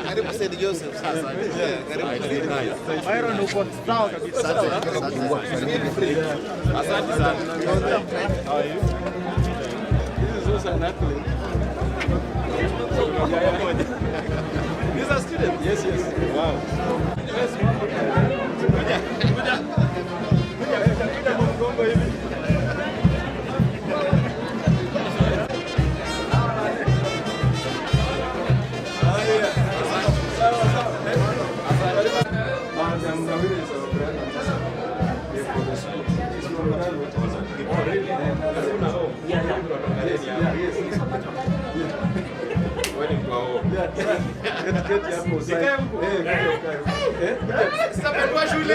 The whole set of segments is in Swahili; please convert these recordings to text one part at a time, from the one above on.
Karibu St.Joseph sasa. Byron uko sawa kabisa. Asante sana. This is also an athlete. These are students? Yes, yes. Wow.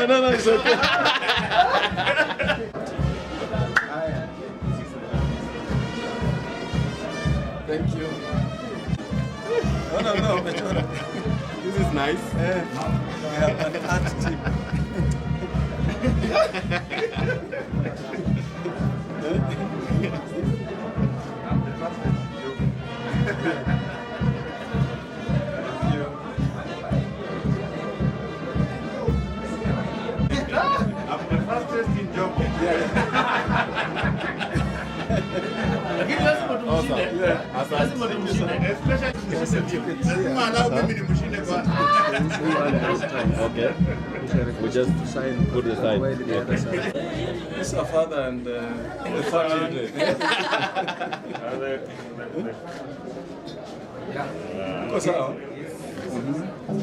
No, it's okay. Thank you. No. This is nice. We have an art team. Okay. We just sign, put the sign. This is our father and the family.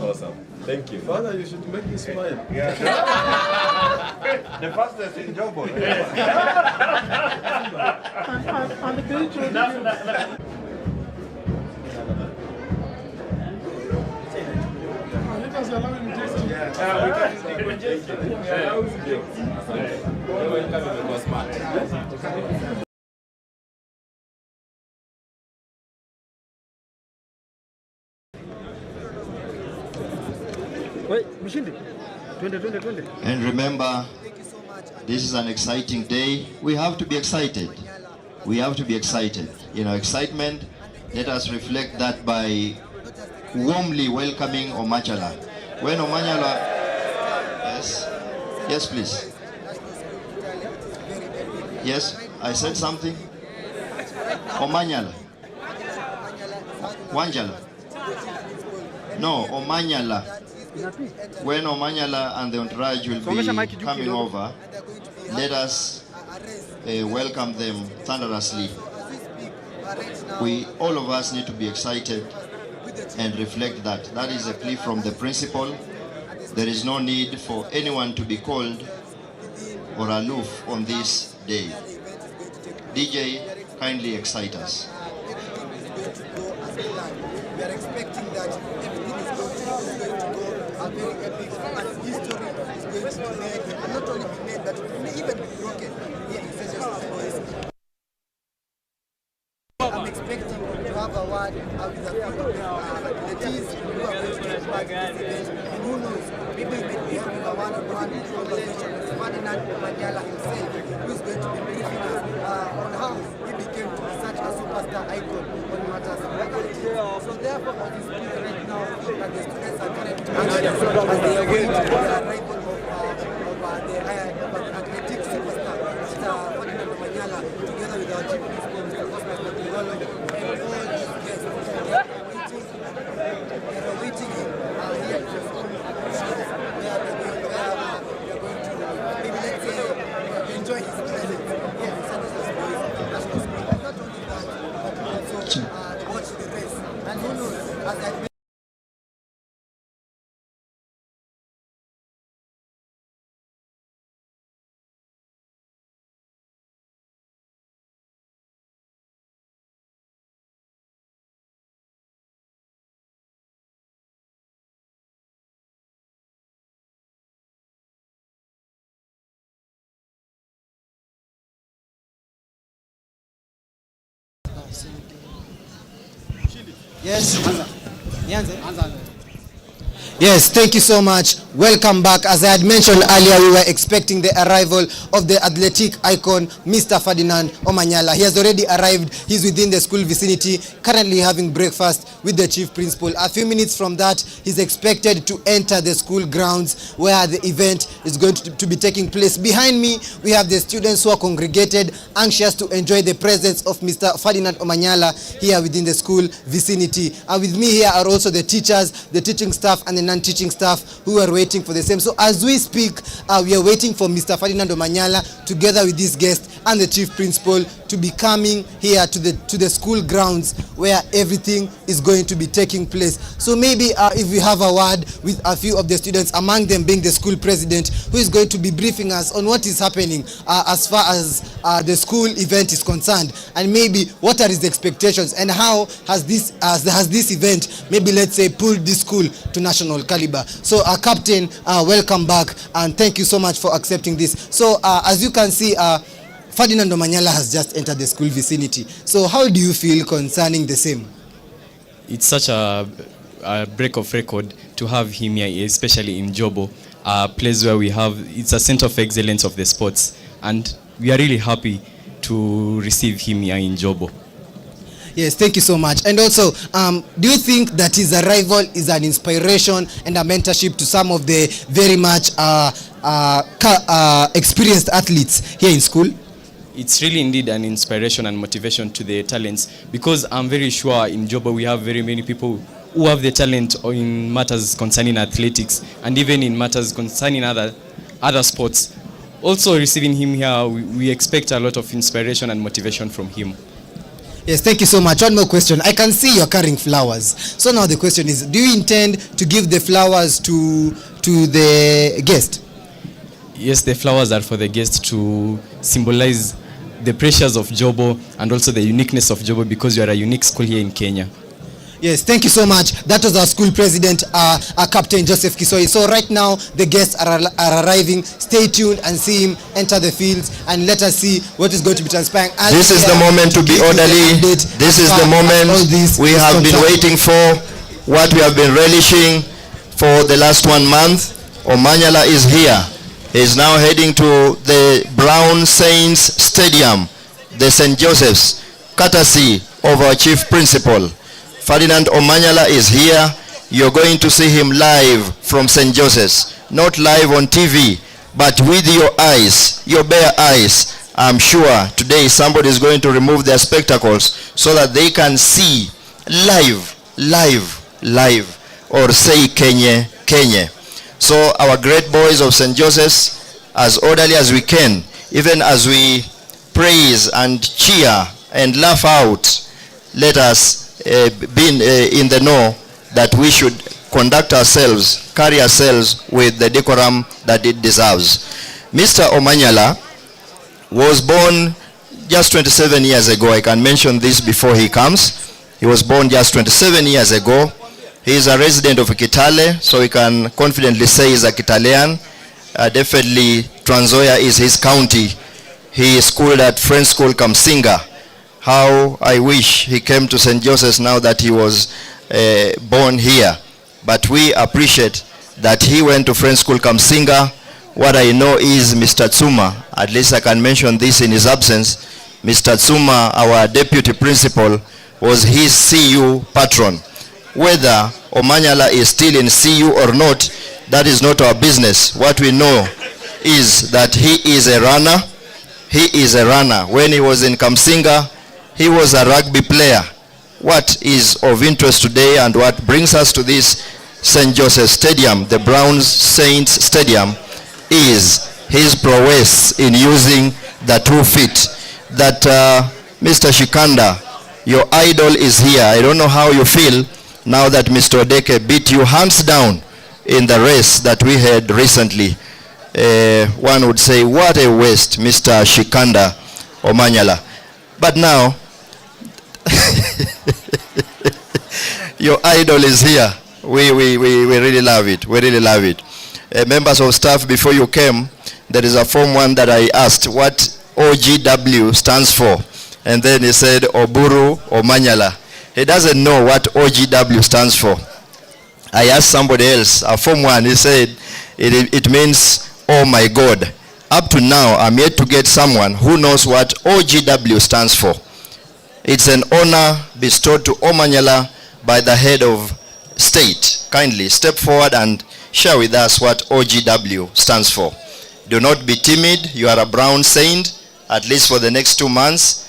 Awesome. Thank you. Father, you should make me smile. Yeah. The fastest in Jumbo. And the grandchildren. And remember, this is an exciting day. We have to be excited. We have to be excited. You know, excitement, let us reflect that by warmly welcoming Omanyala. When Omanyala, yes, please. Yes, I said something. Omanyala. Wanjala. No, Omanyala. When Omanyala and the entourage will be coming over, let us welcome them thunderously. All of us need to be excited and reflect that. That is a plea from the principal. There is no need for anyone to be cold or aloof on this day. DJ, kindly excite us. We are expecting that everything is going to go a very epic, and history is going to be made, and not only be made, but it may even be broken here in St.Joseph boys. I'm expecting to have a word with a few athletes who are going to take part in this event, and who knows, maybe we may be having a one-on-one conversation with Ferdinand Omanyala himself, who is going to be briefing us on how he became to be such a superstar icon on matters of athletics. So therefore, what is pleased right now that the students are currently as they are going to the arrival of the athletic superstar, Mr. Ferdinand Omanyala, together with our chief principal, Mr. Cosmas and all these guests. They are waiting here in the school. We are going to, maybe let's say, enjoy his presence here in St.Joseph Boys National School. Not only that, but also watch the race. And who knows, as I Yes. Yes, thank you so much. Welcome back. As I had mentioned earlier, we were expecting the arrival of the athletic icon, Mr. Ferdinand Omanyala. He has already arrived. He's within the school vicinity, currently having breakfast with the chief principal. A few minutes from that, he's expected to enter the school grounds where the event is going to be taking place. Behind me, we have the students who are congregated, anxious to enjoy the presence of Mr. Ferdinand Omanyala here within the school vicinity. And with me here are also the teachers, the teaching staff, and the non-teaching staff who are waiting for the same. So as we speak, we are waiting for Mr. Ferdinand Omanyala together with this guest and the chief principal to be coming here to the school grounds where everything is going to be taking place. So maybe if we have a word with a few of the students, among them being the school president, who is going to be briefing us on what is happening as far as the school event is concerned, and maybe what are his expectations and how has this event, maybe let's say, pulled this school to national caliber. So Captain, welcome back, and thank you so much for accepting this. So as you can see, Ferdinand Omanyala has just entered the school vicinity. So how do you feel concerning the same? It's such a break of record to have him here, especially in Jobo, a place where it's a center of excellence of the sports, and we are really happy to receive him here in Jobo. Yes, thank you so much. And also, do you think that his arrival is an inspiration and a mentorship to some of the very much experienced athletes here in school? It's really indeed an inspiration and motivation to the talents, because I'm very sure in Jobo we have very many people who have the talent in matters concerning athletics and even in matters concerning other sports. Also, receiving him here, we expect a lot of inspiration and motivation from him. Yes, thank you so much. One more question. I can see you're carrying flowers. So now the question is, do you intend to give the flowers to the guest? Yes, the flowers are for the guest to symbolize the pressures of Jobo and also the uniqueness of Jobo, because you are a unique school here in Kenya. Yes, thank you so much. That was our school president, Captain Joseph Kisoi. So right now, the guests are arriving. Stay tuned and see him enter the fields, and let us see what is going to be transpiring. This is the moment to be orderly. This is the moment we have been waiting for, what we have been relishing for the last 1 month. Omanyala is here. He is now heading to the Brown Saints Stadium, the St.Joseph's, courtesy of our chief principal. Ferdinand Omanyala is here. You're going to see him live from St. Joseph's, not live on TV, but with your eyes, your bare eyes. I'm sure today somebody is going to remove their spectacles so that they can see live, or say Kenya, Kenya. So our great boys of St. Joseph's, as orderly as we can, even as we praise and cheer and laugh out, let us be in the know that we should conduct ourselves, carry ourselves with the decorum that it deserves. Mr. Omanyala was born just 27 years ago. I can mention this before he comes. He was born just 27 years ago. He is a resident of Kitale, so we can confidently say he's a Kitalean. Definitely Trans Nzoia is his county. He schooled at French School Kamsinga. How I wish he came to St. Joseph's now that he was born here. But we appreciate that he went to French School Kamsinga. What I know is Mr. Tsuma, at least I can mention this in his absence, Mr. Tsuma, our deputy principal, was his CU patron. Whether Omanyala is still in CU or not, that is not our business. What we know is that he is a runner. He is a runner. When he was in Kamsinga, he was a rugby player. What is of interest today and what brings us to this St. Joseph Stadium, the Brown Saints Stadium, is his prowess in using the 2 feet. That Mr. Shikanda, your idol, is here. I don't know how you feel now that Mr. Odeke beat you hands down in the race that we had recently. One would say, what a waste, Mr. Shikanda Omanyala. But now, your idol is here. We really love it. We really love it. Members of staff, before you came, there is a Form 1 that I asked what OGW stands for. And then he said Oburu Omanyala. He doesn't know what OGW stands for. I asked somebody else, a Form 1, he said it means, oh my God. Up to now, I'm yet to get someone who knows what OGW stands for. It's an honor bestowed to Omanyala by the head of state. Kindly step forward and share with us what OGW stands for. Do not be timid. You are a brown saint. At least for the next 2 months,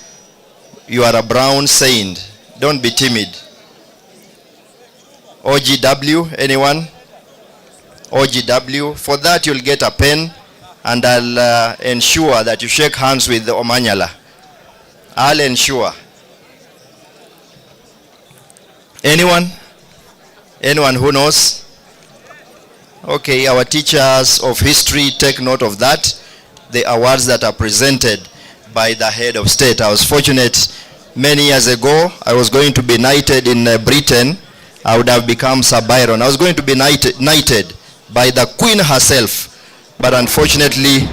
you are a brown saint. Don't be timid. OGW, anyone? OGW. For that, you'll get a pen, and I'll ensure that you shake hands with the Omanyala. I'll ensure. Anyone? Anyone who knows? Okay, our teachers of history, take note of that. The awards that are presented by the head of state. I was fortunate many years ago. I was going to be knighted in Britain. I would have become Sir Byron. I was going to be knighted by the Queen herself. But unfortunately,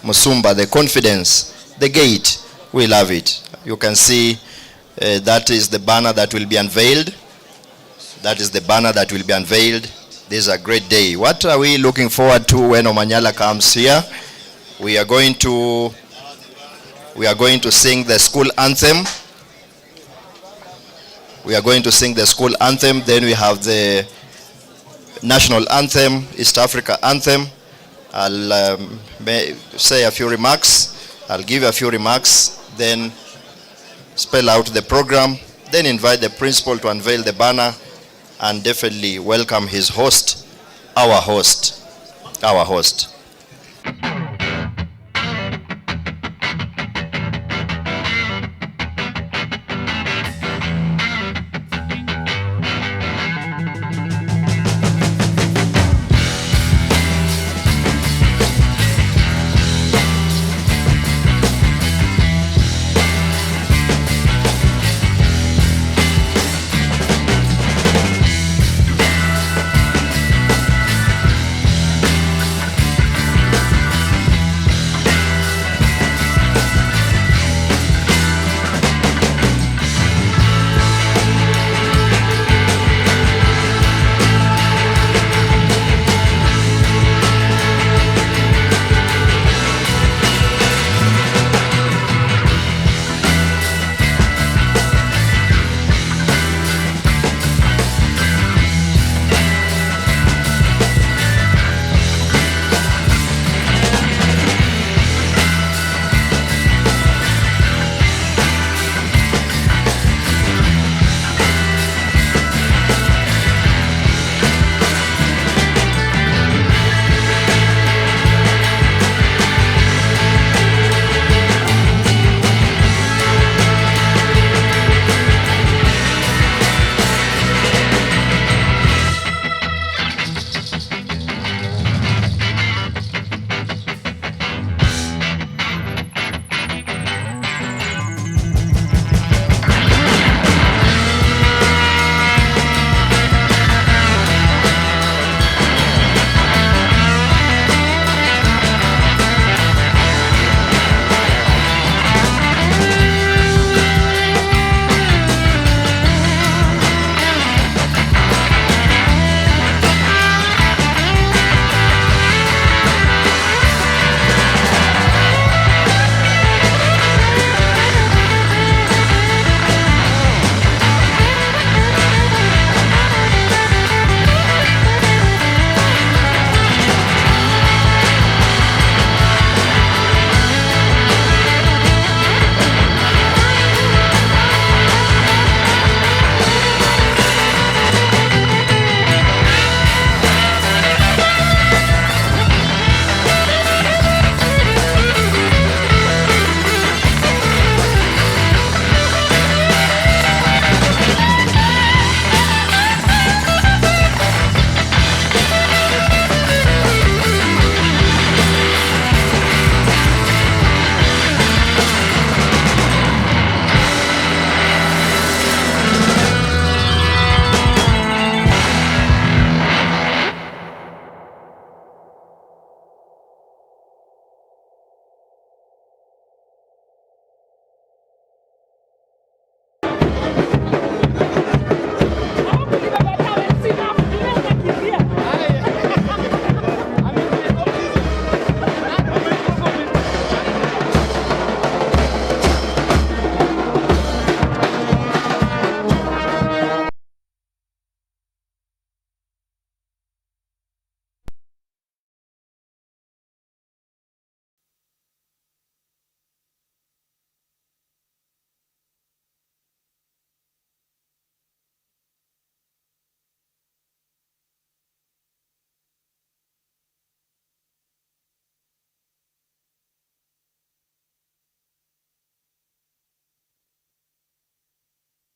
Musumba, the confidence, the gate, we love it. You can see that is the banner that will be unveiled. That is the banner that will be unveiled. This is a great day. What are we looking forward to when Omanyala comes here? We are going to sing the school anthem. We are going to sing the school anthem. Then we have the national anthem, East Africa anthem. I'll say a few remarks. I'll give a few remarks, then spell out the program, then invite the principal to unveil the banner, and definitely welcome his host, our host, our host.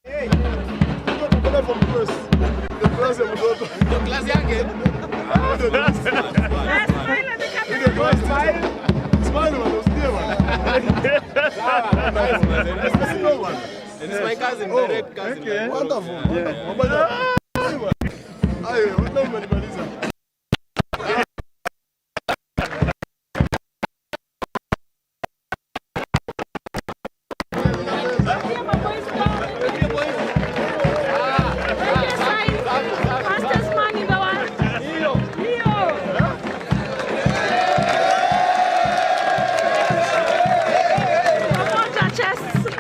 And it's my cousin, direct cousin. Okay. Wonderful.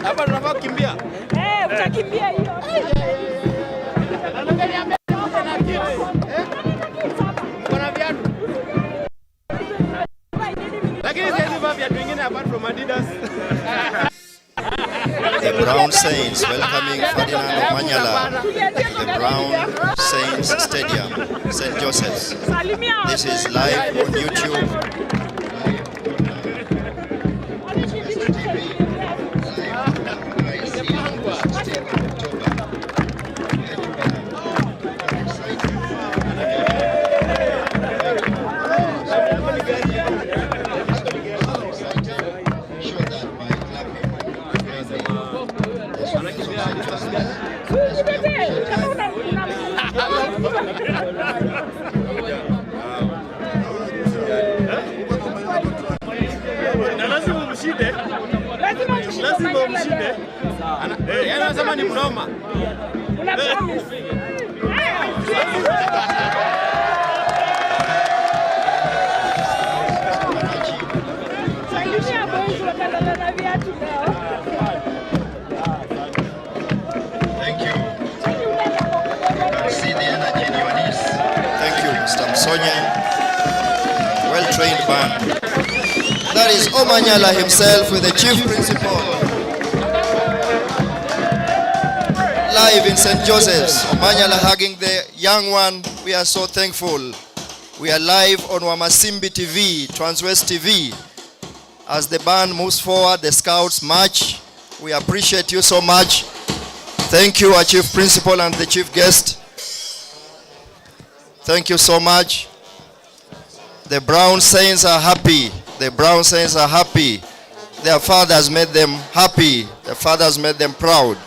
Hapa tunafaa kukimbia. Utakimbia hiyo. Kuna viatu. Lakini siwezi vaa viatu vingine apart from Adidas. The Brown Saints welcoming Ferdinand Omanyala to the Brown Saints Stadium, St. Joseph's. This is live on YouTube. Lazima umshinde. Anasema ni mnoma. Una promise. Salimia boys wakalala na viatu leo. Thank you. See the energy in your knees. Thank you, Mr. Msonya. Well-trained band. That is Omanyala himself with the chief principal. Live in St. Joseph's. Omanyala hugging the young one. We are so thankful. We are live on Wamasimbi TV, Transwest TV. As the band moves forward, the scouts march. We appreciate you so much. Thank you, our chief principal and the chief guest. Thank you so much. The Brown Saints are happy. The Brown Saints are happy. Their fathers made them happy. Their fathers made them proud.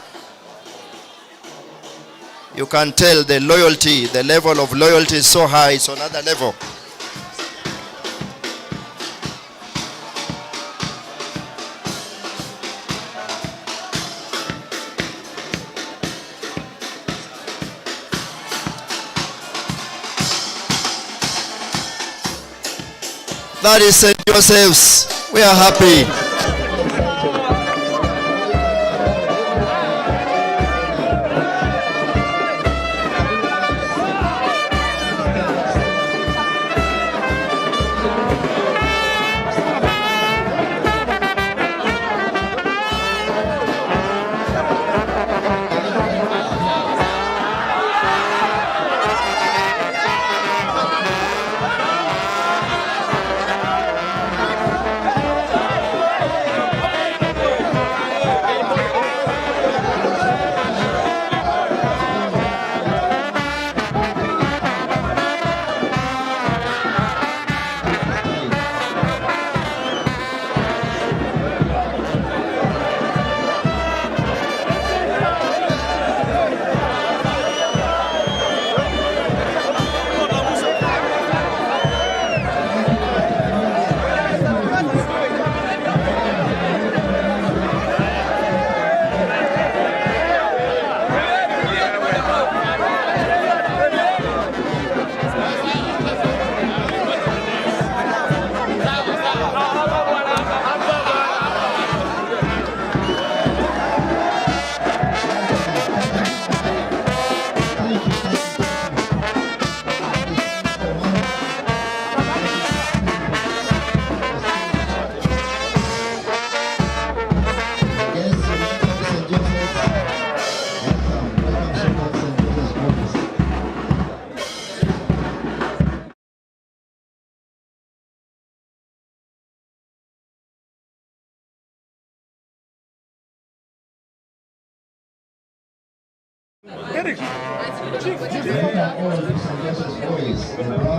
You can tell the loyalty, the level of loyalty is so high, it's on another level. That is St. Joseph's. We are happy.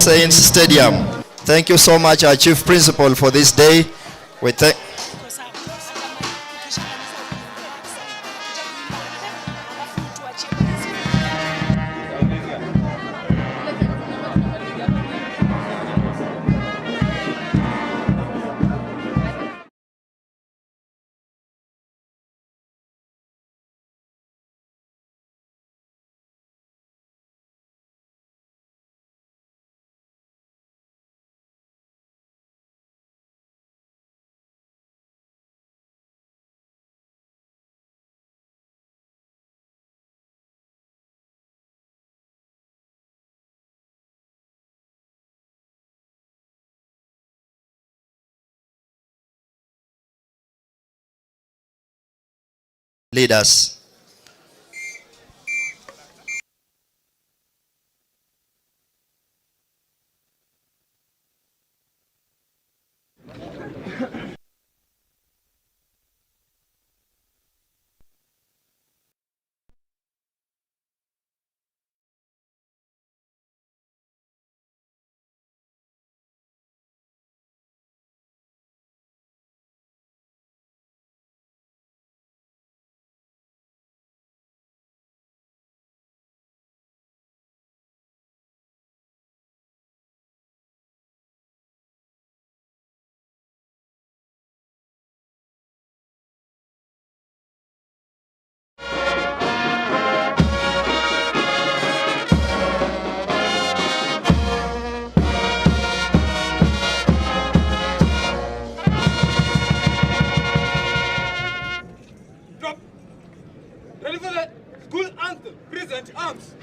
Saints Stadium. Thank you so much, our Chief Principal, for this day. We thank. Leaders. Ready for the school anthem. Present arms.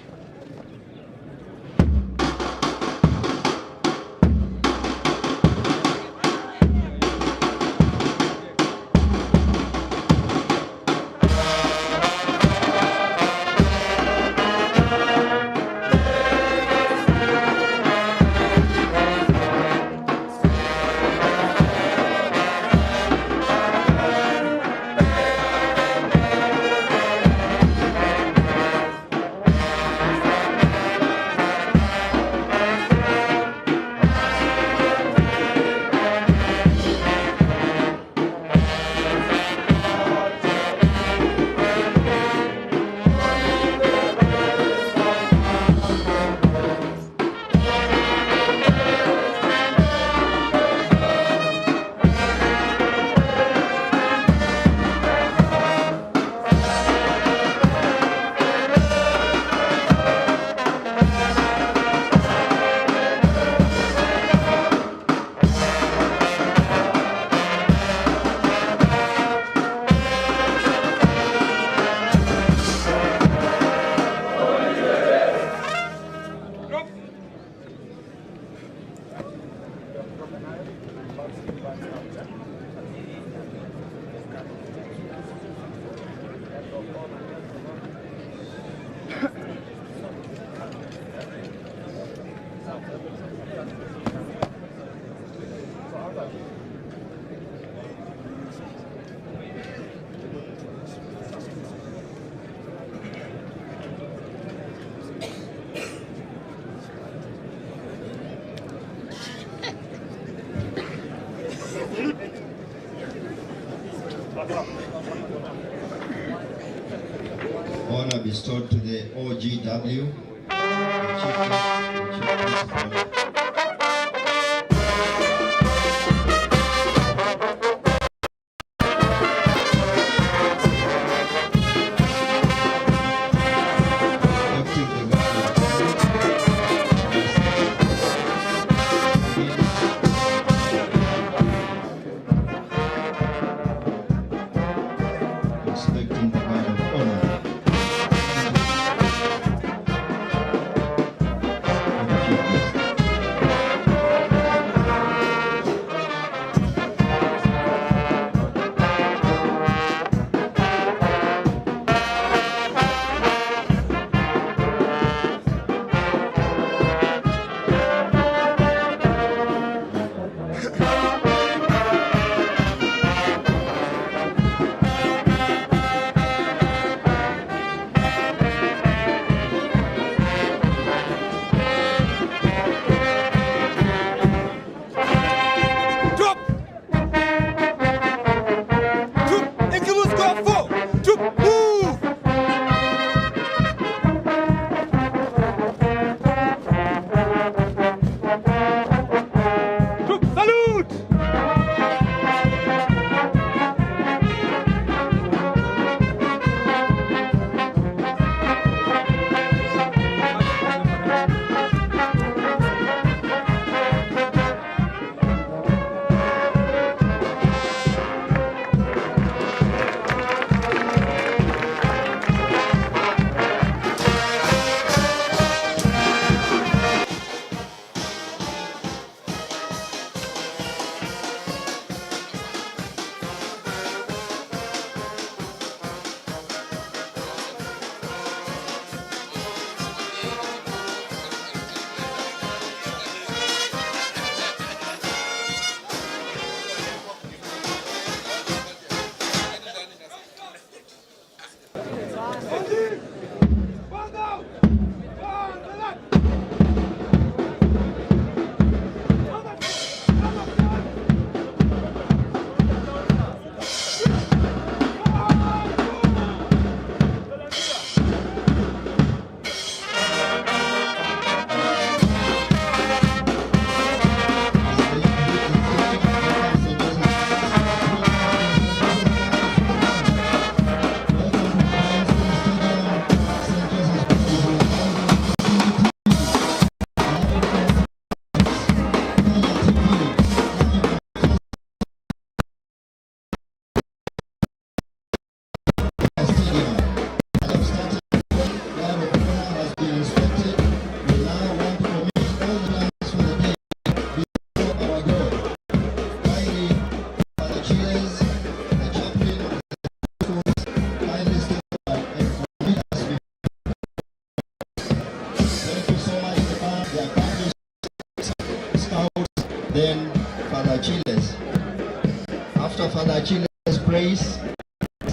Honor bestowed to the OGW, the Chief Principal. Respecting the guard of honor. Then Father Chiles. After Father Chiles prays, the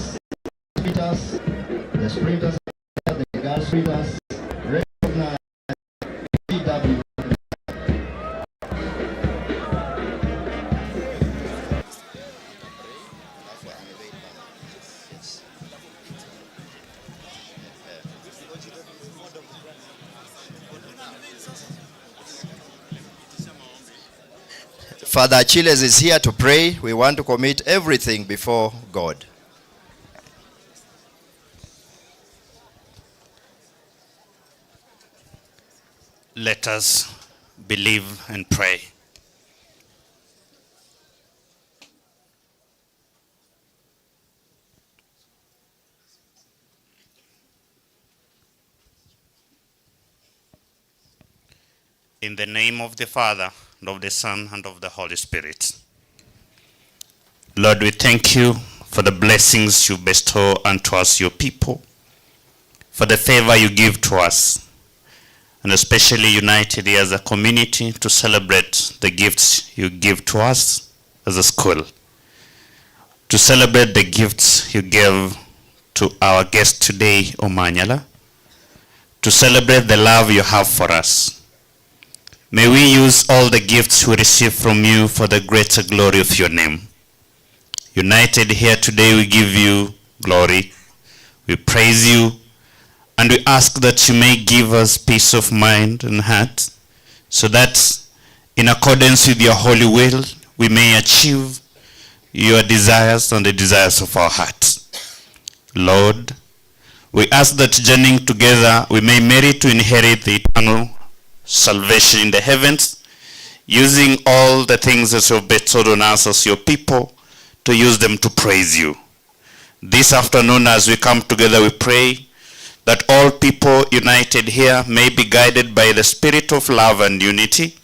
sprinters, the girl sprinters recognize PW. Father Chiles is here to pray. We want to commit everything before God. Let us believe and pray. In the name of the Father, and of the Son, and of the Holy Spirit. Lord, we thank you for the blessings you bestow unto us, your people, for the favor you give to us, and especially united here as a community to celebrate the gifts you give to us as a school, to celebrate the gifts you gave to our guest today, Omanyala, to celebrate the love you have for us. May we use all the gifts we receive from you for the greater glory of your name. United here today, we give you glory, we praise you, and we ask that you may give us peace of mind and heart, so that in accordance with your holy will, we may achieve your desires and the desires of our hearts. Lord, we ask that journeying together, we may merit to inherit the eternal salvation in the heavens, using all the things that you have bestowed on us as your people, to use them to praise you. This afternoon, as we come together, we pray that all people united here may be guided by the spirit of love and unity,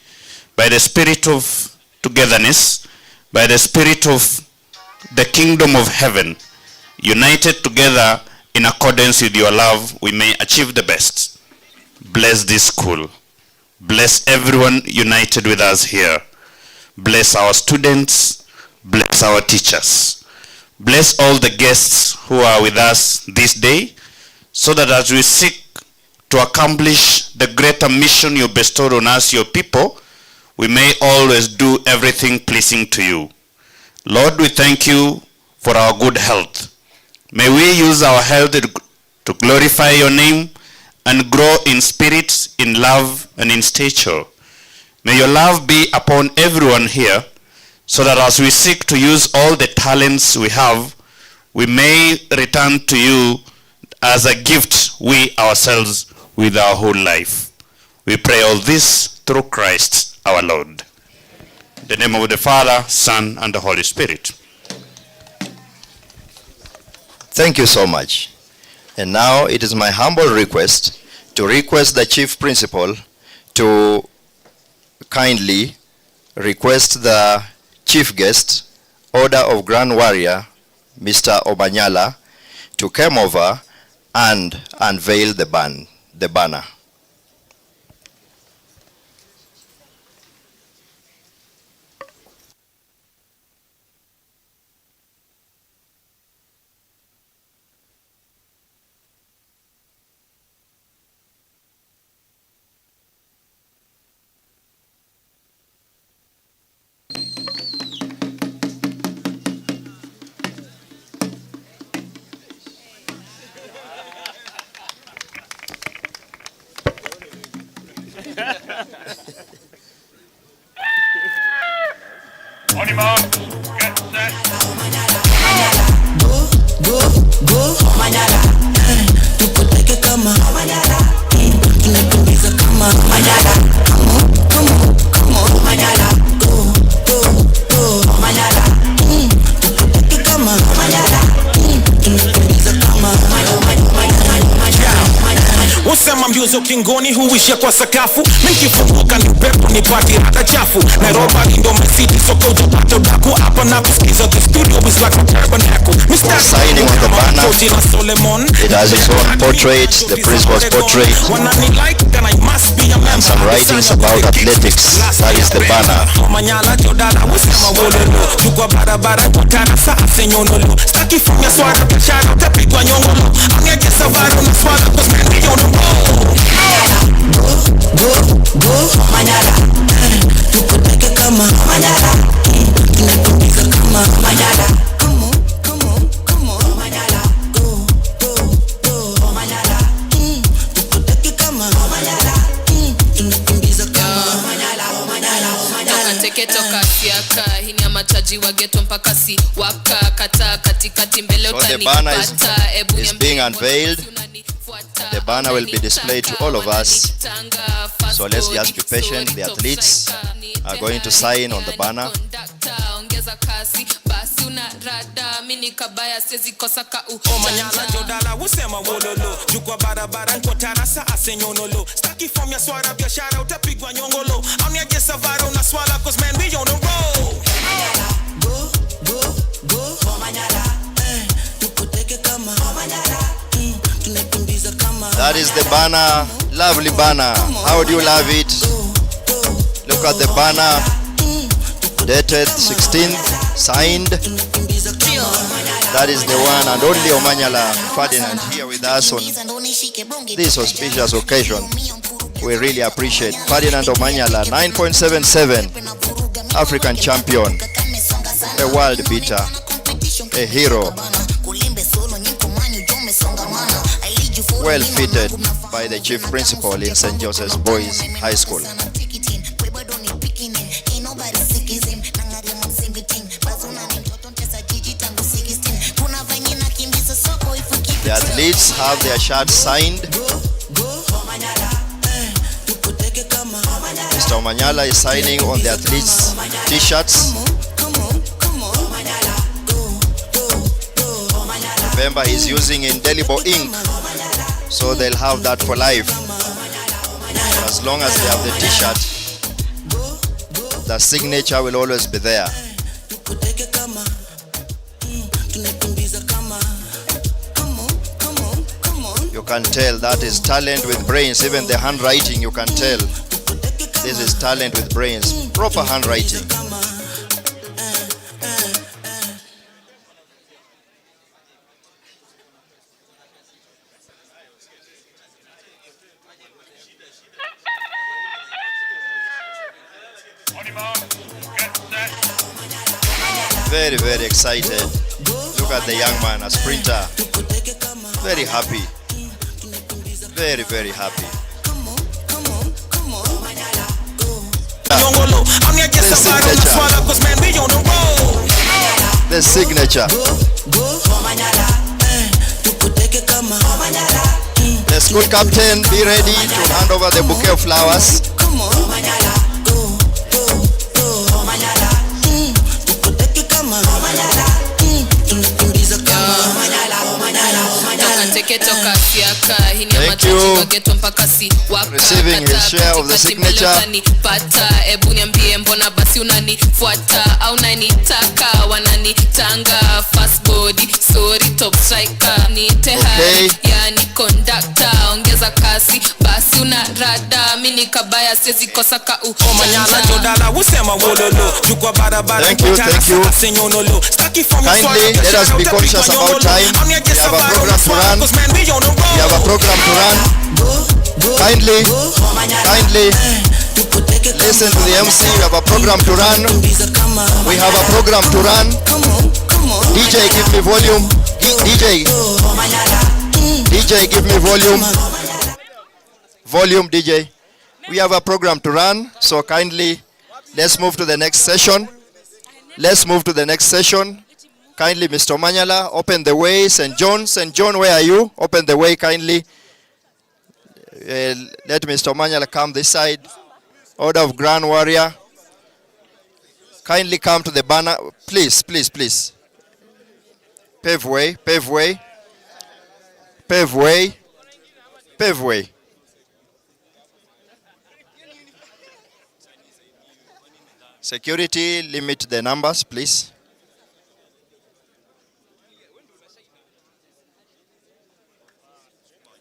by the spirit of togetherness, by the spirit of the kingdom of heaven. United together in accordance with your love, we may achieve the best. Bless this school. Bless everyone united with us here. Bless our students. Bless our teachers. Bless all the guests who are with us this day, so that as we seek to accomplish the greater mission you bestowed on us, your people, we may always do everything pleasing to you. Lord, we thank you for our good health. May we use our health to glorify your name and grow in spirit, in love, and in stature. May your love be upon everyone here, so that as we seek to use all the talents we have, we may return to you as a gift, we ourselves, with our whole life. We pray all this through Christ our Lord. In the name of the Father, Son, and the Holy Spirit. Thank you so much. And now it is my humble request to request the Chief Principal to kindly request the Chief Guest, Order of Grand Warrior, Mr. Omanyala, to come over and unveil the banner. On your mark, get set. Go, Omanyala. Tukuteke kama Omanyala. Tunakimbiza kama Omanyala. Come on, Omanyala. Go, Omanyala. Tukuteke kama Omanyala. Tunakimbiza kama Omanyala. Usema mjuzo kingoni huishia kwa sakafu. Nikifunguka ni upepo nipati hata chafu. Nairobi ndo mesiti soko utapata udaku. Hapa na kusikiza the studio is like a tabernacle. We're signing on the banner. It has its own portrait, the principal's portrait, and some writings about athletics. That is the banner. Omanyala jodala usema wololo. Jukwa barabara kutana saa senyonolo. Staki fanya swara biashara utapigwa nyongolo. Aniaje savaro na swara cause man we on the road. Go, Omanyala. Tukuteke kama Omanyala. Tunakimbiza kama Omanyala. Come on, Omanyala. Go, Omanyala. Tukuteke kama Omanyala. Tunakimbiza kama Omanyala. Toka teke toka siaka. Hini ya mataji wa geto mpaka si waka. Kata katikati mbele So the utanipata. banner is being unveiled. The banner will be displayed to all of us. So let's just be patient. The athletes are going to sign on the banner. Omanyala jodala usema wololo. Jukwa barabara nkotana saa senyonolo. Staki form ya swara biashara utapigwa nyongolo. Aniaje savaro na swala cause man we on the road. Go, Omanyala. Tukuteke kama Omanyala. Tunakimbiza kama. That is the banner. Lovely banner. How do you love it? Look at the banner. Dated 16th, signed. That is the one and only Omanyala Ferdinand here with us on this auspicious occasion. We really appreciate Ferdinand Omanyala, 9.77, African champion, a world beater, a hero, well fitted by the chief principal in St. Joseph's Boys High School. The athletes have their shirts signed. Mr. Omanyala is signing on the athletes' t-shirts. Remember, he's using indelible ink, so they'll have that for life. As long as they have the t-shirt, the signature will always be there. You can tell that is talent with brains. Even the handwriting, you can tell this is talent with brains. Proper handwriting. On your mark, get set. Very, very excited. Look at the young man, a sprinter. Very happy. Very, very happy. I'm here just about on the swallow, cause man, we on the road. The signature. The school captain, be ready to hand over the bouquet of flowers. Thank you. Receiving his share of the signature. Ebu niambie mbona basi unanifuata au unanitaka wananitanga fast body sorry top striker niite hai yani conductor ongeza kasi basi una rada mimi kabaya siwezi kosa ka Omanyala jodala usema wololo jukwa barabara thank you. Kindly let us be conscious about time. We have a program to run. We have a program to run. Kindly listen to the MC. We have a program to run. We have a program to run. DJ, give me volume. DJ, give me volume. Volume, DJ. We have a program to run, so kindly let's move to the next session. Let's move to the next session. Kindly, Mr. Omanyala, open the way. St. John, where are you? Open the way, kindly. Let Mr. Omanyala come this side. Order of Grand Warrior. Kindly come to the banner. Please. Pave way. Security, limit the numbers, please.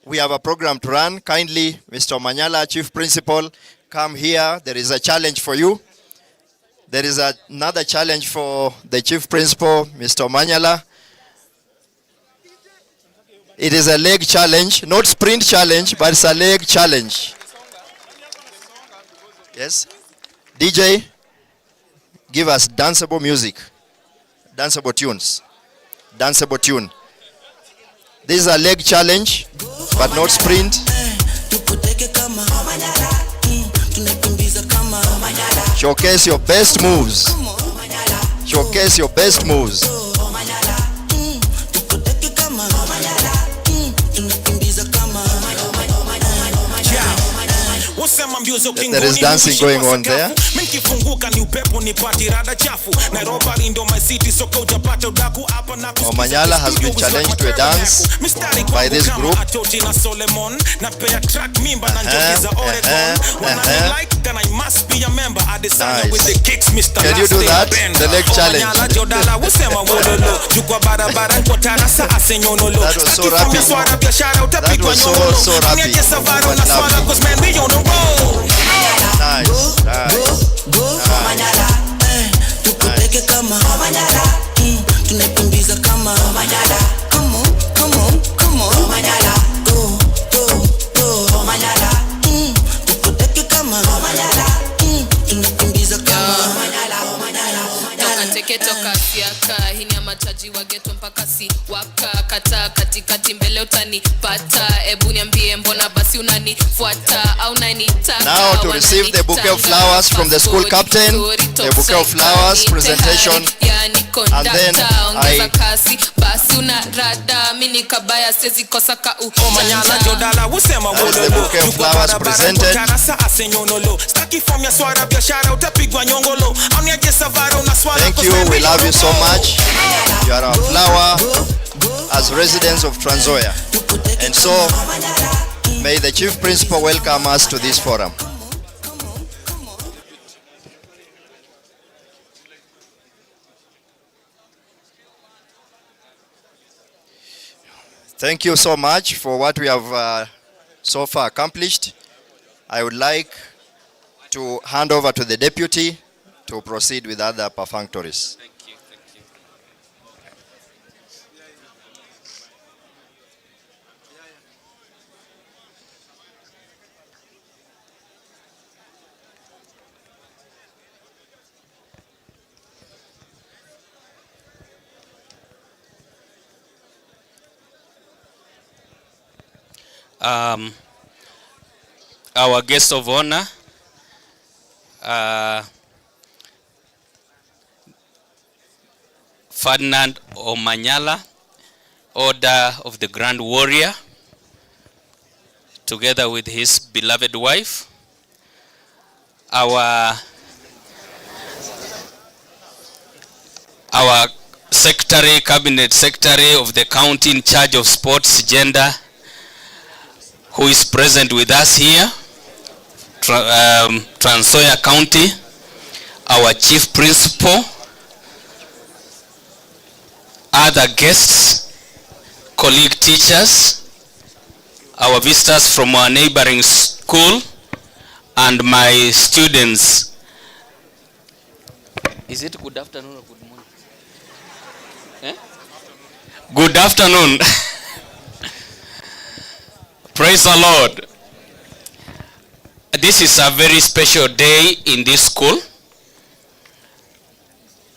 We have a program to run. Kindly, Mr. Omanyala, Chief Principal, come here. There is a challenge for you. There is another challenge for the Chief Principal, Mr. Omanyala. It is a leg challenge, not sprint challenge, but it's a leg challenge. Yes? DJ, give us danceable music, danceable tunes, danceable tune. This is a leg challenge, but not sprint. Showcase your best moves. Showcase your best moves. There is dancing going on there. Omanyala has been challenged to a dance by this group. Nice. Can you do that? The leg challenge. That was so rapid. That was so rapid. Toka siaka hini ya mataji wa geto mpaka si waka kata katikati mbele utanipata ebu niambie mbona basi unanifuata au unanitaka. Now to receive the bouquet of flowers from the school captain, the bouquet of flowers presentation, and then I basi una rada mimi kabaya siwezi kosa ka Omanyala jodala usema the bouquet of flowers presented. Thank you, we love you so much. You are our flower as residents of Trans Nzoia. And so, may the Chief Principal welcome us to this forum. Thank you so much for what we have so far accomplished. I would like to hand over to the Deputy to proceed with other perfunctories. Thank you. Our guest of honor, Ferdinand Omanyala, Order of the Grand Warrior, together with his beloved wife, our secretary, cabinet secretary of the county in charge of sports, gender, who is present with us here, Trans Nzoia County, our chief principal, other guests, colleague teachers, our visitors from our neighboring school, and my students. Is it good afternoon or good morning? Eh? Good afternoon. Praise the Lord. This is a very special day in this school.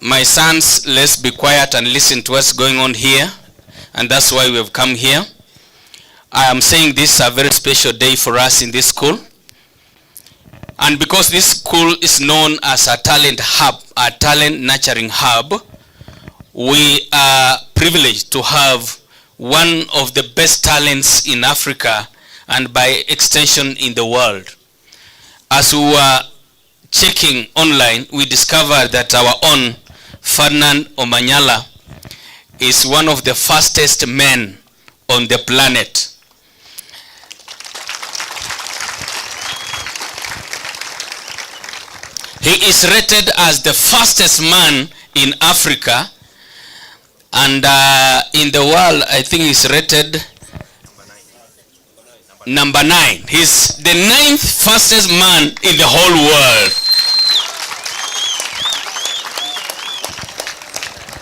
My sons, let's be quiet and listen to what's going on here. And that's why we have come here. I am saying this is a very special day for us in this school. And because this school is known as a talent hub, a talent nurturing hub, we are privileged to have one of the best talents in Africa and by extension in the world. As we were checking online, we discovered that our own Ferdinand Omanyala is one of the fastest men on the planet. He is rated as the fastest man in Africa, and in the world, I think he's rated number 9. He's the 9th fastest man in the whole world.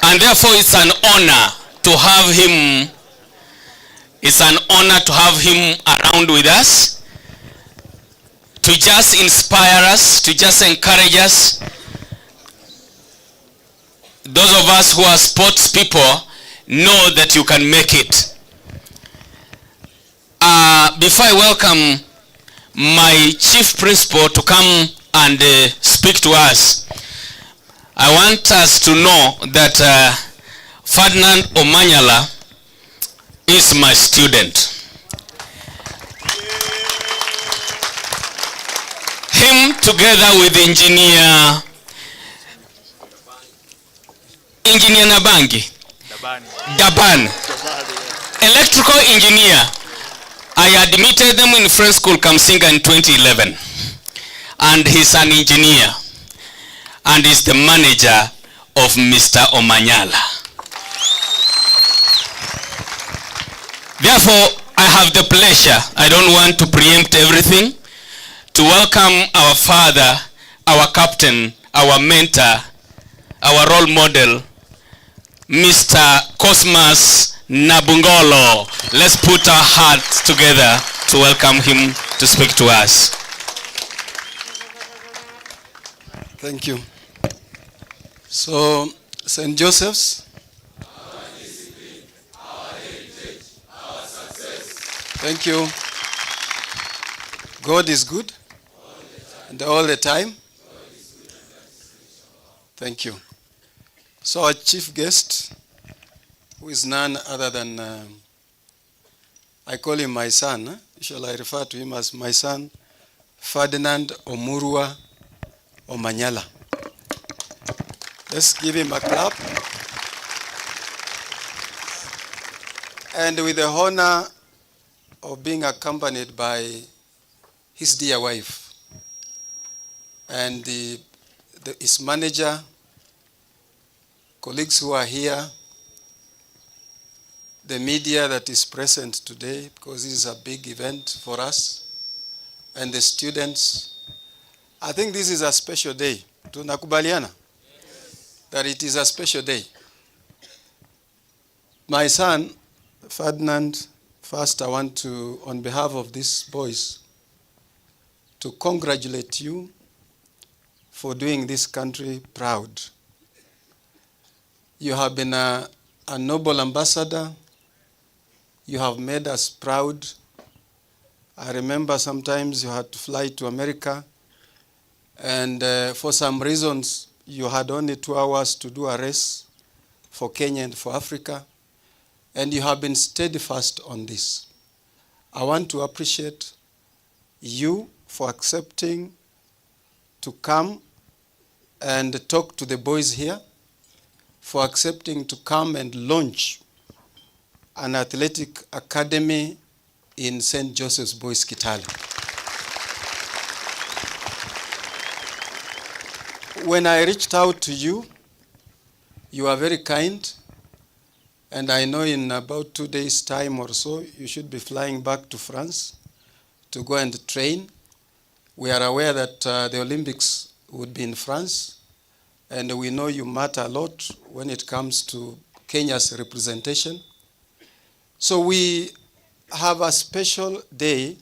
And therefore, it's an honor to have him. It's an honor to have him around with us, to just inspire us, to just encourage us. Those of us who are sports people know that you can make it. Before I welcome my chief principal to come and speak to us, I want us to know that Ferdinand Omanyala is my student. Him together with engineer Nabangi, Daban, electrical engineer. I admitted them in French school Kamsinga in 2011, and he's an engineer and is the manager of Mr. Omanyala. Therefore, I have the pleasure, I don't want to preempt everything, to welcome our father, our captain, our mentor, our role model, Mr. Cosmas Nabungolo. Let's put our hearts together to welcome him to speak to us. Thank you. So, St. Joseph's. Thank you. God is good and all the time. Thank you. So our chief guest, who is none other than, I call him my son. Shall I refer to him as my son, Ferdinand Omurua Omanyala. Let's give him a clap. And with the honor of being accompanied by his dear wife and his manager, colleagues who are here, the media that is present today, because this is a big event for us, and the students. I think this is a special day. Tunakubaliana that it is a special day. My son, Ferdinand, first I want to, on behalf of these boys, to congratulate you for doing this country proud. You have been a noble ambassador. You have made us proud. I remember sometimes you had to fly to America, and for some reasons you had only 2 hours to do a race, for Kenya and for Africa, and you have been steadfast on this. I want to appreciate you for accepting to come and talk to the boys here, for accepting to come and launch an athletic academy in St. Joseph's Boys Kitale. When I reached out to you, you are very kind, and I know in about 2 days' time or so, you should be flying back to France to go and train. We are aware that the Olympics would be in France, and we know you matter a lot when it comes to Kenya's representation. So we have a special day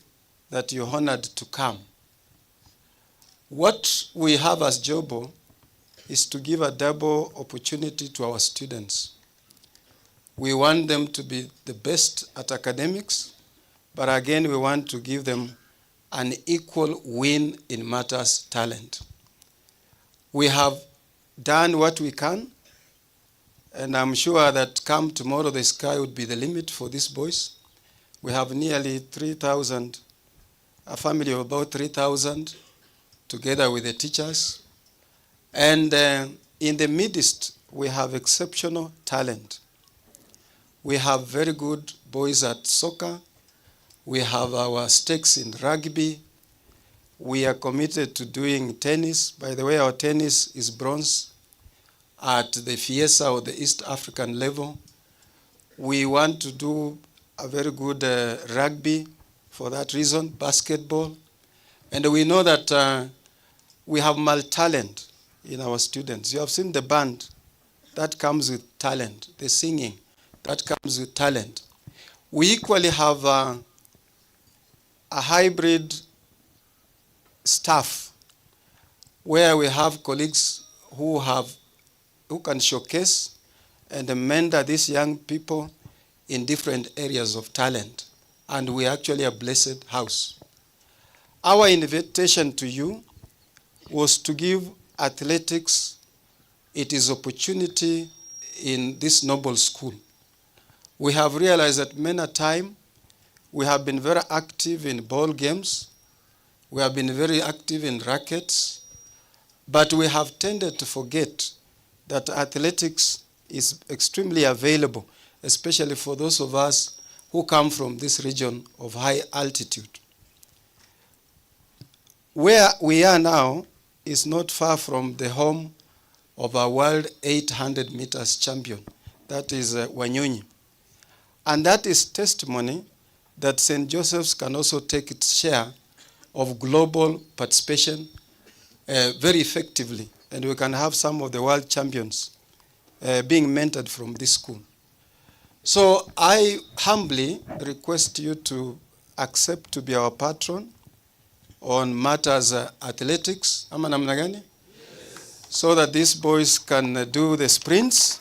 that you're honored to come. What we have as Jobo is to give a double opportunity to our students. We want them to be the best at academics, but again, we want to give them an equal win in matters talent. We have done what we can, and I'm sure that come tomorrow, the sky would be the limit for these boys. We have nearly 3,000, a family of about 3,000, together with the teachers. And in the midst, we have exceptional talent. We have very good boys at soccer. We have our stakes in rugby. We are committed to doing tennis. By the way, our tennis is bronze at the FIESA or the East African level. We want to do a very good rugby for that reason, basketball. And we know that we have multi-talent in our students. You have seen the band, that comes with talent. The singing, that comes with talent. We equally have a hybrid staff where we have colleagues who can showcase and mentor these young people in different areas of talent. And we are actually a blessed house. Our invitation to you was to give athletics its opportunity in this noble school. We have realized that many a time we have been very active in ball games, we have been very active in rackets, but we have tended to forget that athletics is extremely available, especially for those of us who come from this region of high altitude. Where we are now is not far from the home of a world 800 meters champion, that is Wanyonyi. And that is testimony that St. Joseph's can also take its share of global participation very effectively. And we can have some of the world champions being mentored from this school. So I humbly request you to accept to be our patron on matters athletics. Ama namna gani? So that these boys can do the sprints,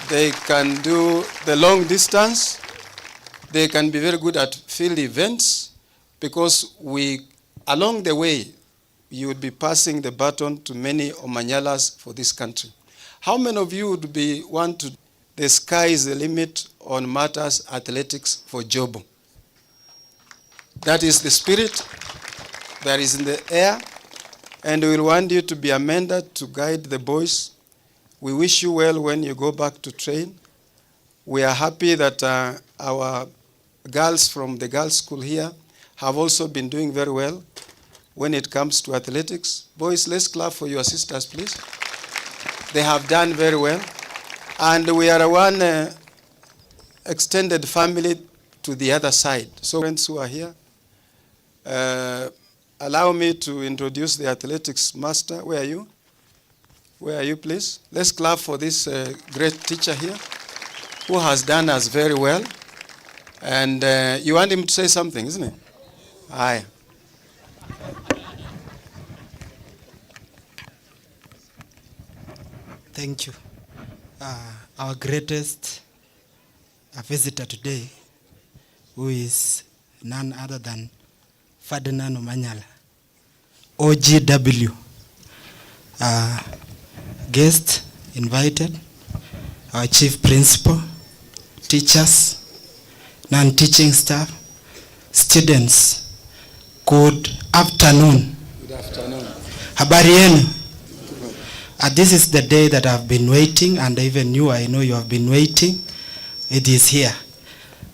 they can do the long distance, they can be very good at field events, because along the way, you would be passing the baton to many Omanyalas for this country. How many of you would want to, the sky is the limit on matters athletics for Jobo? That is the spirit that is in the air, and we want you to be a mentor to guide the boys. We wish you well when you go back to train. We are happy that our girls from the girls' school here have also been doing very well when it comes to athletics. Boys, let's clap for your sisters, please. They have done very well. And we are one extended family to the other side. So friends who are here, allow me to introduce the athletics master. Where are you? Where are you, please? Let's clap for this great teacher here who has done us very well. And you want him to say something, isn't it? Aye. Thank you. Our greatest visitor today, who is none other than Ferdinand Omanyala, OGW. Guest invited, our chief principal, teachers, non-teaching staff, students, good afternoon. Good afternoon. Habari yenu. This is the day that I've been waiting, and even you, I know you have been waiting. It is here.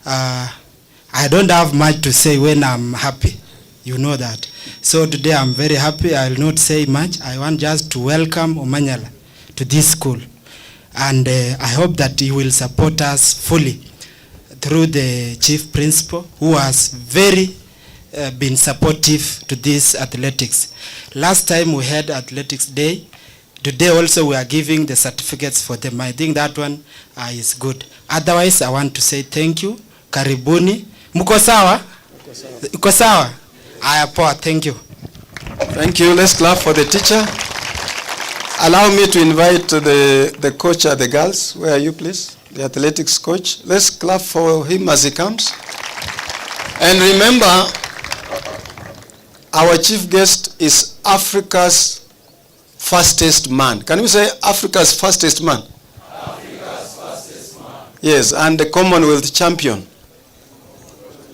I don't have much to say when I'm happy. You know that. So today I'm very happy. I'll not say much. I want just to welcome Omanyala to this school. And I hope that he will support us fully through the chief principal, who has very been supportive to this athletics. Last time we had athletics day. Today also we are giving the certificates for them. I think that one is good. Otherwise, I want to say thank you. Karibuni. Muko sawa? Uko sawa? Aya poa, thank you. Thank you. Let's clap for the teacher. Allow me to invite the coach at the girls. Where are you, please? The athletics coach. Let's clap for him as he comes. And remember, our chief guest is Africa's fastest man. Can you say Africa's fastest man? Africa's fastest man. Yes, and the Commonwealth champion.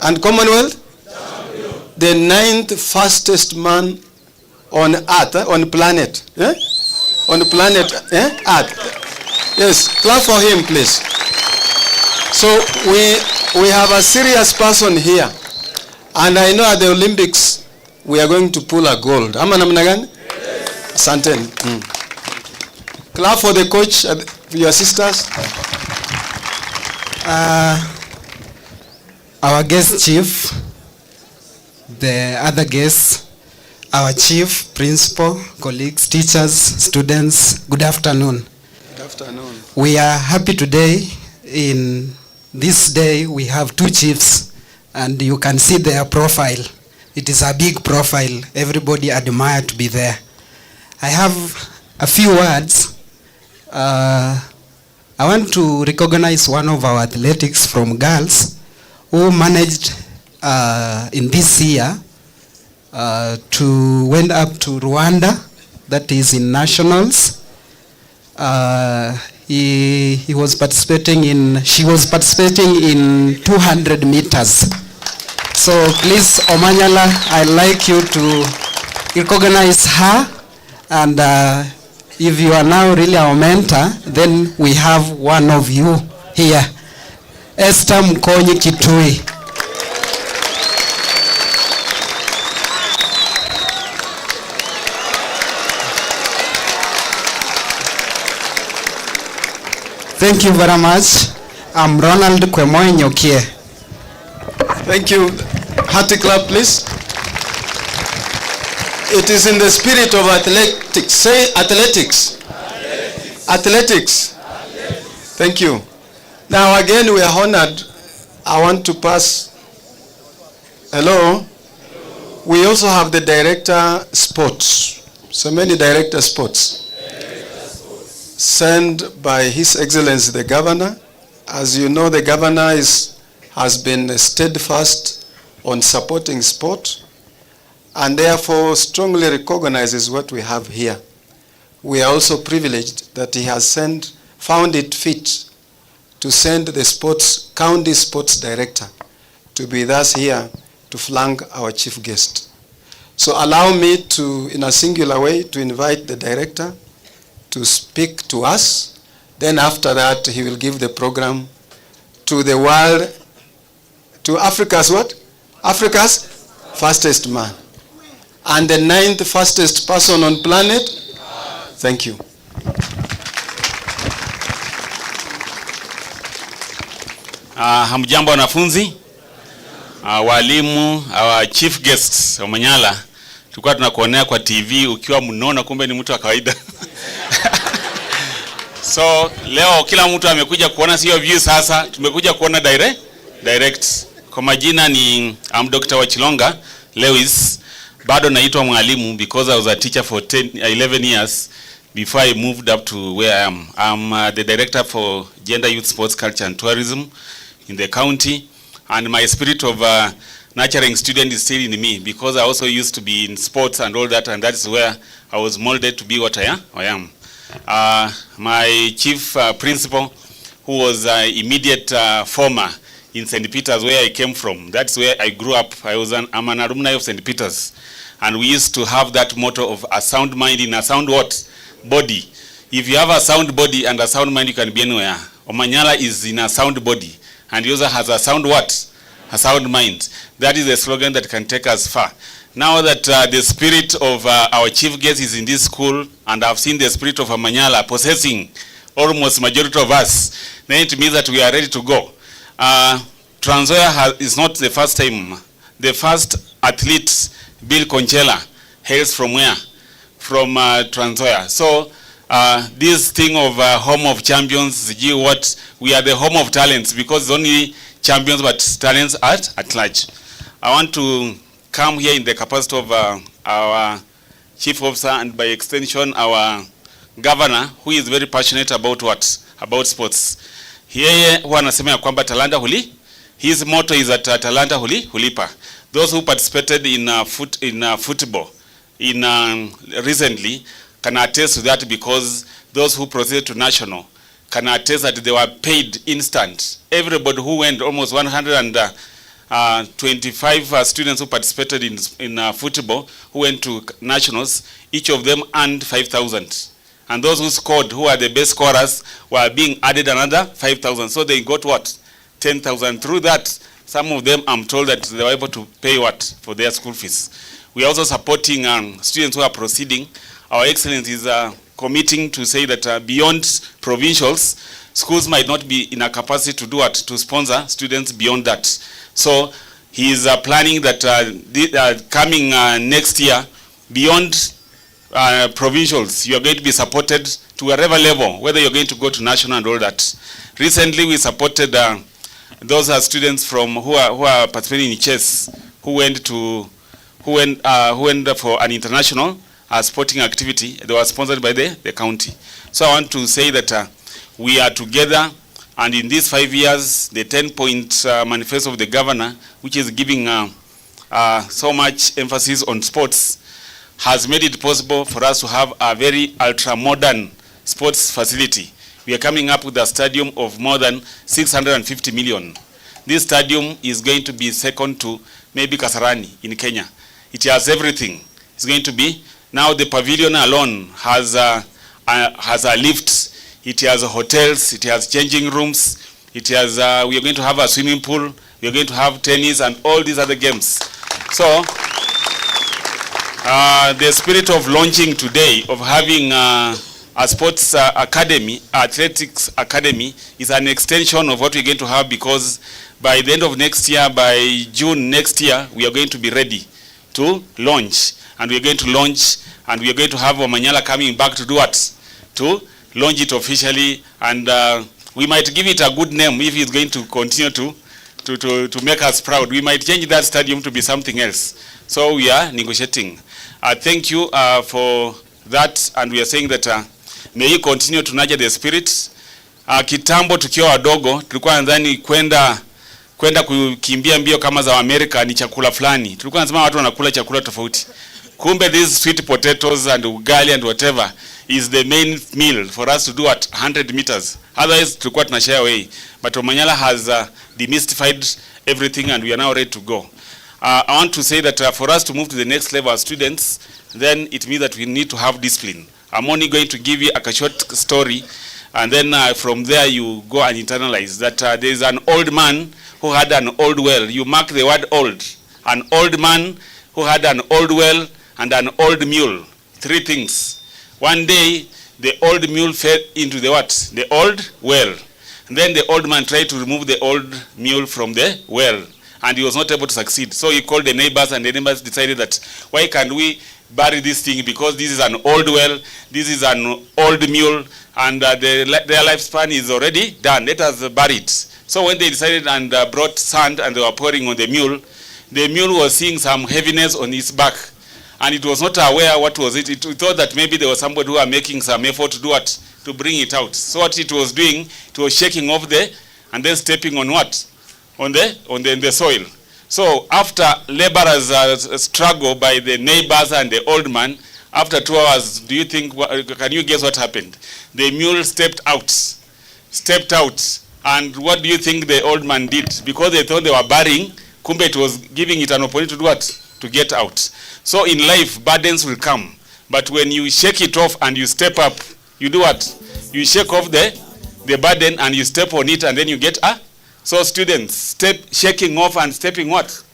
And Commonwealth? Champion. The 9th fastest man on earth, on planet. Eh? On the planet Earth. Yes, clap for him, please. So we have a serious person here. And I know at the Olympics, we are going to pull a gold. Ama namna gani? Asante. Clap for the coach, your sisters. Our guest chief, the other guests, our chief, principal, colleagues, teachers, students, good afternoon. Good afternoon. We are happy today. In this day, we have two chiefs, and you can see their profile. It is a big profile. Everybody admire to be there. I have a few words. I want to recognize one of our athletics from girls who managed in this year to went up to Rwanda, that is in nationals. She was participating in 200 meters. So please, Omanyala, I'd like you to recognize her, and if you are now really our mentor, then we have one of you here, Esther Mkonyi Kitui. Thank you very much. I'm Ronald Kwemoy Nyokie. Thank you. Hearty clap, please. It is in the spirit of athletics. Say athletics. Athletics. Athletics. Athletics. Thank you. Now again, we are honored. I want to pass. Hello. We also have the director sports. So many director sports. Sent by His Excellency the Governor. As you know, the Governor has been steadfast on supporting sport, and therefore strongly recognizes what we have here. We are also privileged that he has found it fit to send the county sports director to be thus here to flank our chief guest. So allow me to, in a singular way, to invite the director to speak to us. Then after that, he will give the program to the world, to Africa's what? Africa's fastest man. And the 9th fastest person on planet. Thank you. Hamjambo wanafunzi, walimu, our chief guests Omanyala. Tulikuwa tunakuonea kwa TV ukiwa mnona, kumbe ni mtu wa kawaida. So leo kila mtu amekuja kuona sio view, sasa tumekuja kuona direct. Kwa majina ni Dr. Wachilonga Lewis. Bado naitwa mwalimu because I was a teacher for 11 years before I moved up to where I am. I'm the director for Gender, Youth, Sports, Culture and Tourism in the county, and my spirit of nurturing students is still in me because I also used to be in sports and all that, and that is where I was molded to be what I am. My chief principal who was immediate former in St. Peter's, where I came from. That's where I grew up. I'm an alumni of St. Peter's. And we used to have that motto of a sound mind in a sound what? Body. If you have a sound body and a sound mind, you can be anywhere. Omanyala is in a sound body. And he also has a sound what? A sound mind. That is a slogan that can take us far. Now that the spirit of our chief guest is in this school, and I've seen the spirit of Omanyala possessing almost majority of us, then it means that we are ready to go. Trans Nzoia is not the first time. The first athlete, Bill Conchela, hails from where? From Trans Nzoia. So this thing of home of champions, we are the home of talents, because it's only champions but talents at large. I want to come here in the capacity of our chief officer, and by extension our governor, who is very passionate about what? About sports. Yeye huwa anasema ya kwamba talanta huli. His motto is that talanta hulipa. Those who participated in football recently can attest to that, because those who proceeded to national can attest that they were paid instant. Everybody who went, almost 125 students who participated in football, who went to nationals, each of them earned 5,000. And those who scored, who are the best scorers, were being added another 5,000. So they got what? 10,000. Through that, some of them, I'm told that they were able to pay what? For their school fees. We are also supporting students who are proceeding. Our Excellence is committing to say that beyond provincials, schools might not be in a capacity to do what? To sponsor students beyond that. So he is planning that coming next year, beyond provincials, you are going to be supported to whatever level, whether you're going to go to national and all that. Recently, we supported those students from who are participating in chess, who went for an international sporting activity. They were sponsored by the county. So I want to say that we are together, and in these 5 years, the 10-point manifesto of the governor, which is giving so much emphasis on sports, has made it possible for us to have a very ultra-modern sports facility. We are coming up with a stadium of more than 650 million. This stadium is going to be second to maybe Kasarani in Kenya. It has everything. It's going to be, now the pavilion alone has a lift. It has hotels, it has changing rooms, it has, we are going to have a swimming pool, we are going to have tennis and all these other games. So, the spirit of launching today, of having a sports academy, athletics academy, is an extension of what we're going to have, because by the end of next year, by June next year, we are going to be ready to launch. And we're going to launch, and we are going to have Omanyala coming back to do what? To launch it officially, and we might give it a good name if it's going to continue to make us proud. We might change that stadium to be something else. So we are negotiating. Thank you for that, and we are saying that may you continue to nurture the spirit. Kitambo tukiwa wadogo tulikuwa nadhani kwenda kukimbia mbio kama za Amerika ni chakula fulani. Tulikuwa nasema watu wanakula chakula tofauti. Kumbe these sweet potatoes and ugali and whatever is the main meal for us to do at 100 meters. Otherwise tulikuwa tunashare away. But Omanyala has demystified everything, and we are now ready to go. I want to say that for us to move to the next level as students, then it means that we need to have discipline. I'm only going to give you a short story, and then from there you go and internalize that there is an old man who had an old well. You mark the word old. An old man who had an old well and an old mule. 3 things. One day, the old mule fell into the what? The old well. And then the old man tried to remove the old mule from the well, and he was not able to succeed. So he called the neighbors, and the neighbors decided that, why can't we bury this thing, because this is an old well, this is an old mule, and their lifespan is already done. Let us bury it. So when they decided and brought sand and they were pouring on the mule was seeing some heaviness on its back, and it was not aware what was it. It thought that maybe there was somebody who was making some effort to do what? To bring it out. So what it was doing, it was shaking off and then stepping on what? On the soil. So after laborers struggle by the neighbors and the old man, after 2 hours, do you think, can you guess what happened? The mule stepped out stepped out. And what do you think the old man did? Because they thought they were burying, kumbe it was giving it an opportunity to do what? To get out. So in life, burdens will come. But when you shake it off and you step up, you do what? You shake off the burden and you step on it and then you get up. So students, shaking off and stepping what?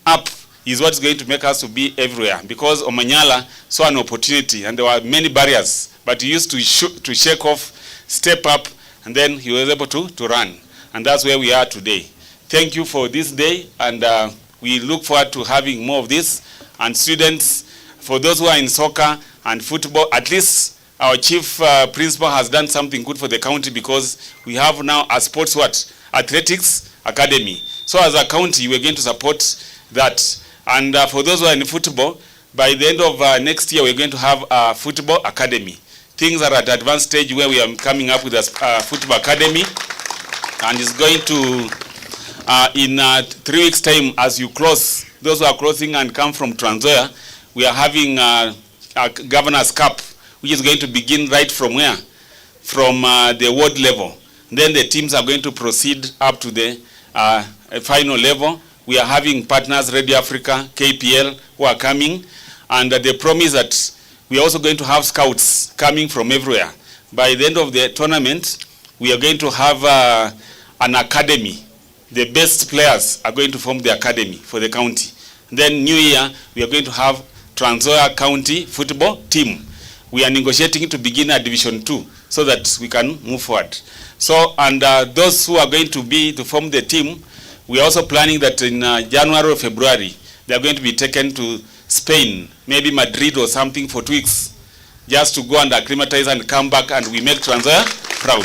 Up is what's going to make us to be everywhere. Because Omanyala saw an opportunity and there were many barriers. But he used to shake off, step up, and then he was able to run. And that's where we are today. Thank you for this day, and we look forward to having more of this. And students, for those who are in soccer and football, at least our chief principal has done something good for the county, because we have now a sports athletics academy. So as a county, we're going to support that. And for those who are in football, by the end of next year, we're going to have a football academy. Things are at advanced stage where we are coming up with a football academy, and it's going to, in 3 weeks' time, as you close, those who are closing and come from Trans Nzoia, we are having a Governor's Cup, which is going to begin right from where? From the ward level. Then the teams are going to proceed up to the final level. We are having partners, Radio Africa, KPL, who are coming, and they promise that we are also going to have scouts coming from everywhere. By the end of the tournament, we are going to have an academy. The best players are going to form the academy for the county. Then New Year, we are going to have Trans Nzoia County football team. We are negotiating to begin at Division 2 so that we can move forward. So, and those who are going to form the team, we are also planning that in January or February, they are going to be taken to Spain, maybe Madrid or something for 2 weeks, just to go and acclimatize and come back, and we make Trans Nzoia proud.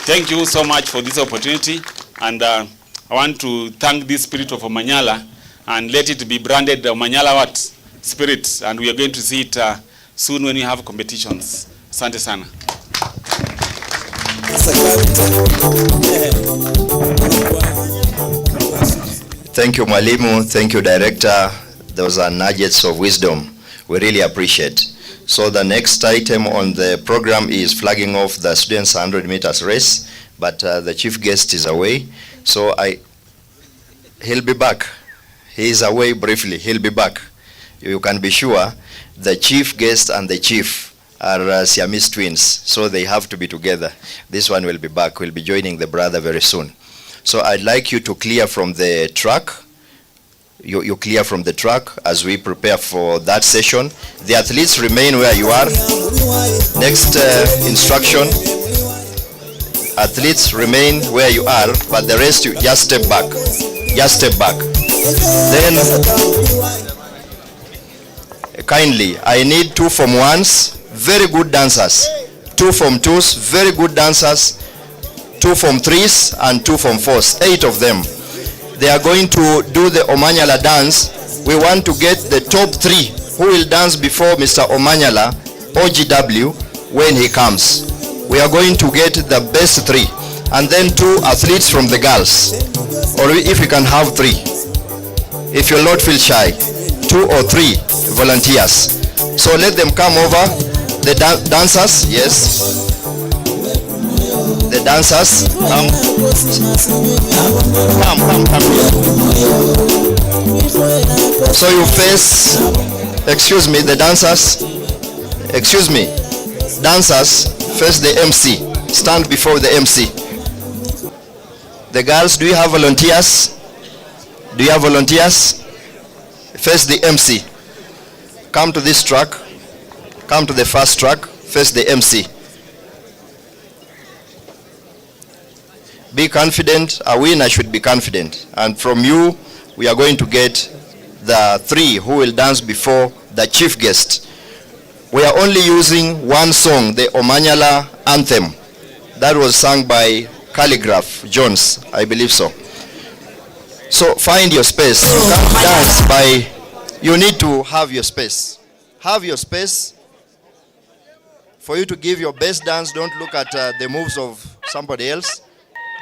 Thank you so much for this opportunity, and I want to thank this spirit of Omanyala and let it be branded Omanyala what? Spirit, and we are going to see it soon when we have competitions. Asante sana. Thank you, Mwalimu. Thank you, Director. Those are nuggets of wisdom. We really appreciate. So the next item on the program is flagging off the students' 100 meters race, but the chief guest is away. So he'll be back. He is away briefly. He'll be back. You can be sure the chief guest and the chief are Siamese twins, so they have to be together. This one will be back. We'll be joining the brother very soon. So I'd like you to clear from the track. You clear from the track as we prepare for that session. The athletes remain where you are. Next instruction. Athletes remain where you are, but the rest you just step back. Just step back. Then kindly, I need 2 Form 1s, very good dancers. 2 Form 2s, very good dancers. 2 Form 3s and 2 Form 4s, 8 of them. They are going to do the Omanyala dance. We want to get the top 3 who will dance before Mr. Omanyala, OGW, when he comes. We are going to get the best 3. And then 2 athletes from the girls. Or if you can have 3. If you'll not feel shy, 2 or 3 volunteers. So let them come over. The dancers, yes. The dancers, come here. So you face, excuse me, the dancers, excuse me, dancers face the MC, stand before the MC. The girls, do you have volunteers? Do you have volunteers? Face the MC. Come to this track, come to the first track, face the MC. Be confident. A winner should be confident. And from you, we are going to get the 3 who will dance before the chief guest. We are only using one song, the Omanyala anthem. That was sung by Calligraph Jones, I believe so. So find your space. You can't dance by, you need to have your space. Have your space. For you to give your best dance, don't look at the moves of somebody else.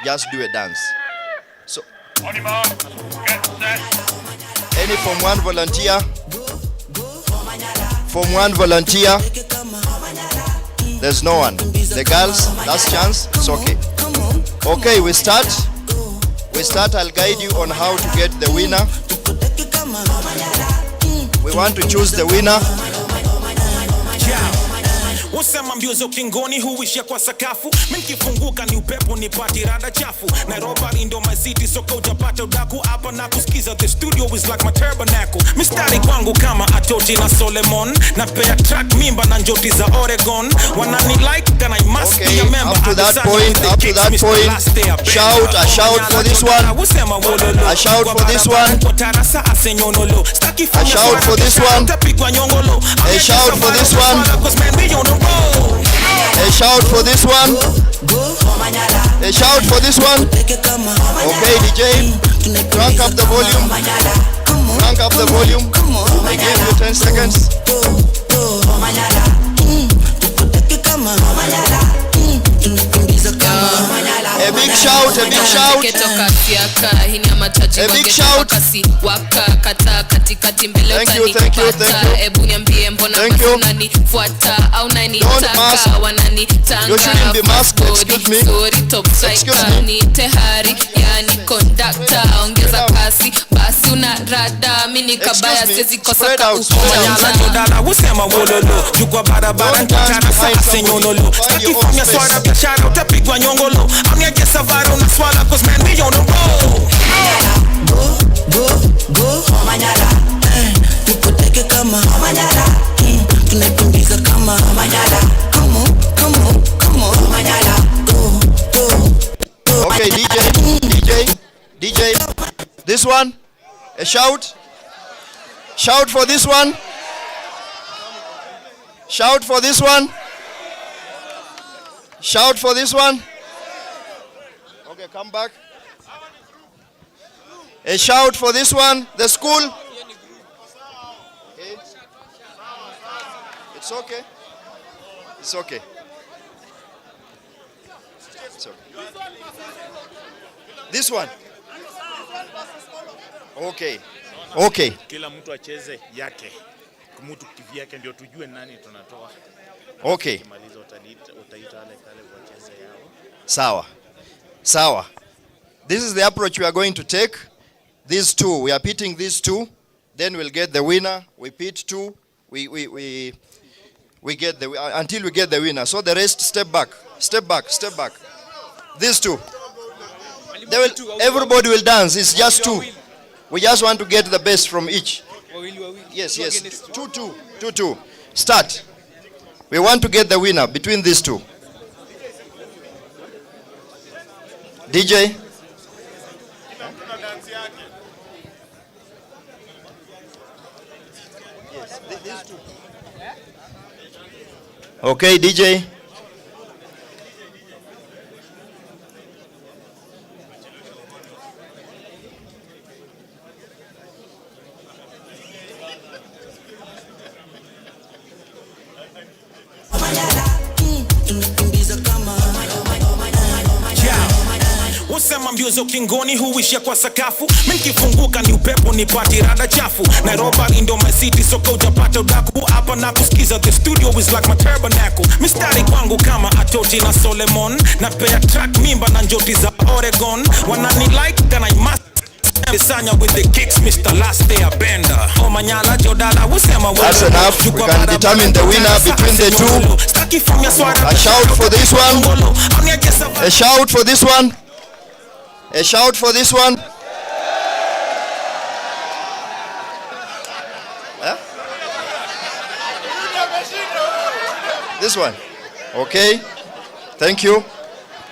Just do a dance. So, any Form 1 volunteer? Form 1 volunteer. There's no one. The girls, last chance. It's okay. Okay, we start. I'll guide you on how to get the winner. We want to choose the winner. Usema mbiozo kingoni huishia kwa sakafu. Mimi nikifunguka ni upepo nipati rada chafu. Nairobi ndo my city so hujapata udaku hapa na kusikiza. The studio is like my tabernacle. Mistari kwangu kama Atoti na Solomon. Na pea track mimba na njoti za Oregon. Wanani like and I must be a member. Up to that point. Shout, a shout for this one. A shout for this one. A shout for this one. A shout for this one. A shout for this one. A shout for this one. Okay, DJ, crank up the volume. Crank up the volume. I give you 10 seconds. A big shout, a big shout. A big shout. Thank you, thank you, thank you. Thank you. Don't mask. You shouldn't be masked, excuse me. Excuse me. Spread out. Utapigwa nyongolo amniaje savara unaswala cause man we on the road. Go Omanyala, tukuteke kama Omanyala, tunaitumbiza kama Omanyala. Come on Omanyala, go. Okay, DJ, this one, a shout for this one. Shout for this one. Shout for this one. Okay, come back. A shout for this one. The school. Okay. It's okay. It's okay. It's okay. This one. Okay. Okay. Kila mtu acheze yake. Mtu kivyake ndio tujue nani tunatoa. Okay. Sawa. This is the approach we are going to take. These two, we are pitting these two. Then we'll get the winner. We pit two. We get the until we get the winner. So the rest, step back. These two. Everybody will dance. It's just two. We just want to get the best from each. Yes. 2-2. Start. We want to get the winner between these two. DJ. Yes, these two. Okay, DJ. Usema mbiozo kingoni huishia kwa sakafu. Mimi nikifunguka ni upepo nipati rada chafu. Nairobi ndo my city so hujapata udaku hapa na kusikiza. The studio is like my tabernacle. Mistari kwangu kama Atoti na Solomon. Na pea track mimba na njoti za Oregon. Wanani like and I must Sanya with the kicks, Mr. Last Day Bender. Omanyala Jodala usema wolo. That's enough. We can determine the winner between the two. A shout for this one. A shout for this one. A shout for this one. Yeah? This one. Okay. Thank you.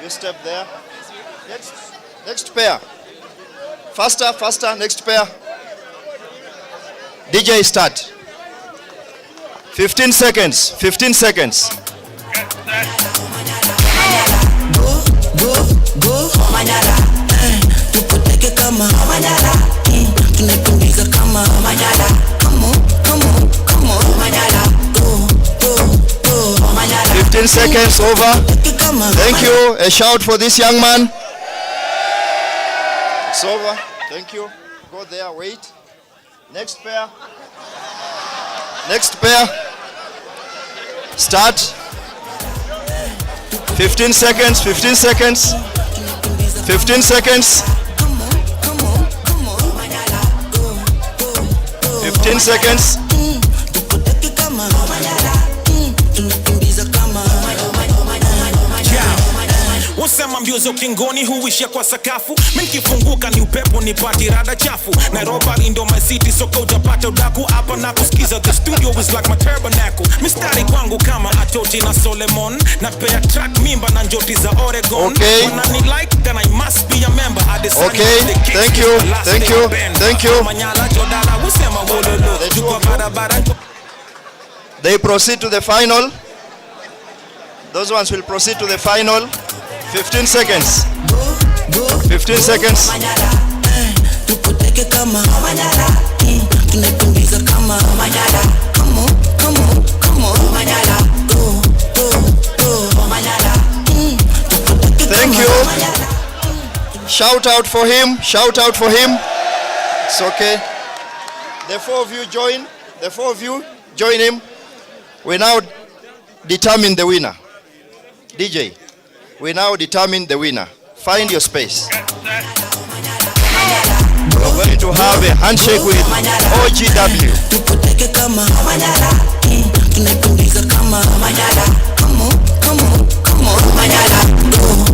You step there. Next pair. Faster. Next pair. DJ start. 15 seconds. Go Omanyala, tukuteke kama Omanyala, tunaitumbiza kama Omanyala. Come on Omanyala, go Omanyala. 15 seconds over. Thank you. A shout for this young man. It's over. Thank you. Go there, wait. Next pair. Start. 15 seconds, 15 seconds, 15 seconds, 15 seconds. Wasema mbiozo kingoni huishia kwa sakafu. Mimi nikifunguka ni upepo nipati rada chafu. Nairobi ndo my city so utapata udaku hapa na kusikiza. The studio is like my tabernacle. Mistari kwangu kama Atoti na Solomon. Napea track mimba na njoti za Oregon. Okay. Wanani like then I must be a member. Okay, thank you, thank you, thank you. Omanyala jodala wasema wololo. Jukwa barabara. They proceed to the final. Those ones will proceed to the final. 15 seconds. 15 seconds. Thank you. Shout out for him. Shout out for him. It's okay. The four of you join. The four of you join him. We now determine the winner. DJ. We now determine the winner. Find your space. We're going to have a handshake with OGW.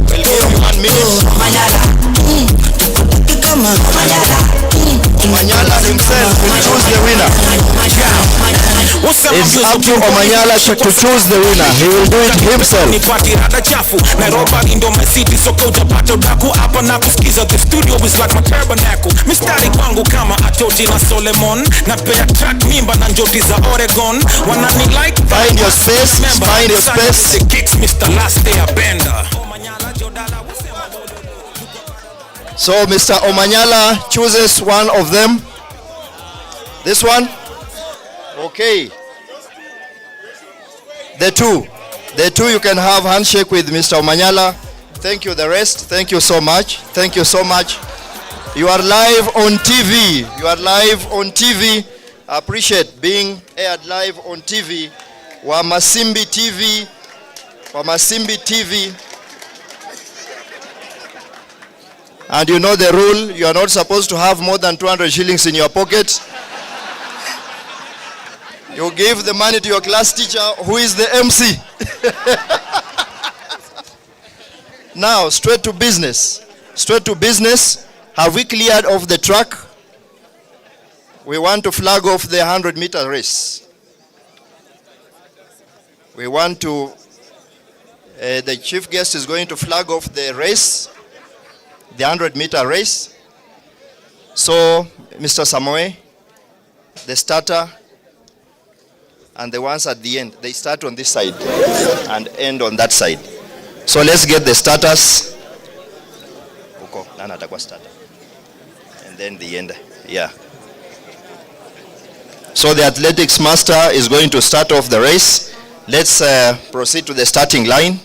We'll give you 1 minute. Omanyala himself will choose the winner. It's up to Omanyala to choose the winner. He will do it himself. Nairobi ndo my city so utapata udaku hapa na kusikiza. The studio is like my tabernacle. Mistari kwangu kama Atoti na Solomon. Napea track mimba na njoti za Oregon. Wanani like find your space. Find your space. The kicks Mr. Last Day Bender. So Mr. Omanyala chooses one of them. This one? Okay. The two you can have handshake with Mr. Omanyala. Thank you the rest. Thank you so much. Thank you so much. You are live on TV. You are live on TV. I appreciate being aired live on TV. Wamasimbi TV. Wamasimbi TV. And you know the rule, you are not supposed to have more than 200 shillings in your pocket. You give the money to your class teacher, who is the MC. Now, straight to business. Straight to business. Have we cleared off the track? We want to flag off the 100-meter race. We want to, the chief guest is going to flag off the race. The 100-meter race. So, Mr. Samoe, the starter, and the ones at the end, they start on this side and end on that side. So let's get the starters. And then the end. Yeah. So the athletics master is going to start off the race. Let's proceed to the starting line.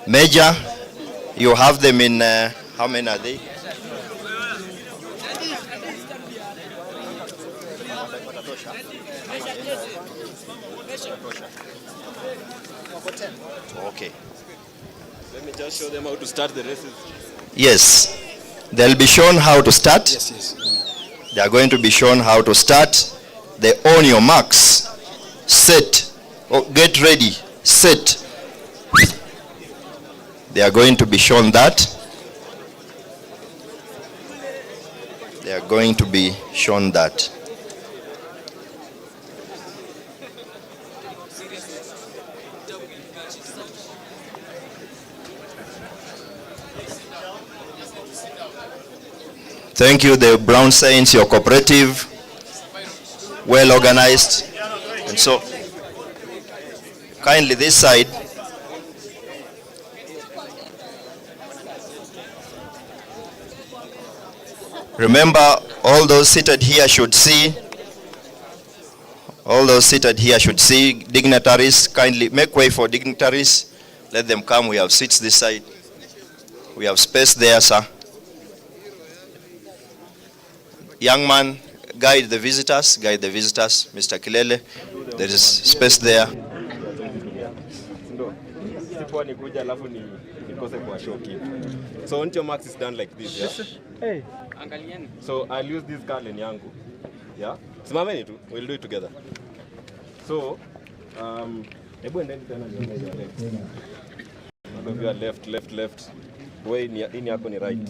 Major, you have them in, how many are they? Okay. Let me just show them how to start the races. Yes. They'll be shown how to start. Yes, yes. They are going to be shown how to start. They own your marks. Set. Oh, get ready. Set. They are going to be shown that. They are going to be shown that. Thank you, the Brown Saints, your cooperative, well organized. And so, kindly this side. Remember, all those seated here should see. All those seated here should see dignitaries. Kindly make way for dignitaries. Let them come. We have seats this side. We have space there, sir. Young man, guide the visitors, Mr. Kilele. There is space there. So on your marks is done like this, yeah? Hey. So I'll use this card in yangu. Yeah? Simameni tu, we'll do it together. So, hebu endeni tena left. Left. Way in yako ni right.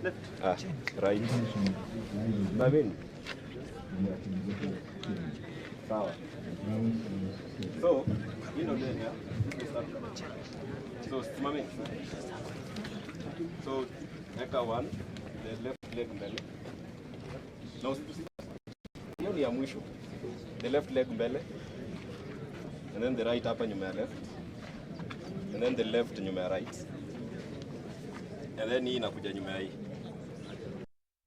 Left. Right. Simameni. Sawa. So, then, yeah? So, simameni. So, eka 1, the left leg mbele. Now, hiyo ni ya mwisho. The left leg mbele. And then the right hapa nyuma ya left. And then the left nyuma ya right. And then hii inakuja nyuma ya hii.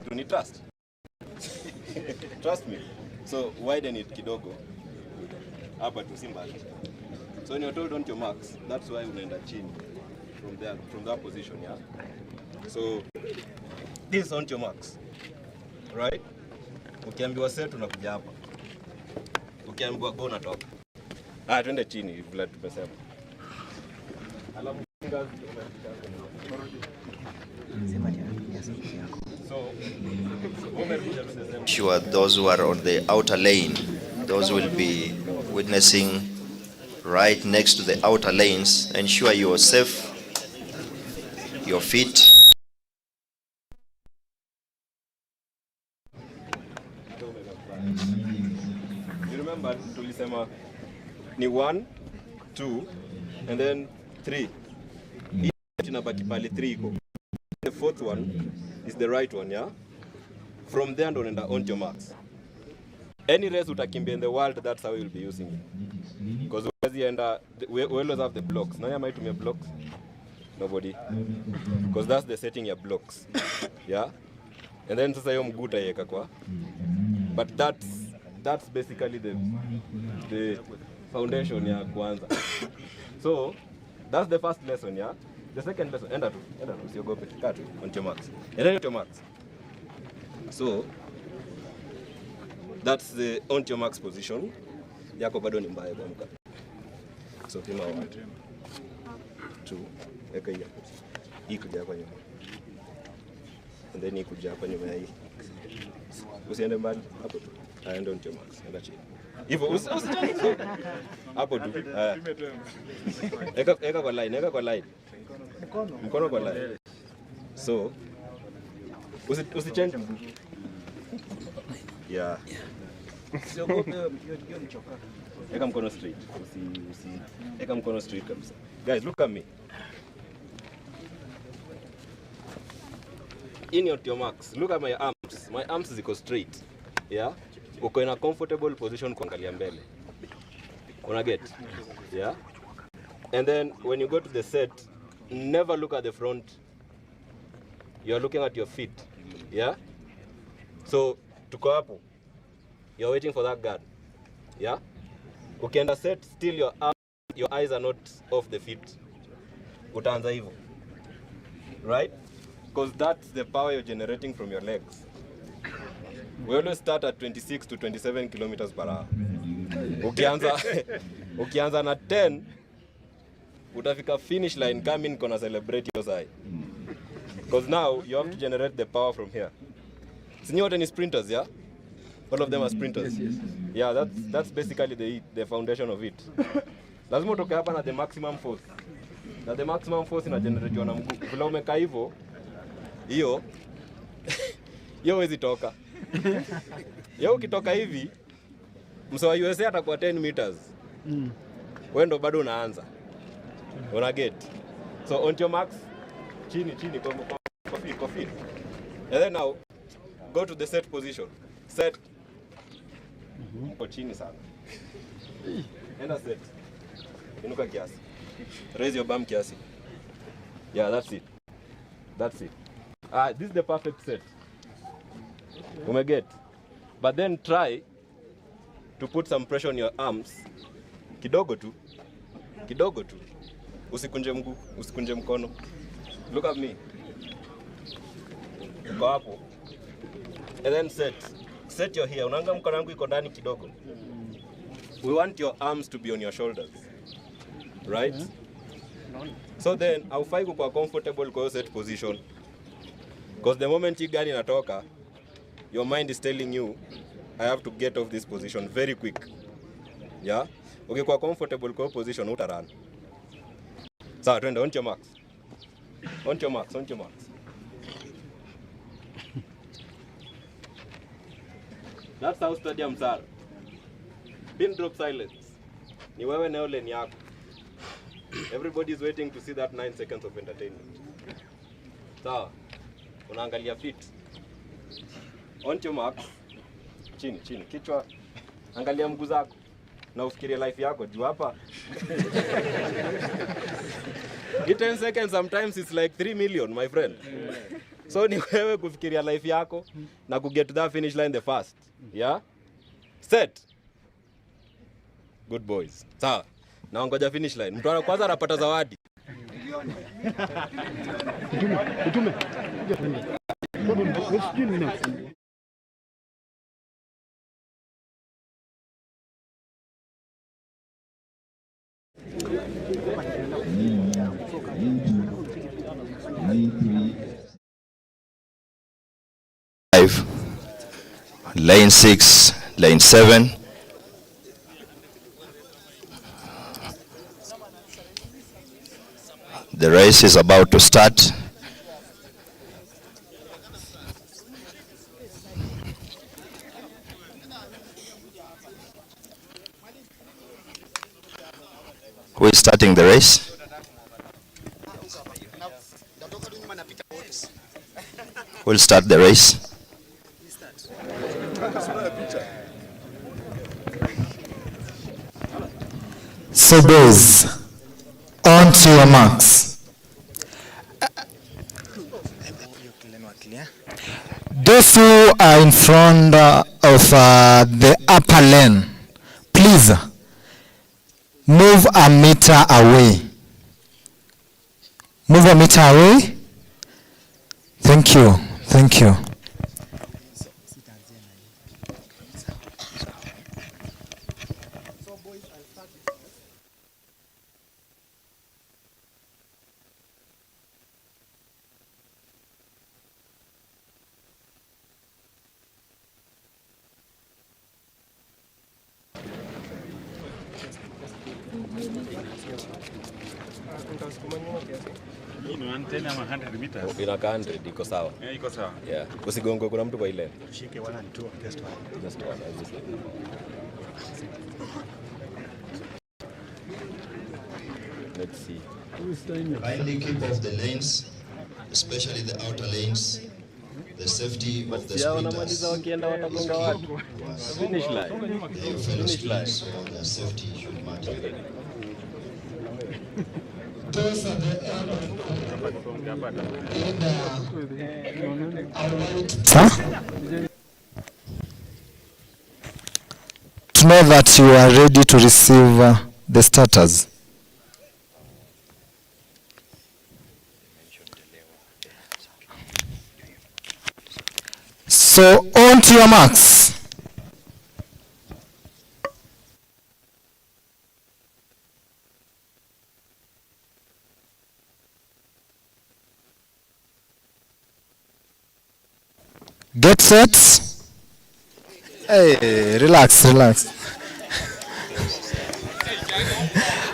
Do you trust? Trust me. So, widen it kidogo. Hapa tu si mbali. So, when you're told on your marks, that's why unaenda chini. From that position, yeah? So, this on your marks, right? Ukiambiwa set unakuja hapa. Ukiambiwa go unatoka. Twende chini vile tumesema. Alafu fingers Sure, those who are on the outer lane, those will be witnessing right next to the outer lanes. Ensure you are safe. Your feet. You remember tulisema ni 1, 2 and then 3. Hii inabaki pale 3 iko. The fourth one is the right one, yeah? From there ndo unaenda on your marks. Any race utakimbia in the world, that's how you'll be using it. Because we always have the blocks. Nani amaitumia blocks? Nobody. Because that's the setting your blocks. Yeah? And then sasa hiyo mguu utaiweka kwa. But that's basically the foundation ya kwanza. So, that's the first lesson, yeah? The second lesson, enda tu, usiogope, katu, on your marks. Enda on your marks. So, that's the on your marks position. Yako bado ni mbaya kwa mka. So, pima 1, 2, eka hii hapo. Hii kuja hapa nyuma. And then hii kuja hapa nyuma ya hii. Usiende mbali, hapo tu. Aenda on your marks, enda chini. Hivyo usichane. Hapo tu. Eka kwa line, Mkono kwa line. So, usichange mguu. Yeah. Usiogope hiyo ni choka. Eka mkono straight. Eka mkono straight kabisa. Guys, look at me. In your marks, look at my arms. My arms ziko straight. Yeah? Uko in a comfortable position kuangalia mbele. Una get? Yeah? And then when you go to the set, never look at the front. You're looking at your feet. Yeah? So, tuko hapo. You're waiting for that guard. Yeah? Ukienda set, still your eyes are not off the feet. Utaanza hivyo. Right? Because that's the power you're generating from your legs. We always start at 26 to 27 kilometers per hour. Ukianza na 10, utafika finish line kama niko na celebrate your side. Because now you have to generate the power from here. Sinyo wote ni sprinters, yeah? All of them are sprinters. Yes. Yeah, that's basically the foundation of it. Lazima utoke hapa na the maximum force. Na the maximum force ina generate na mguu. Vile umekaa hivyo, hiyo huwezi toka. Yeye ukitoka hivi, msawa USA atakuwa 10 meters. Wewe ndo bado unaanza. Una get. So on your marks, chini coffee. And then now go to the set position. Set. Kwa chini sana. Enda set. Inuka kiasi. Raise your bum kiasi. Yeah, that's it. This is the perfect set. Umeget. But then try to put some pressure on your arms. Kidogo tu. Usikunje mguu, usikunje mkono. Look at me. Uko hapo. And then set your here. Unaanga mkono wangu iko ndani kidogo. We want your arms to be on your shoulders, right? So then, haufai kuwa comfortable kwa set position. Because the moment you gani natoka, your mind is telling you, I have to get off this position very quick. Yeah? Okay, kwa comfortable kwa position, utarun. Sawa, twende, on your marks. On your marks, on your marks. That's how stadiums are. Pin drop silence. Ni wewe na ole ni yako. Everybody is waiting to see that 9 seconds of entertainment. Sawa. Unaangalia fit. On your marks. Chini, chini. Kichwa. Angalia mguu zako. Na ufikirie life yako juu hapa. 10 seconds sometimes it's like 3 million, my friend. So ni wewe kufikiria life yako na ku get to that finish line the first. Yeah? Set. Good boys. Sawa. Na ngoja finish line. Mtu kwanza anapata zawadi. Utume. Lane 6, lane 7. The race is about to start. Who is starting the race? We'll start the race. So boys, on to your marks. Those who are in front of the upper lane, please move a meter away. Move a meter away. Thank you. Thank you. Inakaa 100 iko sawa. Iko sawa. Yeah. Usigongo kuna mtu kwa ile. Shike 1 and 2 just one. Just one. Let's see. Kindly keep off the lanes, especially the outer lanes. The safety of the sprinters. Finish line. Their fellow sprinters, so their safety should matter. Those at the end Sir? To know that you are ready to receive the starters. So on to your marks. Get set. Hey, relax, relax.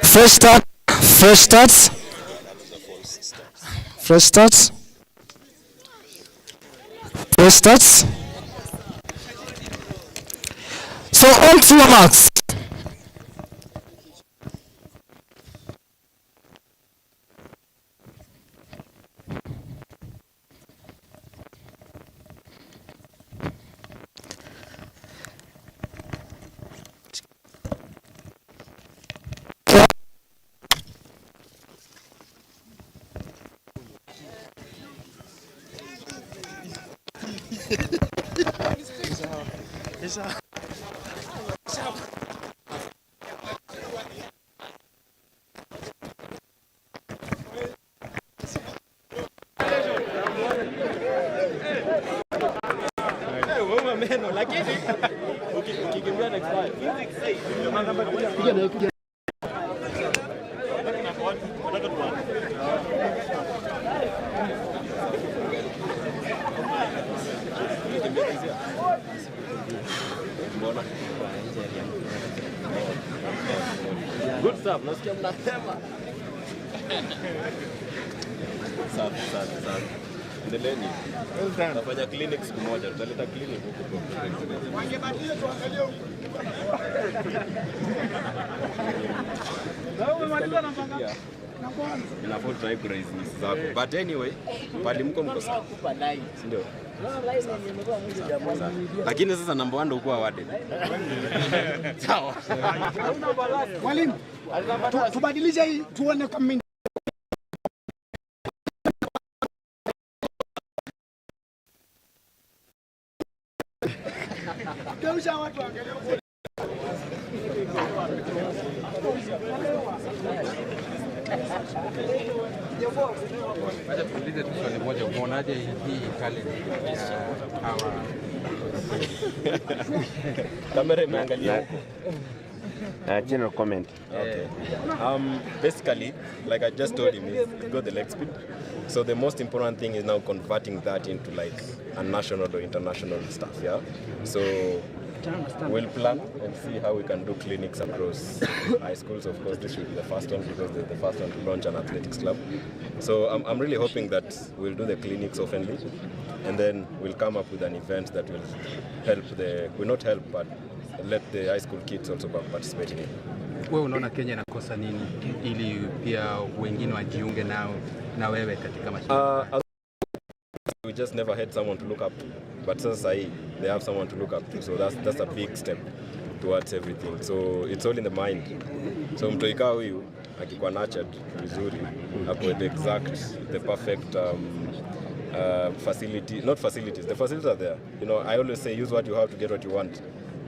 Fresh start. Fresh starts. Fresh starts. Fresh starts. So on to your marks. Lakini ukikimbia next time. Good stuff. Nasikia mnasema. Safi. Endeleeni. Tutafanya clinic siku moja. Tutaleta clinic huko kwa. Wangebadilisha tuangalie huko. Inafaa try kuraise zako. But anyway, pali mko sawa. Ndio. Lakini sasa number 1 ndio kwa awarded. Sawa. Mwalimu, tubadilishe hii tuone kama Geusha watu waangalie huko. Wacha tuulize tu swali moja, umeonaje hii talent ya hawa? Kamera imeangalia. General comment. Okay. Basically, like I just told him, he's got the leg speed. So the most important thing is now converting that into like a national or international stuff, yeah? So we'll plan and see how we can do clinics across high schools. Of course, this should be the first one because they're the first one to launch an athletics club. So I'm really hoping that we'll do the clinics oftenly and then we'll come up with an event that will help not help, but let the high school kids also participate in it. Wewe unaona Kenya inakosa nini ili pia wengine wajiunge na wewe katika mashindano? We just never had someone to look up to, but sasa they have someone to look up to, so that's a big step towards everything. So it's all in the mind. So mtoika huyu akikuwa nurtured vizuri hapo the perfect the facilities are there. You know, I always say use what you have to get what you want.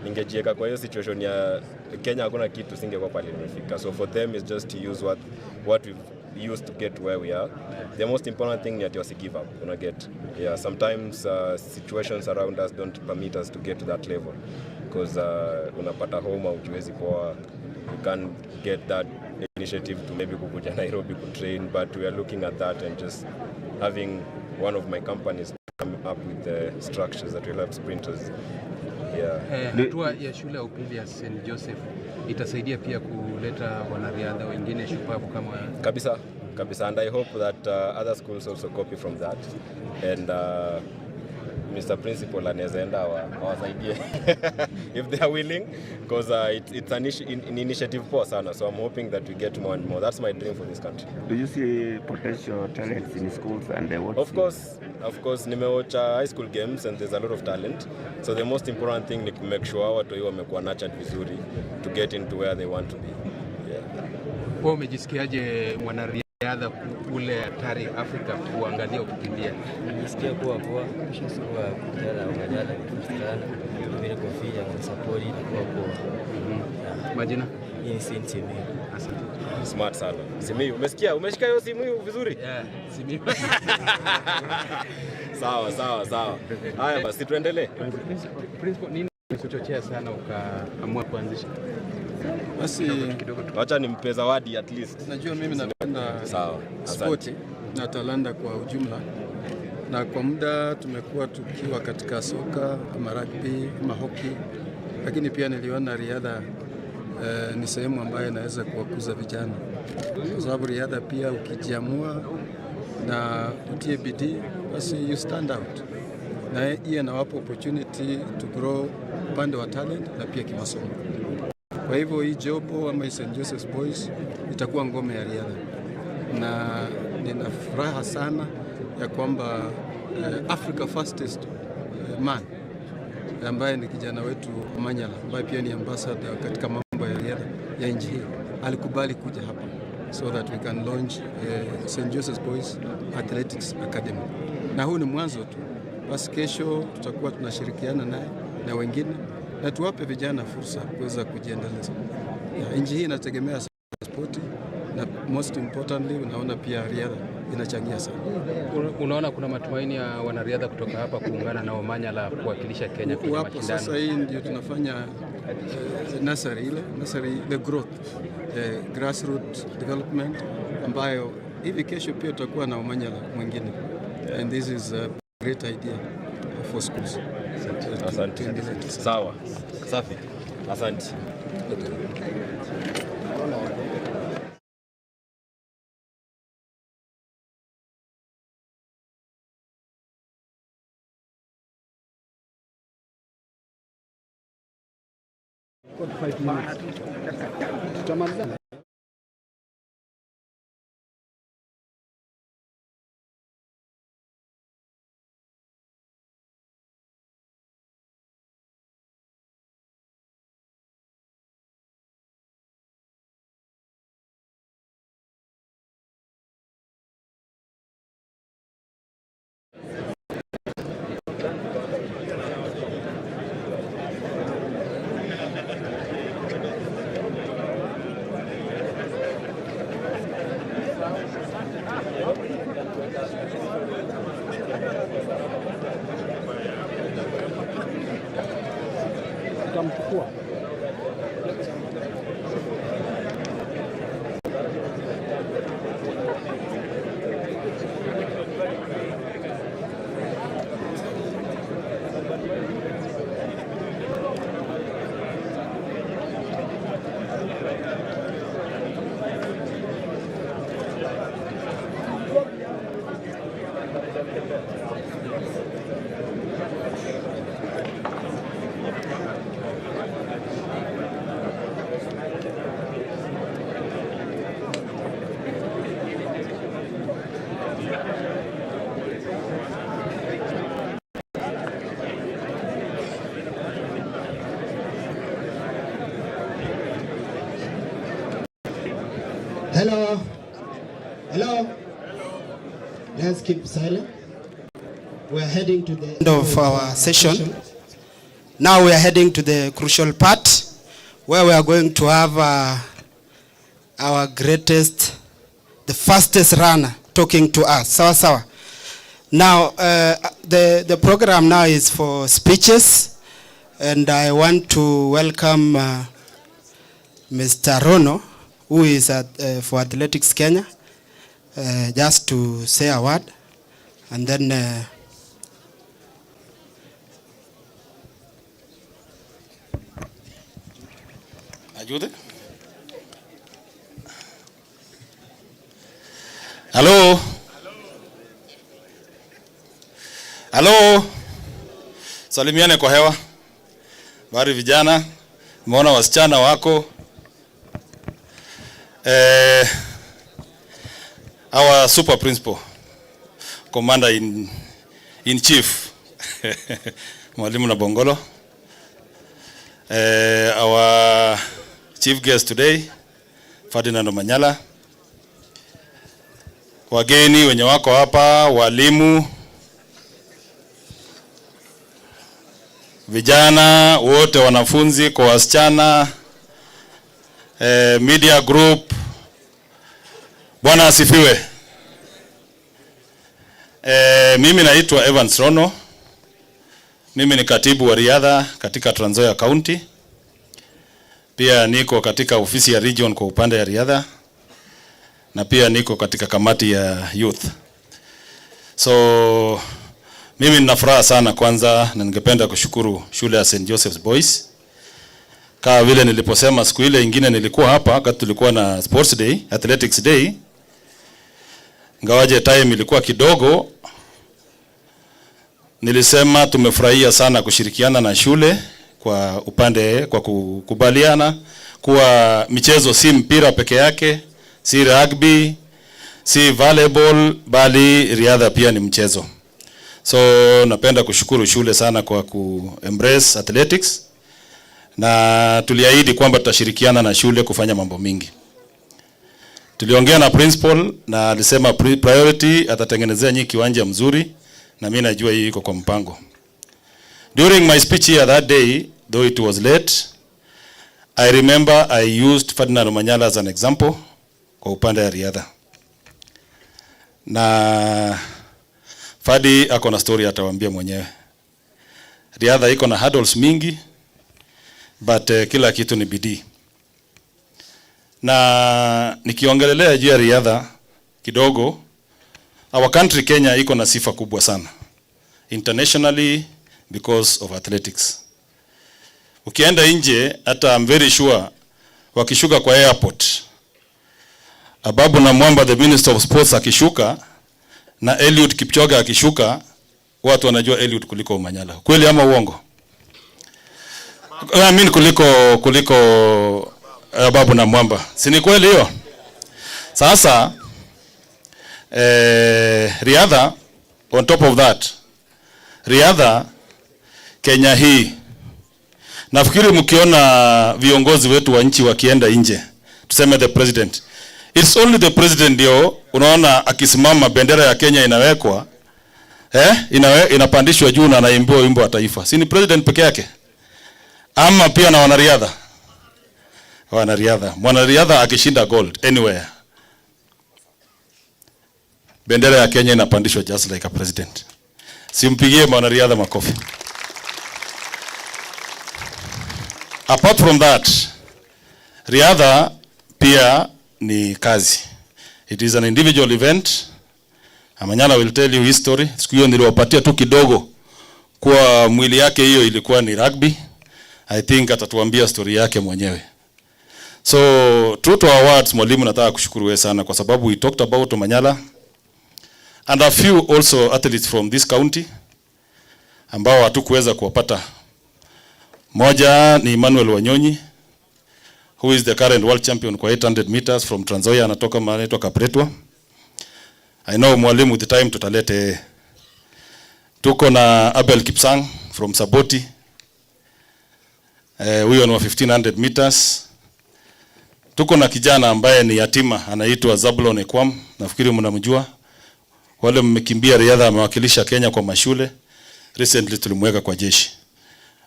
Ningejieka kwa hiyo situation ya Kenya hakuna kitu singekuwa pale nimefika. So for them is just to use what we've used to get where we are. The most important thing is to give up. Sometimes situations around us don't permit us to get to that level because unapata home au juwezi poa, you can't get that initiative to maybe kukuja Nairobi to train, but we are looking at that and just having one of my companies come up with the structures that will help sprinters. Hatua ya shule ya upili ya St.Joseph itasaidia pia kuleta wanariadha wengine shupavu kama kabisa, and I hope that other schools also copy from that, and Mr. Principal anaweza enda awasaidie if they are willing, because it's an initiative poa sana, so I'm hoping that we get more and more. That's my dream for this country. Do you see potential talents in schools and what? Of course, nimeocha high school games and there's a lot of talent. So the most important thing ni to make sure watu hiyo wamekuwa nurtured vizuri to get into where they want to be. Wewe umejisikiaje mwanariadha ule hatari Afrika kuangalia ukikimbia? Nimesikia kuwa kujana Omanyala sana vile kofia kwa support kwa majina hii Simiyu. Asante. Smart sana. Simiyu, umeshika hiyo Simiyu vizuri? Yeah, Simiyu. Sawa. Haya basi tuendelee. Principal, nini kuchochea sana ukaamua kuanzisha? Basi acha nimpe zawadi at least. Najua mimi napenda sport na talanta kwa ujumla, na kwa muda tumekuwa tukiwa katika soka ama rugby ama hockey, lakini pia niliona riadha ni sehemu ambayo inaweza kuwakuza vijana, kwa sababu riadha pia ukijiamua na utie bidii basi you stand out, na hiyo inawapa opportunity to grow upande wa talent na pia kimasomo. Kwa hivyo hii jobo ama St. Joseph Boys itakuwa ngome ya riadha, na nina furaha sana ya kwamba Africa fastest man ambaye ni kijana wetu Omanyala ambaye pia ni ambassador katika mambo ya riadha ya nchi hii alikubali kuja hapa so that we can launch St. Joseph Boys Athletics Academy, na huu ni mwanzo tu. Basi kesho tutakuwa tunashirikiana naye na wengine na tuwape vijana fursa kuweza kujiendeleza. Nchi hii inategemea sport na most importantly unaona pia riadha inachangia sana. Unaona kuna matumaini ya wanariadha kutoka hapa kuungana na Omanyala kuwakilisha Kenya kwenye mashindano? Sasa hii ndio tunafanya nursery the growth grassroots development ambayo hivi kesho pia tutakuwa na Omanyala mwingine, and this is a great idea for schools. Asante. Sawa. Safi. Asante. 5 minutes. Tutamalizana. Tutamchukua. Hello. Hello. Let's keep silent. We're heading to the end of our session. Now we are heading to the crucial part where we are going to have our greatest, the fastest runner talking to us. Sawa sawa. Now the program now is for speeches, and I want to welcome Mr. Rono, who is for Athletics Kenya, just to say a word, and then Ayude. Hello. Hello. Salimiane kwa hewa. Bari vijana, umeona wasichana wako. Our super principal, commander in chief, Mwalimu na Bongolo. Our chief guest today, Ferdinand Omanyala. Wageni wenye wako hapa, walimu, vijana wote, wanafunzi kwa wasichana, media group. Bwana asifiwe. Mimi naitwa Evans Rono. Mimi ni katibu wa riadha katika Trans Nzoia County. Pia niko katika ofisi ya region kwa upande ya riadha. Na pia niko katika kamati ya youth. So mimi nina furaha sana kwanza, na ningependa kushukuru shule ya St.Joseph's Boys. Kama vile niliposema siku ile ingine nilikuwa hapa wakati tulikuwa na sports day, athletics day. Ngawaje time ilikuwa kidogo, nilisema tumefurahia sana kushirikiana na shule kwa upande, kwa kukubaliana kuwa michezo si mpira peke yake, si rugby, si volleyball, bali riadha pia ni mchezo. So napenda kushukuru shule sana kwa ku-embrace athletics, na tuliahidi kwamba tutashirikiana na shule kufanya mambo mingi. Tuliongea na principal na alisema priority atatengenezea nyinyi kiwanja mzuri, na mimi najua hii iko kwa mpango. During my speech here that day, though it was late, I remember I used Ferdinand Omanyala as an example kwa upande ya riadha. Na Fadi ako na story atawaambia mwenyewe. Riadha iko na hurdles mingi, but kila kitu ni bidii. Na nikiongelelea juu ya riadha kidogo, our country Kenya iko na sifa kubwa sana internationally because of athletics. Ukienda nje, hata I'm very sure wakishuka kwa airport, Ababu na Mwamba the Minister of Sports akishuka na Eliud Kipchoge akishuka, watu wanajua Eliud kuliko Omanyala. Kweli ama uongo? mimi kuliko babu na mwamba. Si ni kweli hiyo? Sasa riadha, on top of that, riadha Kenya hii, nafikiri mkiona viongozi wetu wa nchi wakienda nje, tuseme the president, it's only the president ndio unaona akisimama bendera ya Kenya inawekwa inapandishwa juu na anaimbiwa wimbo wa taifa. Si ni president peke yake? Ama pia na wanariadha? Mwanariadha akishinda gold anywhere, bendera ya Kenya inapandishwa just like a president. Simpigie mwanariadha makofi. Apart from that, riadha pia ni kazi. It is an individual event. Omanyala will tell you history. Siku hiyo niliwapatia tu kidogo kwa mwili yake, hiyo ilikuwa ni rugby. I think atatuambia story yake mwenyewe. So true to our words, mwalimu, nataka kushukuru wewe sana kwa sababu we talked about Omanyala and a few also athletes from this county ambao hatukuweza kuwapata. Moja ni Emmanuel Wanyonyi, who is the current world champion kwa 800 meters from Trans Nzoia, anatoka anaitwa Kapretwa. I know mwalimu with the time tutalete. Tuko na Abel Kipsang from Saboti. Huyo ni wa 1500 meters. Tuko na kijana ambaye ni yatima anaitwa Zabulon Ekwam, nafikiri mnamjua. Wale mmekimbia riadha, amewakilisha Kenya kwa mashule. Recently tulimweka kwa jeshi.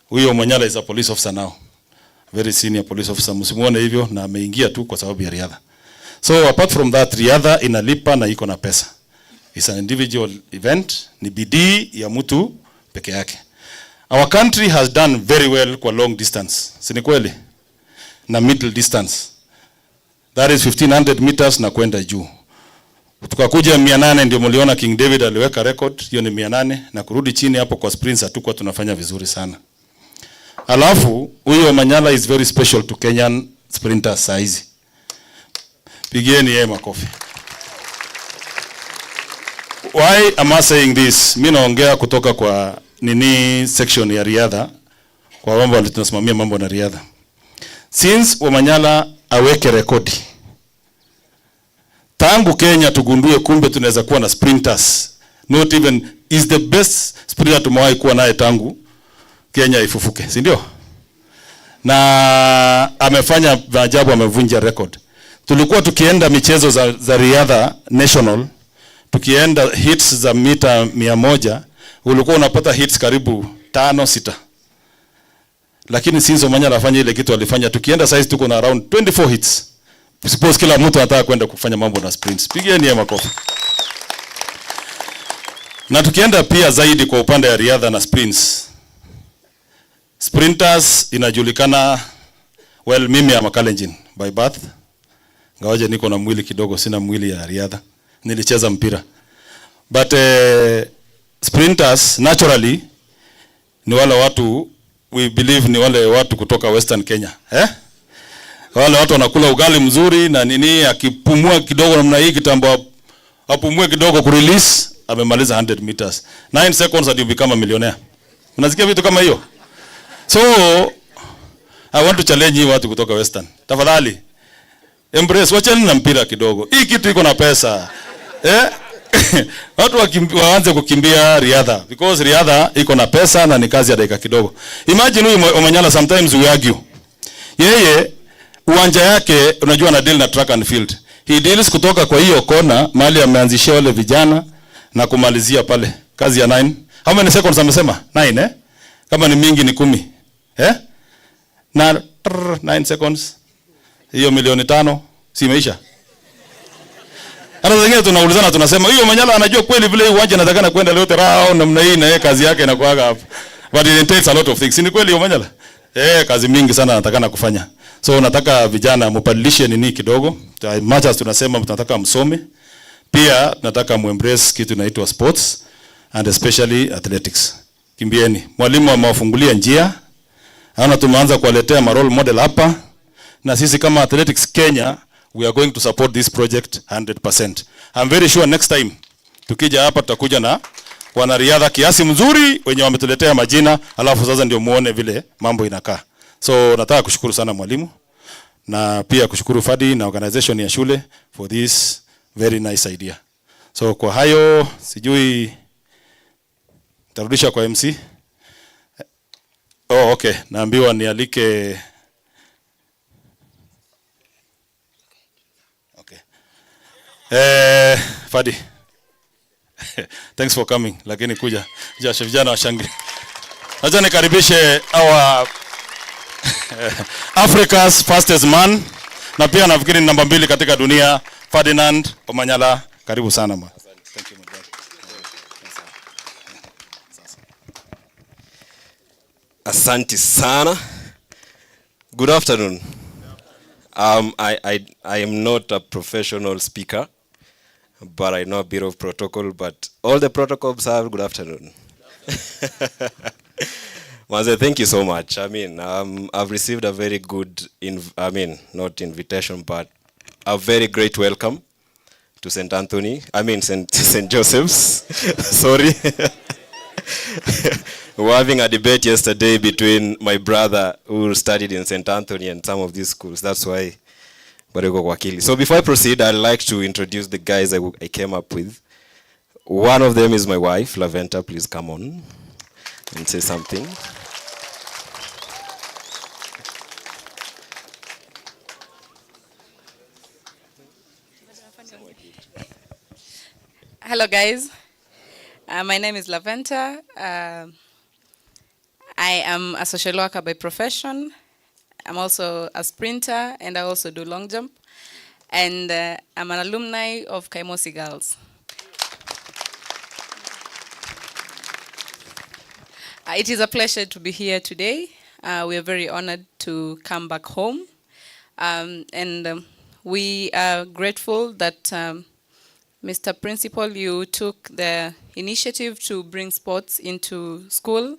Huyo Omanyala is a police officer now. Very senior police officer. Msimuone hivyo, na ameingia tu kwa sababu ya riadha. So apart from that, riadha inalipa na iko na pesa. It's an individual event, ni bidii ya mtu peke yake. Our country has done very well kwa long distance. Si ni kweli? Na middle distance. That is 1500 meters na kwenda juu. Tukakuja 800 ndio mliona King David aliweka record, hiyo ni 800, na kurudi chini hapo kwa sprints hatukuwa tunafanya vizuri sana. Alafu huyo Omanyala is very special to Kenyan sprinters size. Pigieni yeye makofi. Why am I saying this? Mimi naongea kutoka kwa section ya riadha, kwa mambo wale tunasimamia mambo na riadha. Since Omanyala aweke rekodi, tangu Kenya tugundue kumbe tunaweza kuwa na sprinters. Not even is the best sprinter tumewahi kuwa naye tangu Kenya ifufuke, si ndio? Na amefanya ajabu, amevunja record. Tulikuwa tukienda michezo za riadha national, tukienda hits za mita 100, ulikuwa unapata hits karibu 5-6. Lakini since Omanyala afanya ile kitu alifanya, tukienda size tuko na around 24 hits. Suppose kila mtu anataka kwenda kufanya mambo na sprints. Pigieni ya makofi. Na tukienda pia zaidi kwa upande ya riadha na sprints. Sprinters inajulikana, well, mimi am a Kalenjin by birth. Ngawaje niko na mwili kidogo, sina mwili ya riadha. Nilicheza mpira. But sprinters naturally ni wale watu, we believe ni wale watu kutoka Western Kenya. Wale watu wanakula ugali mzuri na nini, akipumua kidogo namna hii kitambo apumue kidogo ku release, amemaliza 100 meters. 9 seconds and you become a millionaire. Unasikia vitu kama hiyo? So I want to challenge you watu kutoka Western. Tafadhali embrace, wacheni na mpira kidogo. Hii kitu iko na pesa. Watu waanze kukimbia riadha because riadha iko na pesa na ni kazi ya dakika kidogo. Imagine huyu Omanyala, sometimes we argue. Yeye uwanja yake unajua na deal na track and field. He deals kutoka kwa hiyo kona mahali ameanzishia wale vijana na kumalizia pale. Kazi ya 9. How many seconds amesema? 9 Kama ni mingi ni 10. Na 9 seconds. Hiyo 500,000 si imeisha. Hata wengine tunaulizana tunasema huyo Omanyala anajua kweli vile uwanja anatakana kwenda leo round namna hii, na yeye kazi yake inakuwa hapa. But it takes a lot of things. Ni kweli Omanyala? Kazi mingi sana anatakana kufanya. So nataka vijana mbadilishe nini kidogo. Much as tunasema tunataka msome, pia tunataka muembrace kitu inaitwa sports and especially athletics. Kimbieni. Mwalimu amewafungulia njia. Ana tumeanza kuwaletea role model hapa, na sisi kama Athletics Kenya we are going to support this project 100%. I'm very sure next time tukija hapa tutakuja na wanariadha kiasi mzuri wenye wametuletea majina, alafu sasa ndio muone vile mambo inakaa. So nataka kushukuru sana mwalimu na pia kushukuru Fadi na organization ya shule for this very nice idea. So kwa hayo sijui tarudisha kwa MC. Oh, okay. Naambiwa nialike. Okay. Fadi. Thanks for coming. Lakini kuja. Jasho vijana washangilie. Acha nikaribishe our Africa's fastest man na pia nafikiri namba 2 katika dunia, Ferdinand Omanyala. Karibu sana ma. Thank you my brother. Asante sana. Good afternoon. I am not a professional speaker, but I know a bit of protocol, but all the protocols have good afternoon. Manze, thank you so much. I mean, I've received a very good, not invitation, but a very great welcome to St. Joseph's. Sorry. We were having a debate yesterday between my brother who studied in St. Anthony and some of these schools. That's why. So before I proceed, I'd like to introduce the guys I came up with. One of them is my wife, Laventa. Please come on and say something. Hello guys, my name is Laventa. I am a social worker by profession. I'm also a sprinter and I also do long jump. And I'm an alumni of Kaimosi Girls. It is a pleasure to be here today. We are very honored to come back home. We are grateful that Mr. Principal, you took the initiative to bring sports into school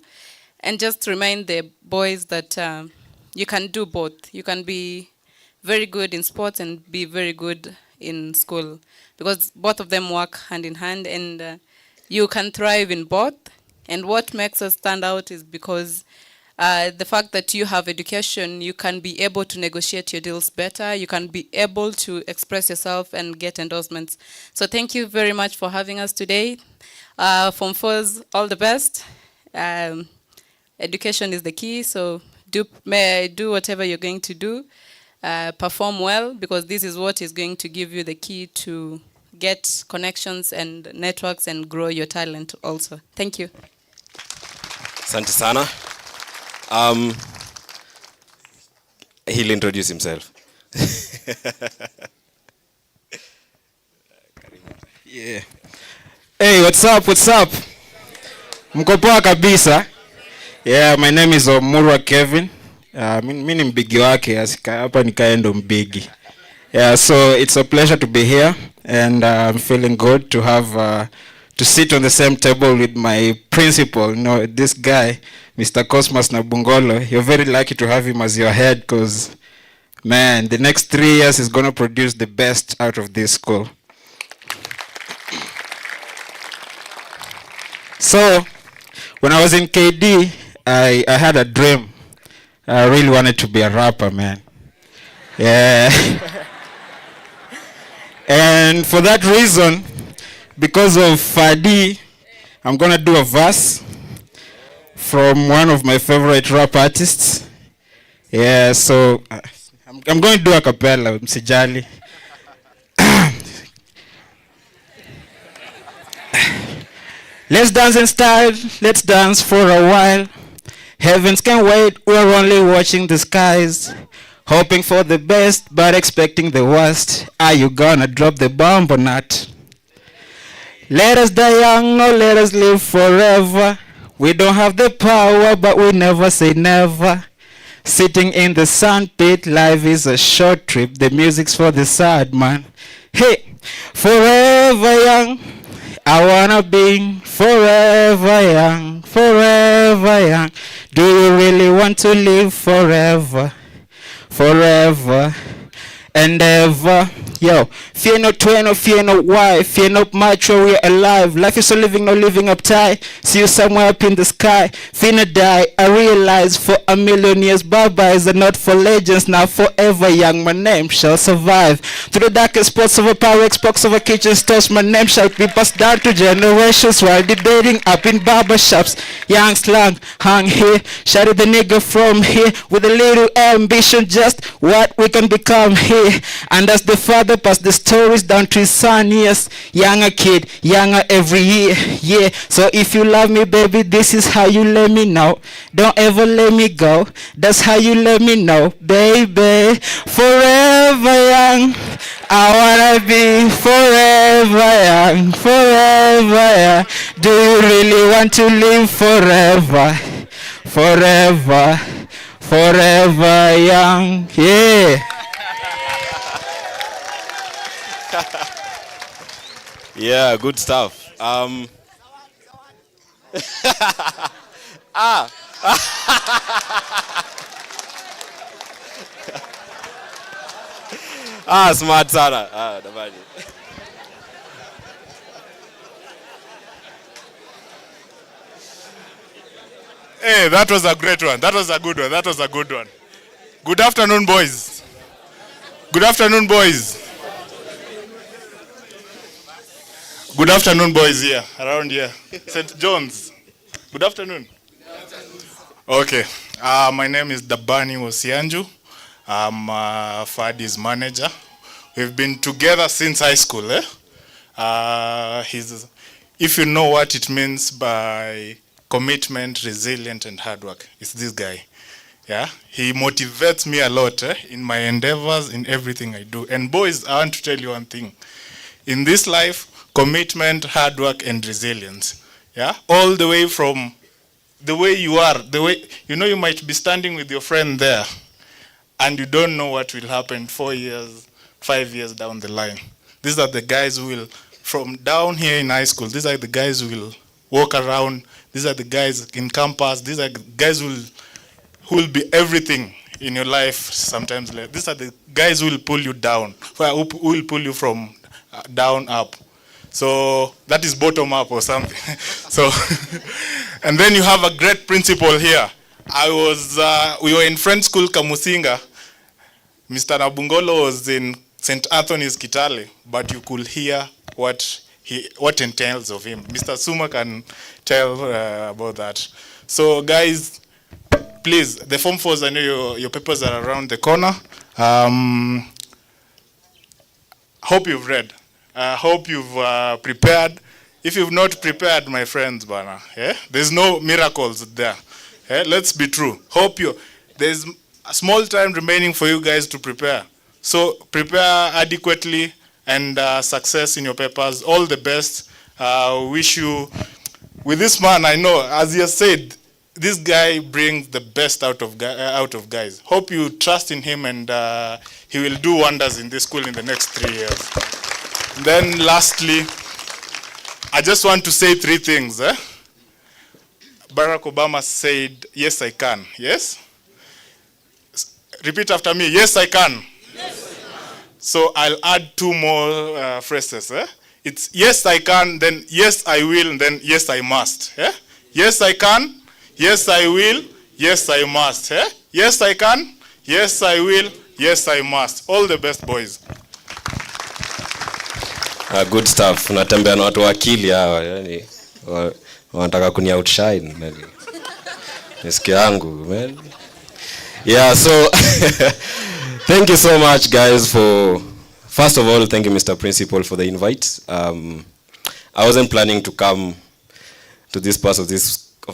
and just remind the boys that you can do both. You can be very good in sports and be very good in school because both of them work hand in hand and you can thrive in both. And what makes us stand out is because the fact that you have education, you can be able to negotiate your deals better, you can be able to express yourself and get endorsements. So thank you very much for having us today. Form 4s, all the best. Education is the key, so do whatever you're going to do. Perform well, because this is what is going to give you the key to get connections and networks and grow your talent also. Thank you. Asante sana. He'll introduce himself. Yeah. Hey, what's up? What's up? Mko poa kabisa? Yeah, my name is Omurwa Kevin. Mimi ni mbigi wake, hapa nikaendo mbigi. Yeah, so it's a pleasure to be here and I'm feeling good to have to sit on the same table with my principal, you know, this guy, Mr. Cosmas Nabungolo. You're very lucky to have him as your head because, man, the next 3 years is going to produce the best out of this school. So, when I was in KD, I had a dream. I really wanted to be a rapper, man. Yeah. And for that reason, because of Fadi, I'm going to do a verse from one of my favorite rap artists. Yeah, so I'm going to do a cappella, msijali. Let's dance in style, let's dance for a while. Heavens can't wait, we're only watching the skies. Hoping for the best, but expecting the worst. Are you gonna drop the bomb or not? Let us die young or let us live forever. We don't have the power, but we never say never. Sitting in the sandpit, life is a short trip. The music's for the sad man. Hey, forever young, I wanna be forever young, forever young. Do you really want to live forever? Forever. and ever. Yo, fear not when, no fear not why, fear not much while we're alive. Life is so living, no living uptight. See you somewhere up in the sky. Fear not die. I realize for a million years, bye-byes are not for legends. Now forever young, my name shall survive. Through the darkest spots of a Pyrex box of a kitchen stores, my name shall be passed down to generations while debating up in barber shops. Young slang hung here, shouted the nigga from here with a little ambition, just what we can become here. And as the father passed the stories down to his son, yes, younger kid, younger every year, yeah. So if you love me, baby, this is how you let me know. Don't ever let me go. That's how you let me know, baby. Forever young, I wanna be forever young, forever young. Do you really want to live forever, forever, forever young? Yeah. Yeah, good stuff. Smart sana. Dabani. Hey, that was a great one. That was a good one. That was a good one. Good afternoon, boys. Good afternoon, boys. Good afternoon, boys here, around here. St. John's. Good afternoon. Okay. My name is Dabani Osianju. I'm Fadi's manager. We've been together since high school. If you know what it means by commitment, resilient, and hard work, it's this guy. Yeah, he motivates me a lot in my endeavors, in everything I do. And boys, I want to tell you one thing. In this life, commitment, hard work, and resilience. Yeah, all the way from the way you are, the way, you know, you might be standing with your friend there and you don't know what will happen 4 years, 5 years down the line. These are the guys who will, from down here in high school, these are the guys who will walk around. These are the guys in campus. These are the guys who will be everything in your life sometimes. These are the guys who will pull you down, who will pull you from down up. So that is bottom up or something. So, and then you have a great principal here. We were in French school, Kamusinga. Mr. Nabungolo was in St. Anthony's, Kitale, but you could hear what entails of him. Mr. Suma can tell about that. So guys, please, the Form 4s, I know your papers are around the corner. Hope you've read. Hope you've prepared. If you've not prepared, my friends, there's no miracles there. Let's be true. There's a small time remaining for you guys to prepare. So prepare adequately and success in your papers. All the best. Wish you, with this man, I know, as he has said, this guy brings the best out of guys. Hope you trust in him, and he will do wonders in this school in the next 3 years. And then lastly, I just want to say 3 things. Barack Obama said, yes, I can. Yes? Repeat after me. Yes, I can. Yes, I can. So I'll add 2 more phrases. It's yes, I can, then yes, I will, and then yes, I must. Yes, I can. Yes, I will. Yes, I must. Yes, I can. Yes, I will. Yes, I must. All the best, boys. Good stuff. Unatembea na watu wakili hawa, yani wanataka kuni outshine. Nisikia yangu, man. Yeah, so thank you so much, guys, for, first of all, thank you, Mr. Principal, for the invite. I wasn't planning to come to this part of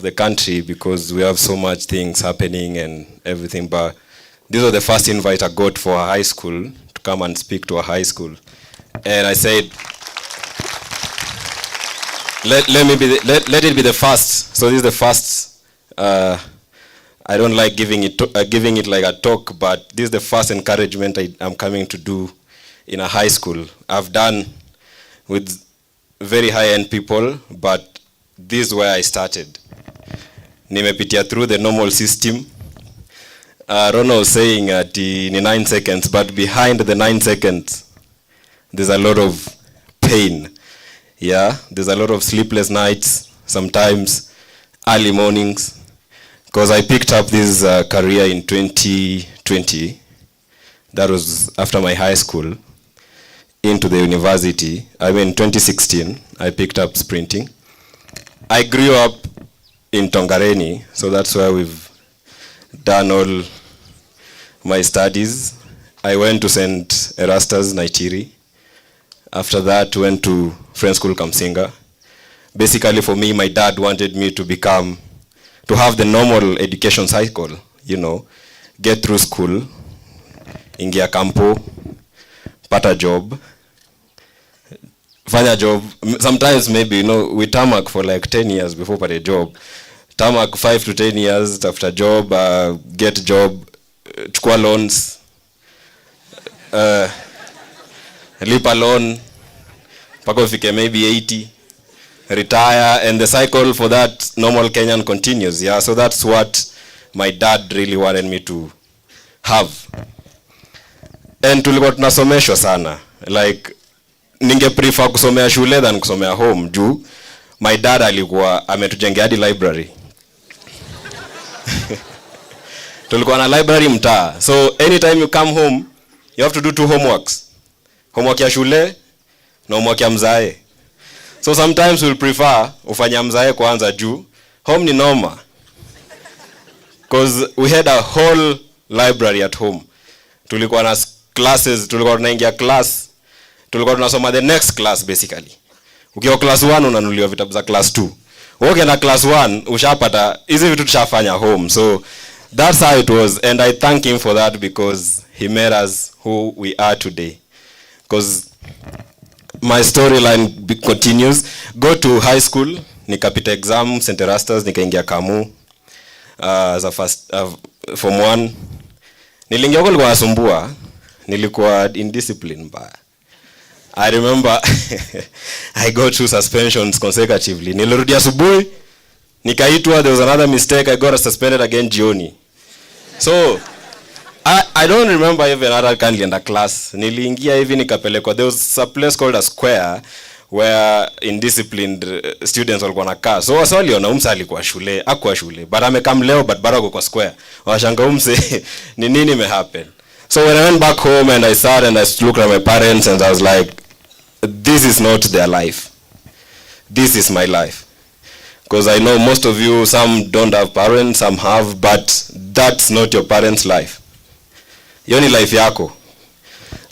the country because we have so much things happening and everything, but this was the first invite I got for a high school to come and speak to a high school. And I said, let it be the first. So this is the first. I don't like giving it like a talk, but this is the first encouragement I'm coming to do in a high school. I've done with very high-end people, but this is where I started. Nimepitia through the normal system. Rono was saying in 9 seconds, but behind the 9 seconds, there's a lot of pain. Yeah, there's a lot of sleepless nights, sometimes early mornings, because I picked up this career in 2020. That was after my high school, into the university. I mean, 2016, I picked up sprinting. I grew up in Tongareni, so that's where we've done all my studies. I went to St. Erastus, Naitiri. After that, went to Friends School Kamsinga. Basically, for me, my dad wanted me to have the normal education cycle, you know, get through school, ingia kampo, pata job, find a job. Sometimes maybe, you know, we tarmac for like 10 years before pata job. Tarmac 5 to 10 years after job, get job, chukua loans, lipa loan, pako ufike maybe 80, retire, and the cycle for that normal Kenyan continues. Yeah, so that's what my dad really wanted me to have. And tulikuwa tunasomeshwa sana. Like, ninge prefer kusomea shule than kusomea home. Juu, my dad alikuwa ametujengea hadi library. Tulikuwa na library mtaa. So anytime you come home, you have to do 2 homeworks. Homework ya shule na homework ya mzae. So sometimes we'll prefer ufanya mzae kwanza juu home ni noma. Because we had a whole library at home. Tulikuwa na classes, tulikuwa tunaingia class, tulikuwa tunasoma the next class basically. Ukiwa class 1 unanunuliwa vitabu za class 2. Wewe na class 1 ushapata hizi vitu tushafanya home. So that's how it was, and I thank him for that because he made us who we are today. Because my storyline continues. Go to high school, nikapita exam St. Erastus, nikaingia Kamu as a first form 1. Niliingia huko nilikuwa nasumbua, nilikuwa indiscipline mbaya. I remember I got 2 suspensions consecutively. Nilirudi asubuhi, nikaitwa, there was another mistake, I got suspended again jioni. So I don't remember even hata kama nilienda class. Niliingia hivi nikapelekwa, there was a place called a square where indisciplined students walikuwa nakaa. So wasa waliona umse alikuwa shule, hakuwa shule, but amekam leo but bado kwa square. Washanga umse ni nini imehappen. So when I went back home and I sat and I looked at my parents and I was like, this is not their life. This is my life. Because I know most of you, some don't have parents, some have, but that's not your parents' life. Hiyo ni life yako.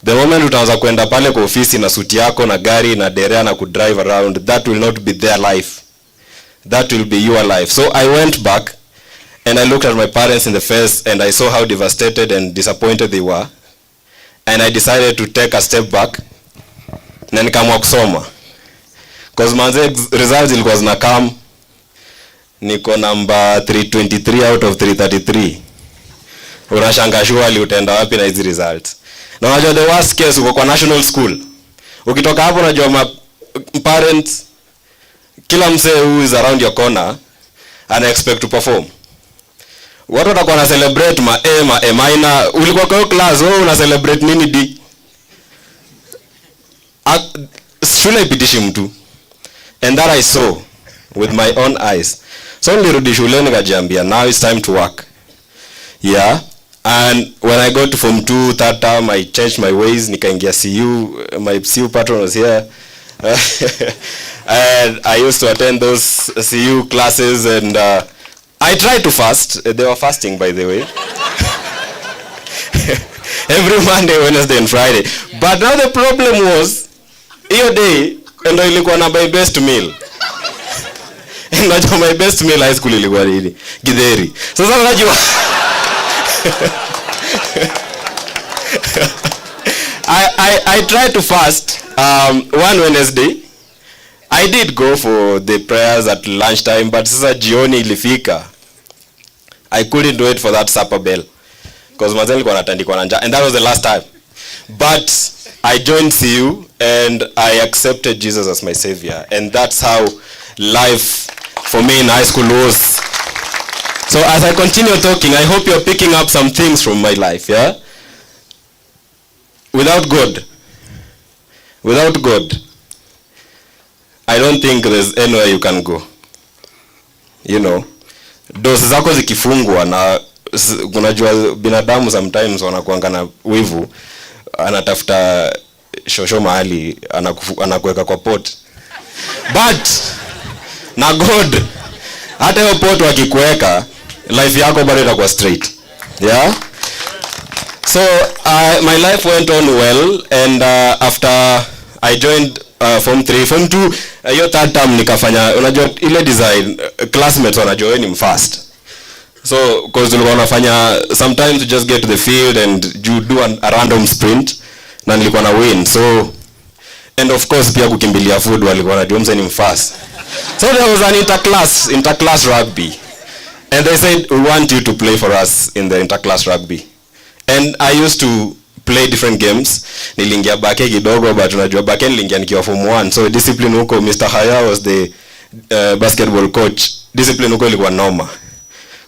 The moment utaanza kwenda pale kwa ofisi na suti yako na gari na dereva na kudrive around, that will not be their life. That will be your life. So I went back and I looked at my parents in the face and I saw how devastated and disappointed they were. And I decided to take a step back na nikaamua kusoma. Because manze results ilikuwa zinakam, niko number 323 out of 333. Unashanga surely utaenda wapi na hizi results. Na unajua the worst case uko kwa national school. Ukitoka hapo unajua parents, kila msee who is around your corner ana expect to perform. Watu watakuwa na celebrate ma A minor. Ulikuwa kwa class wewe una celebrate nini D? Shule ipitishi mtu. And that I saw with my own eyes. So nilirudi shule nikajiambia now it's time to work. Yeah. And when I got to form 2, 3rd term, I changed my ways. Nikaingia CU, my CU patron was here. And I used to attend those CU classes and I tried to fast. They were fasting, by the way. Every Monday, Wednesday and Friday. But now the problem was, hiyo day, ndo ilikuwa na my best meal. And najua my best meal high school ilikuwa nini? Githeri. Sasa najua I tried to fast one Wednesday. I did go for the prayers at lunchtime, but sasa jioni ilifika. I couldn't wait for that supper bell because mazeli nilikuwa natandikwa na njaa, and that was the last time. But I joined CU and I accepted Jesus as my savior, and that's how life for me in high school was. So as I continue talking, I hope you're picking up some things from my life, yeah? Without God, I don't think there's anywhere you can go. You know, dosi zako zikifungwa na unajua binadamu sometimes wanakuanga na wivu, anatafuta shosho mahali anakuweka kwa pot. But na God, hata hiyo pot wakikuweka, life yako bado itakuwa straight. Yeah? So my life went on well, and after I joined form 3, form 2, hiyo third term nikafanya, unajua ile design classmates wanajua ni fast. So because tulikuwa nafanya sometimes to just get to the field and you do a random sprint na nilikuwa na win. So and of course pia kukimbilia food walikuwa wanajua ni fast. So there was an interclass rugby, and they said we want you to play for us in the interclass rugby. And I used to play different games. Nilingia bake kidogo, but unajua bake nilingia nikiwa form 1. So discipline huko, Mr. Haya was the basketball coach. Discipline huko ilikuwa noma,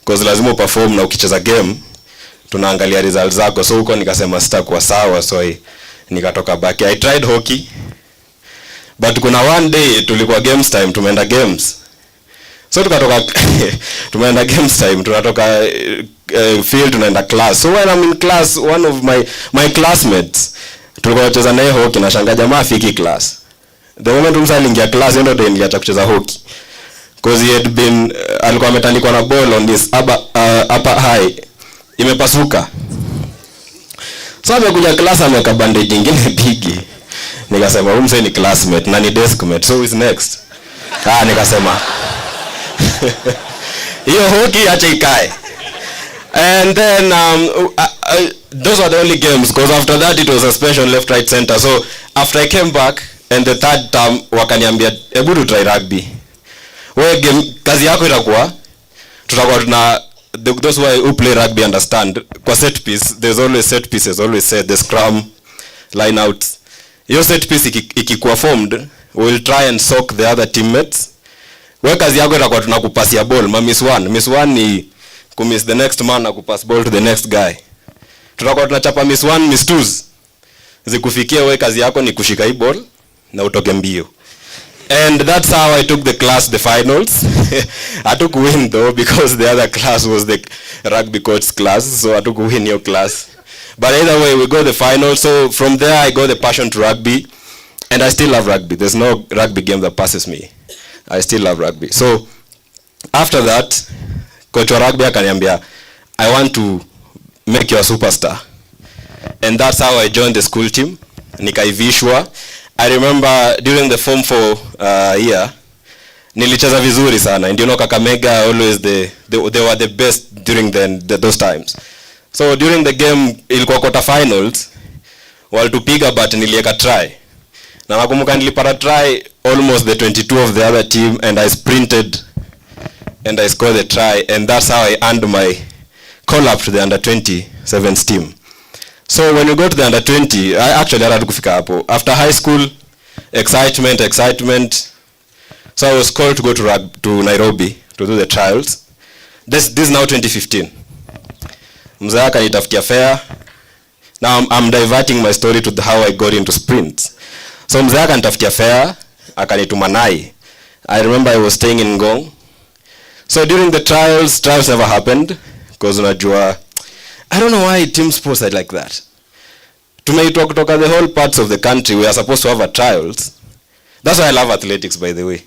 because lazima perform na ukicheza game tunaangalia results zako. So huko nikasema sitakuwa sawa, so nikatoka bake. I tried hockey, but kuna one day tulikuwa games time, tumeenda games. So tukatoka tumeenda games time, tunatoka field tunaenda class. So when I'm in class, one of my classmates tulikuwa tunacheza naye hockey, na shanga jamaa afiki class. The moment umsalingia class ndio niliacha kucheza hockey, because he had been alikuwa ametandikwa na ball on this upper high, imepasuka. So amekuja class ameka bandage nyingine bigi. Nikasema umse ni classmate na ni deskmate, so who is next? Nikasema hiyo hockey acha ikae. And then those were the only games, because after that it was a special left right center. So after I came back and the third term wakaniambia hebu tu try rugby. Wewe game kazi yako itakuwa tutakuwa tuna those who play rugby understand, kwa set piece there's always set pieces, always said the scrum, line out. Your set piece ikikuwa formed, we'll try and soak the other teammates. Wewe kazi yako itakuwa tunakupasia ball, miss one ni kumiss the next man na kupass ball to the next guy. Tutakuwa tunachapa miss 1 miss 2s zikufikia, wewe kazi yako ni kushika hii ball na utoke mbio. And that's how I took the class the finals. I took win though, because the other class was the rugby coach class, so I took win your class. But either way we got the finals. So from there I got the passion to rugby, and I still love rugby. There's no rugby game that passes me. I still love rugby. So after that, coach wa rugby akaniambia, I want to make you a superstar. And that's how I joined the school team. Nikaivishwa. I remember during the form 4 year, nilicheza vizuri sana. And you know Kakamega always they were the best during those times. So during the game ilikuwa quarter finals, walitupiga but nilieka try. Na nakumbuka nilipata try almost the 22 of the other team, and I sprinted and I scored the try, and that's how I earned my call up to the under 27 team. So when you go to the under 20, I actually had to kufika hapo. After high school, excitement. So I was called to go to Nairobi to do the trials. This is now 2015. Mzee akanitafutia fare. Now I'm diverting my story to how I got into sprints. So mzee akanitafutia fare, akanituma Nai. I remember I was staying in Ngong. So during the trials never happened, because unajua, I don't know why team sports are like that. Tumeitwa kutoka the whole parts of the country, we are supposed to have a trials. That's why I love athletics, by the way.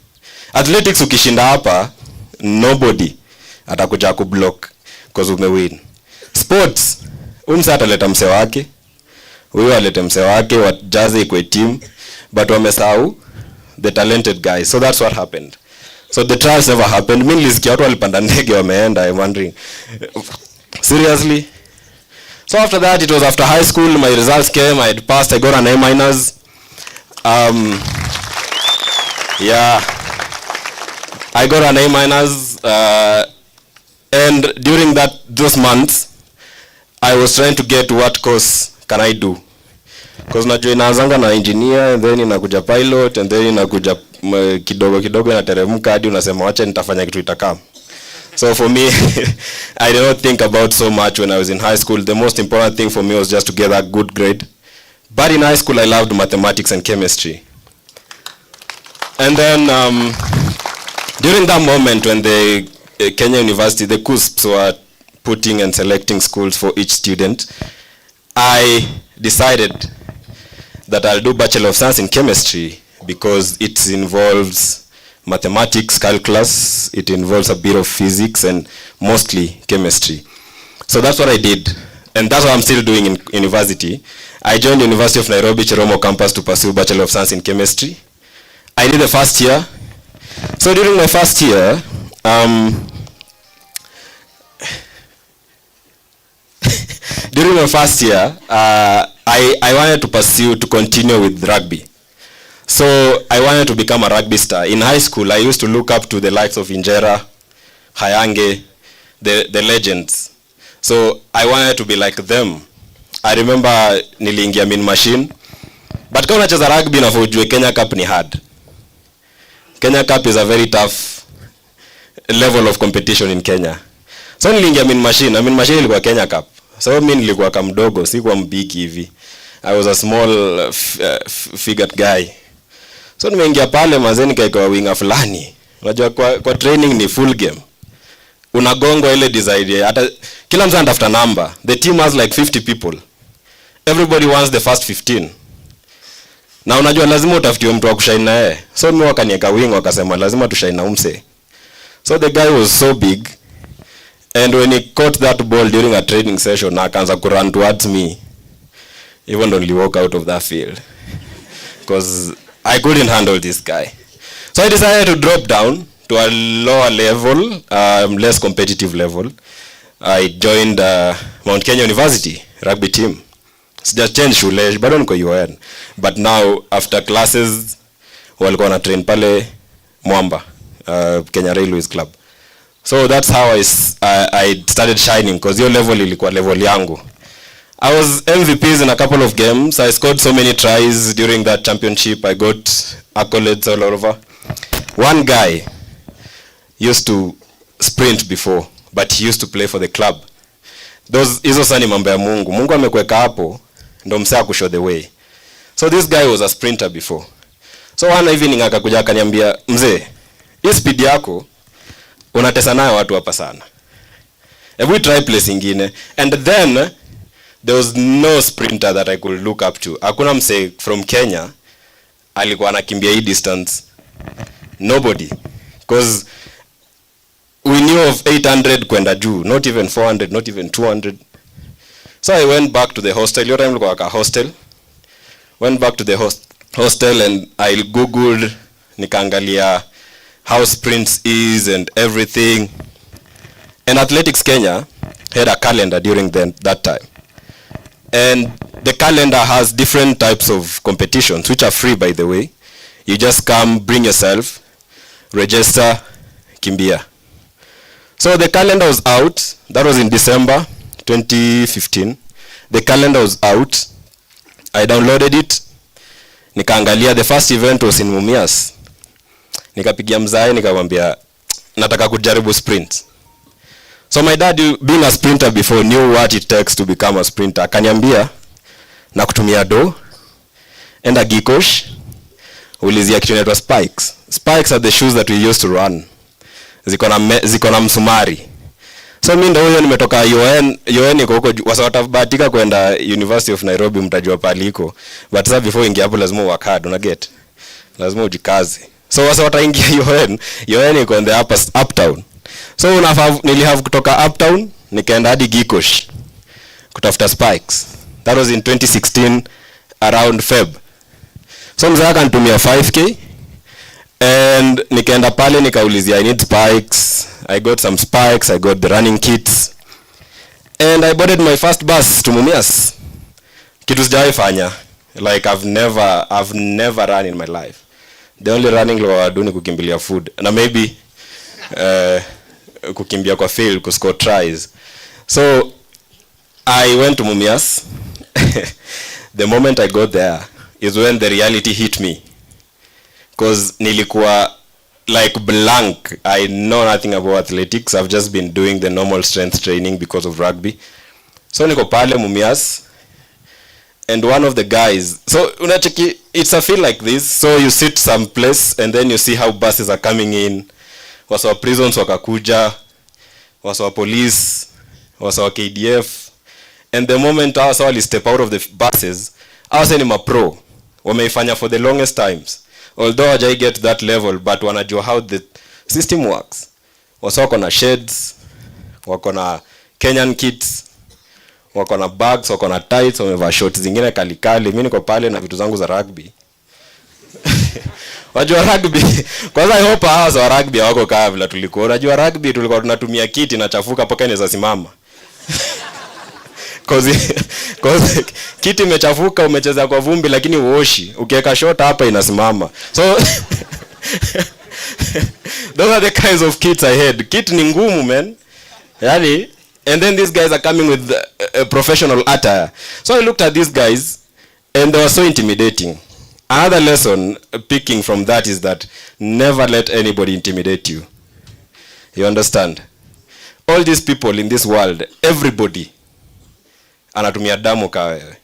Athletics ukishinda hapa, nobody atakuja kublock because umewin. Sports, umse ataleta mse wake, huyo alete mse wake, wajaze ikwe team, but wamesahau the talented guys. So that's what happened. So the trials never happened. Mimi nilisikia watu walipanda ndege wameenda. I'm wondering, seriously? So after that, it was after high school, my results came, I had passed, I got an A-. Yeah, I got an A-. And during those months, I was trying to get what course can I do. Because najua inaanzanga na engineer, and then inakuja pilot, and then inakuja kidogo inateremka hadi unasema wacha nitafanya kitu itakam. So for me, I did not think about so much when I was in high school. The most important thing for me was just to get a good grade. But in high school, I loved mathematics and chemistry. And then during that moment when the Kenya University, the CUSPs were putting and selecting schools for each student, I decided that I'll do Bachelor of Science in Chemistry because it involves mathematics, calculus, it involves a bit of physics and mostly chemistry. So that's what I did, and that's what I'm still doing in university. I joined University of Nairobi Chiromo campus to pursue Bachelor of Science in Chemistry. I did the first year. So during my first year, I wanted to continue with rugby. So I wanted to become a rugby star. In high school, I used to look up to the likes of Injera, Hayange, the legends. So I wanted to be like them. I remember niliingia Mean Machine. But kama unacheza rugby na ujue Kenya Cup ni hard. Kenya Cup is a very tough level of competition in Kenya. So niliingia Mean Machine. Na Mean Machine ilikuwa Kenya Cup. So mimi nilikuwa kama mdogo, sikuwa mbigi hivi. I was a small figured guy. So nimeingia pale mazeni kaikawa winga fulani. Unajua kwa training ni full game. Unagongwa ile design hata kila mtu anatafuta number. The team has like 50 people. Everybody wants the first 15. Na unajua lazima utafutiwe mtu wa kushine na yeye. So mimi wakanieka wing wakasema lazima tushine na umse. So the guy was so big, and when he caught that ball during a training session, akaanza ku run towards me. Even only walk out of that field because I couldn't handle this guy. So I decided to drop down to a lower level, less competitive level. I joined Mount Kenya University rugby team. Just change shule, bado niko UN. But now after classes walikuwa na train pale Mwamba, Kenya Railways Club. So that's how I started shining because your level ilikuwa level yangu. I was MVPs in a couple of games. I scored so many tries during that championship. I got accolades all over. One guy used to sprint before, but he used to play for the club. Hizo sasa ni mambo ya Mungu. Mungu amekuweka hapo ndo msea kushow the way. So this guy was a sprinter before. So one evening akakuja akaniambia, mzee, hii speed yako unatesa nayo watu hapa sana. Have we try place ingine? And then there was no sprinter that I could look up to. Hakuna msee from Kenya alikuwa anakimbia hii distance. Nobody. Because we knew of 800 kwenda juu, not even 400, not even 200. So I went back to the hostel. Your time like a hostel. Went back to the hostel and I googled nikaangalia how sprints is and everything. And Athletics Kenya had a calendar during that time. And the calendar has different types of competitions, which are free, by the way. You just come, bring yourself, register, kimbia. So the calendar was out. That was in December 2015. The calendar was out. I downloaded it. Nikaangalia. The first event was in Mumias. Nikapigia mzae nikamwambia nataka kujaribu sprint. So my dad, being a sprinter before, knew what it takes to become a sprinter. Akaniambia na kutumia do, enda Gikosh, ulizia kitu inaitwa spikes. Spikes are the shoes that we used to run. Ziko na msumari. So mimi ndio huyo nimetoka UN iko huko wasawatabahatika kwenda University of Nairobi, mtajua paliko. But sasa before ingia hapo lazima work hard, una get. Lazima ujikaze. So wasawataingia UN iko in the uptown. So nilihave kutoka uptown nikaenda hadi Gikosh kutafuta spikes. That was in 2016 around Feb. So mzee akanitumia 5k and nikaenda pale nikaulizia I need spikes. I got some spikes, I got the running kits. And I boarded my first bus to Mumias. Kitu sijawahi fanya. Like I've never run in my life. The only running I do ni kukimbilia food. Na maybe kukimbia kwa field, kuscore tries. So I went to Mumias. The moment I got there is when the reality hit me. Because nilikuwa like blank. I know nothing about athletics. I've just been doing the normal strength training because of rugby. So niko pale Mumias, and one of the guys, so unacheki, it's a feel like this. So you sit some place and then you see how buses are coming in. Wasawa prisons wakakuja, wasawa police, wasawa KDF, and the moment wasawa step out of the buses, awase ni mapro, wameifanya for the longest times. Although I get that level, but wanajua how the system works. Wasawa wako na sheds, wako na Kenyan kits, wako na bags, wako na tights, wamevaa shorts zingine kalikali. Mimi niko pale na vitu zangu za rugby. Wajua rugby, kwanza I hope hawa wa rugby wako kaa vile tulikuwa. Unajua rugby tulikuwa tunatumia kiti na chafuka mpaka inaweza simama. Cause kiti imechafuka, umecheza kwa vumbi lakini uoshi. Ukiweka shot hapa inasimama. So those are the kinds of kits I had. Kit ni ngumu, man. Yani, and then these guys are coming with a professional attire. So I looked at these guys and they were so intimidating. Another lesson picking from that is that never let anybody intimidate you. You understand? All these people in this world, everybody anatumia damu ka wewe.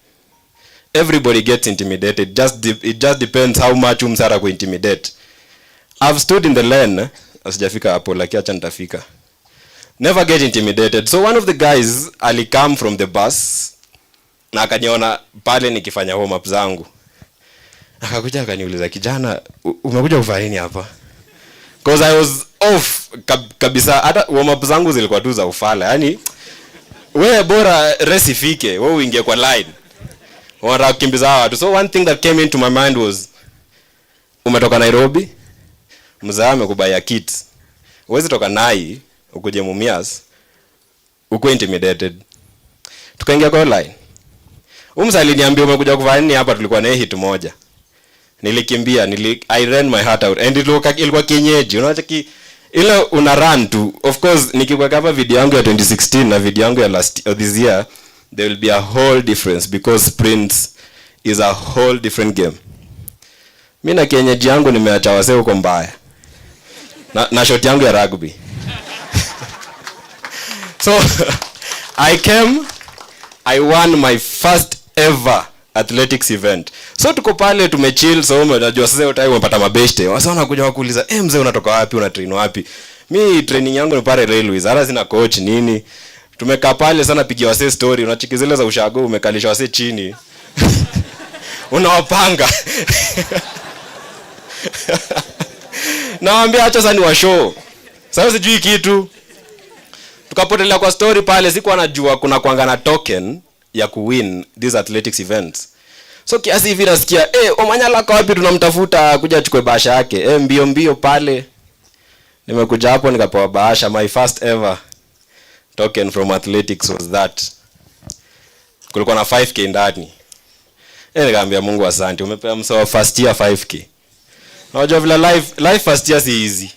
Everybody gets intimidated. It just depends how much umsara ku intimidate. I've stood in the lane, asijafika hapo lakini acha nitafika. Never get intimidated. So one of the guys ali come from the bus na akaniona pale nikifanya warm up zangu. Akakuja akaniuliza, kijana umekuja kufanya nini hapa? Because I was off kabisa. Hata warm up zangu zilikuwa tu za ufala. Yaani wewe bora race ifike, wewe uingie kwa line. Wanataka kukimbiza watu. So one thing that came into my mind was, umetoka Nairobi, mzaa amekubaya kits. Uwezi toka Nai ukuje Mumias uko intimidated. Tukaingia kwa line. Umsa aliniambia umekuja kufanya nini hapa, tulikuwa na hit moja. Nilikimbia, I ran my heart out and ilikuwa kienyeji. Unaona ile una run tu. Of course nikiweka hapa video yangu ya 2016 na video yangu ya this year, there will be a whole difference because sprints is a whole different game. Mimi na kienyeji yangu nimeacha wasee huko mbaya. Na shot yangu ya rugby. So I won my first ever athletics event. So tuko pale tumechill, so unajua sasa utai umepata mabeshte. Wasa wanakuja wakuuliza, mzee unatoka wapi, una train wapi? Mimi training yangu ni pale railways, hata sina coach nini. Tumekaa pale sana pigia wase story, unachiki zile za ushago, umekalisha wase chini. Unawapanga. Naambia acha sasa ni wa show. Sasa sijui kitu. Tukapotelea kwa story pale, sikuwa najua kuna kuangana token ya kuwin these athletics events. So kiasi hivi nasikia, Omanyala kwa wapi tunamtafuta kuja achukue bahasha yake. Mbio mbio pale. Nimekuja hapo nikapewa bahasha. My first ever token from athletics was that. Kulikuwa na 5k ndani. Nikaambia Mungu asante, umepewa msawa first year 5k. Unajua vile life first year si easy.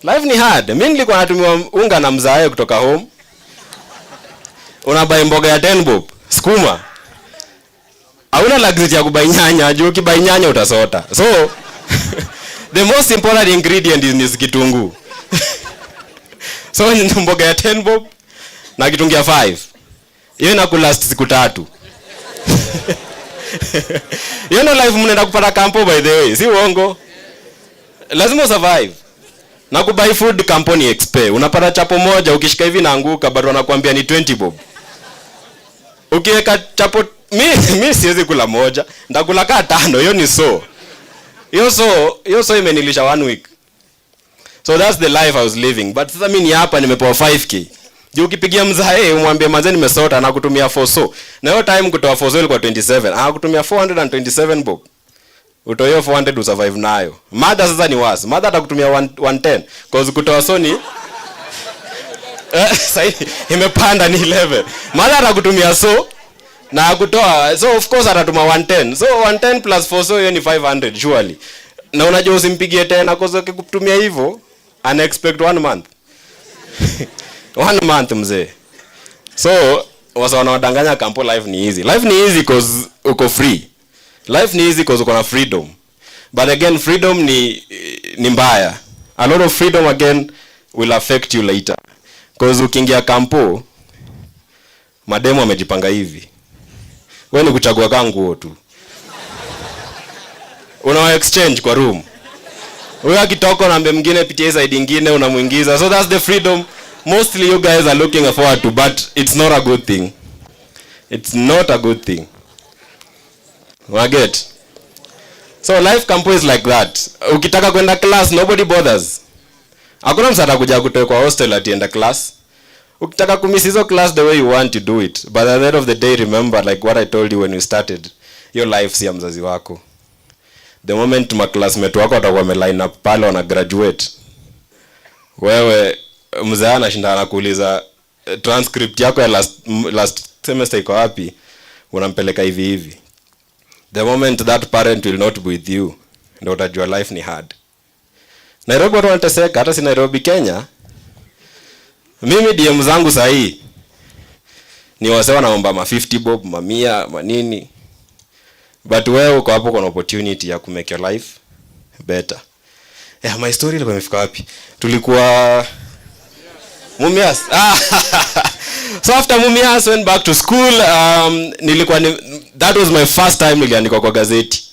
Life ni hard. Mimi nilikuwa natumia unga na mzae kutoka home. Unabai mboga ya 10 bob, sukuma. Hauna luxury ya kubai nyanya, juu ukibai nyanya utasota. So the most important ingredient is kitunguu. So ni mboga ya 10 bob na kitunguu ya 5. Hiyo inakulast siku 3. You know life mnaenda kupata kampo by the way, si uongo. Lazima survive. Na kubai food company expe. Unapata chapo moja ukishika hivi naanguka, bado wanakuambia ni 20 bob. Ukiweka chapo mimi siwezi kula moja, ndakula kaa 5, hiyo ni so. Hiyo so imenilisha 1 week. So that's the life I was living. But sasa mimi ni hapa nimepewa 5k. Je, ukipigia mzae umwambie manze nimesota na kutumia foso. Na hiyo time kutoa foso ilikuwa 27. Kutumia 427 bob. Utoe hiyo 400 usurvive nayo. Mada sasa ni wasi. Mada atakutumia 110 cause kutoa soni sasa imepanda ni 11. Mada atakutumia so na kutoa, so of course atatuma 110. So 110 plus 4 so hiyo ni 500 surely. Na unajua usimpigie tena cause ukikutumia hivyo unexpect 1 month. 1 month mzee. So wasa wanawadanganya kampo life ni easy. Life ni easy cause uko free. Life ni easy cause uko na freedom. But again freedom ni mbaya. a lot of freedom again will affect you later. Because ukiingia kampo, mademo amejipanga hivi. Wewe ni kuchagua kanguo tu. Una exchange kwa room. Wewe akitoka na mbe mwingine pitia side nyingine unamuingiza. So that's the freedom mostly you guys are looking forward to, but it's not a good thing. It's not a good thing. I get. So life campo is like that. Ukitaka kwenda class nobody bothers. Hakuna msata kuja kutoka kwa hostel atienda class. Ukitaka kumiss hizo class the way you want to do it. But at the end of the day remember like what I told you when we started. Your life si ya mzazi wako. The moment my classmate wako watakuwa wameline up pale wana graduate. Wewe mzee anashinda anakuuliza transcript yako ya last semester iko wapi? Unampeleka hivi hivi. The moment that parent will not be with you, ndio utajua life ni hard. Nairobi watu wanateseka, hata si Nairobi Kenya. Mimi DM zangu sahi ni wase wanaomba ma 50 bob, ma 100, manini. But wewe uko hapo kuna opportunity ya ku make your life better. My story ilikuwa imefika wapi? Tulikuwa Mumias. So after Mumias went back to school, that was my first time niliandikwa kwa gazeti.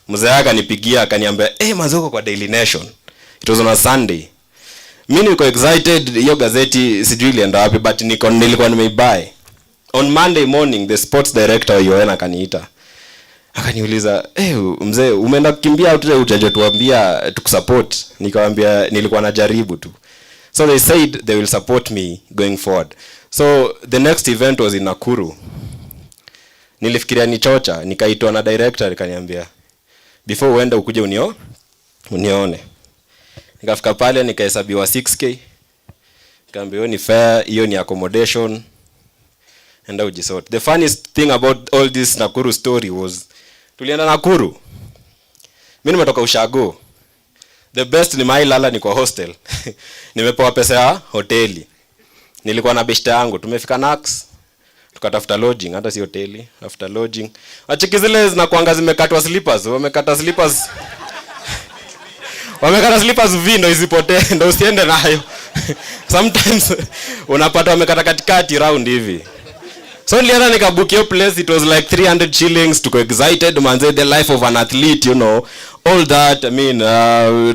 Mzee akanipigia akaniambia, mazoko kwa Daily Nation. It was on a Sunday. Mimi niko excited, hiyo gazeti sijui ilienda wapi, but nilikuwa nimeibuy. On Monday morning the sports director wa UN akaniita. Akaniuliza, mzee umeenda kukimbia au utaje tuambia tukusupport? Nikamwambia nilikuwa najaribu tu. So they said they will support me going forward. So the next event was in Nakuru. Nilifikiria ni chocha, nikaitwa na director akaniambia, before uende ukuje unione. Nikafika pale nikahesabiwa 6k. Nikamwambia ni fair, hiyo ni accommodation. Enda ujisort. The funniest thing about all this Nakuru story was tulienda Nakuru. Mimi nimetoka Ushago. The best ni mailala ni kwa hostel. Nimepewa pesa ya hoteli. Nilikuwa na beshte yangu, tumefika Nax. Tukatafuta lodging, hata si hoteli, tafuta lodging. Achiki zile zinakuanga zimekatwa slippers, wamekata slippers. Wamekata slippers vindo isipotee, ndio usiende nayo. Sometimes unapata wamekata katikati round hivi. So nilienda nikabook your place, it was like 300 shillings, tuko excited, manze the life of an athlete, you know, all that, I mean,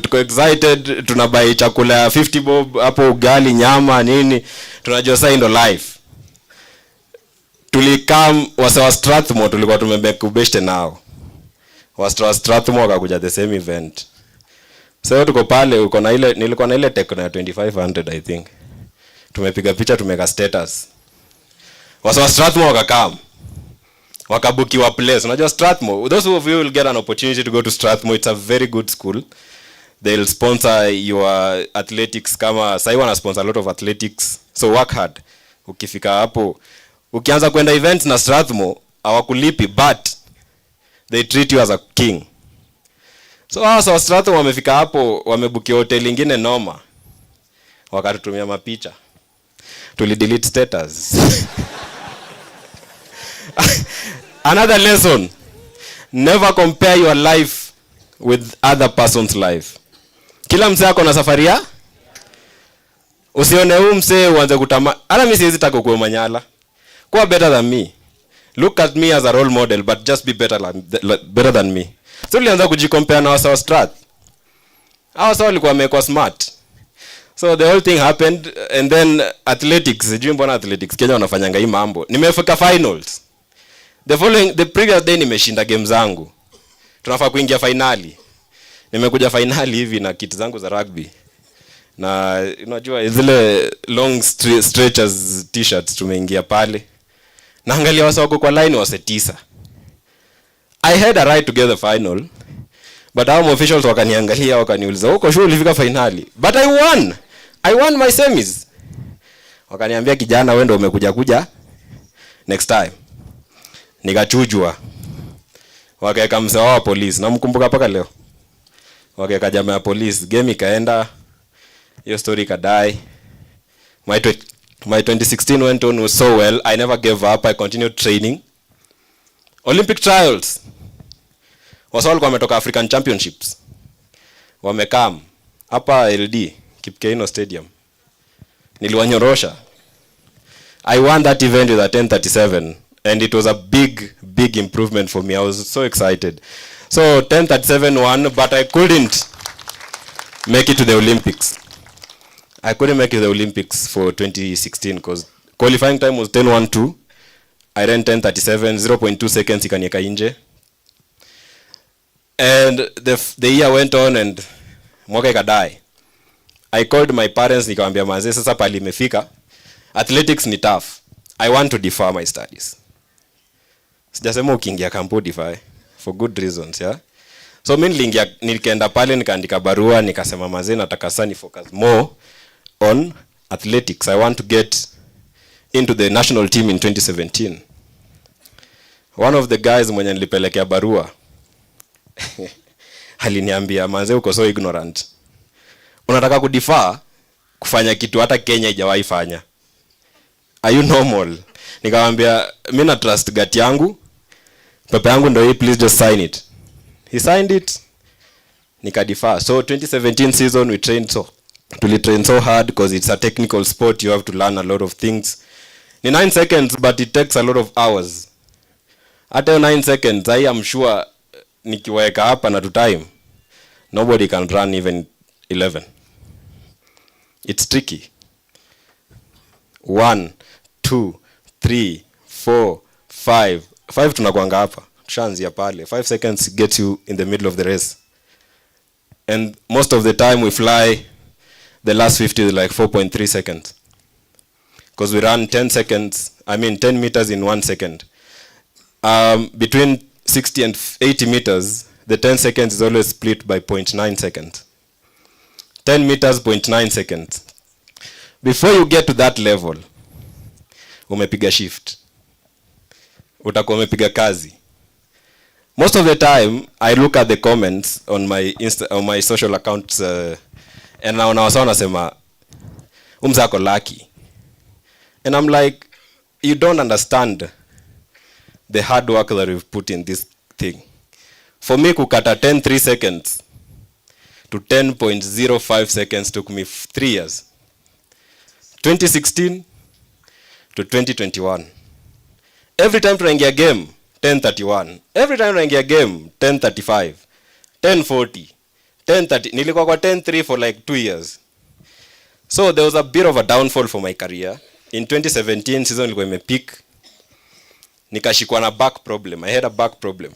tuko excited, tunabai chakula ya 50 bob, hapo ugali, nyama, nini, tunajua saa ndo life. Tulikam, wase Strathmore, tulikuwa tumebeki ubeshte nao. Strathmore wakakuja the same event. So tuko pale, nilikuwa na ile Tecno ya 2500 I think. Tumepiga picha, tumeka status. Wasa Strathmore wakakam. Wakabukiwa place. Unajua Strathmore, those of you will get an opportunity to go to Strathmore. It's a very good school. They'll sponsor your athletics kama sai wana sponsor a lot of athletics. So work hard. Ukifika hapo, ukianza kwenda events na Strathmore, hawakulipi but they treat you as a king. So hasa Strathmore wamefika hapo, wamebukia hotel nyingine noma. Wakatutumia mapicha. Tulidelete status. Another lesson, never compare your life with other person's life. Kila msee ako na safari ya, usione huyu msee uanze kutama. Hata mimi siwezi taka kuwa Omanyala. Kuwa better than me. Look at me as a role model, but just be better than me. So nilianza kujicompare na wasa wa Strath. Hao sawa walikuwa wamekuwa smart. So the whole thing happened, and then athletics, sijui mbona athletics Kenya wanafanyanga hii mambo. Nimefika finals. The previous day nimeshinda game zangu. Tunafaa kuingia finali. Nimekuja finali hivi na kit zangu za rugby. Na unajua zile long stretchers t-shirts tumeingia pale. Naangalia wasa wako kwa line wase 9. I had a right to get the final. But our officials wakaniangalia wakaniuliza, "Uko sure ulifika finali?" But I won. I won my semis. Wakaniambia, "Kijana wewe ndio umekuja next time." Nikachujwa. Wakaeka mzee wa police, namkumbuka mpaka leo. Wakaeka jamaa ya police, game ikaenda. Hiyo story kadai. My 2016 went on was so well. I never gave up. I continued training. Olympic trials. Wasao walikuwa wametoka African Championships. Wamekam. hapa LD Kipkeino Stadium. Niliwanyorosha. I won that event with a 10:37 and it was a big improvement for me. I was so excited. So 10:37 won, but I couldn't make it to the Olympics. I couldn't make it to the Olympics for 2016 because qualifying time was 10:12. I ran 10:37, 0.2 seconds ikanieka nje. And the year went on and mwaka ikadai. I called my parents nikamwambia manze sasa pali imefika. Athletics ni tough. I want to defer my studies. Sijasema ukiingia kampo defer for good reasons, yeah. So mimi nikaenda pale nikaandika barua nikasema manze nataka sana focus more on athletics. I want to get into the national team in 2017. One of the guys mwenye nilipelekea barua aliniambia manze uko so ignorant. Unataka kudefer kufanya kitu hata Kenya haijawahi fanya. Are you normal? Nikamwambia mimi na trust gut yangu. Papa yangu ndio hii, please just sign it. He signed it. Nikadefer. So 2017 season we trained so hard because it's a technical sport. You have to learn a lot of things. Ni 9 seconds but it takes a lot of hours. After 9 seconds I am sure nikiweka hapa na to time nobody can run even 11. It's tricky. 1 2 3 4 5 5 tunakuanga hapa. Tushaanzia pale. 5 seconds gets you in the middle of the race. And most of the time we fly the last 50 is like 4.3 seconds. Because we run 10 meters in 1 second. Between 60 and 80 meters, the 10 seconds is always split by 0.9 seconds. 10 meters, 0.9 seconds. Before you get to that level, umepiga shift. Utakuwa umepiga kazi. Most of the time, I look at the comments on my social accounts and naona wasa wanasema umzako lucky. And I'm like, you don't understand the hard work that we've put in this thing. For me, kukata 10.3 seconds to 10.05 seconds took me 3 years. 2016 to 2021. Every time tunaingia game, 10:31. Every time tunaingia game, 10:35. 10:40. 10:30. Nilikuwa kwa 10:3 for like 2 years. So there was a bit of a downfall for my career. In 2017 season nilikuwa imepeak. Nikashikwa na back problem. I had a back problem.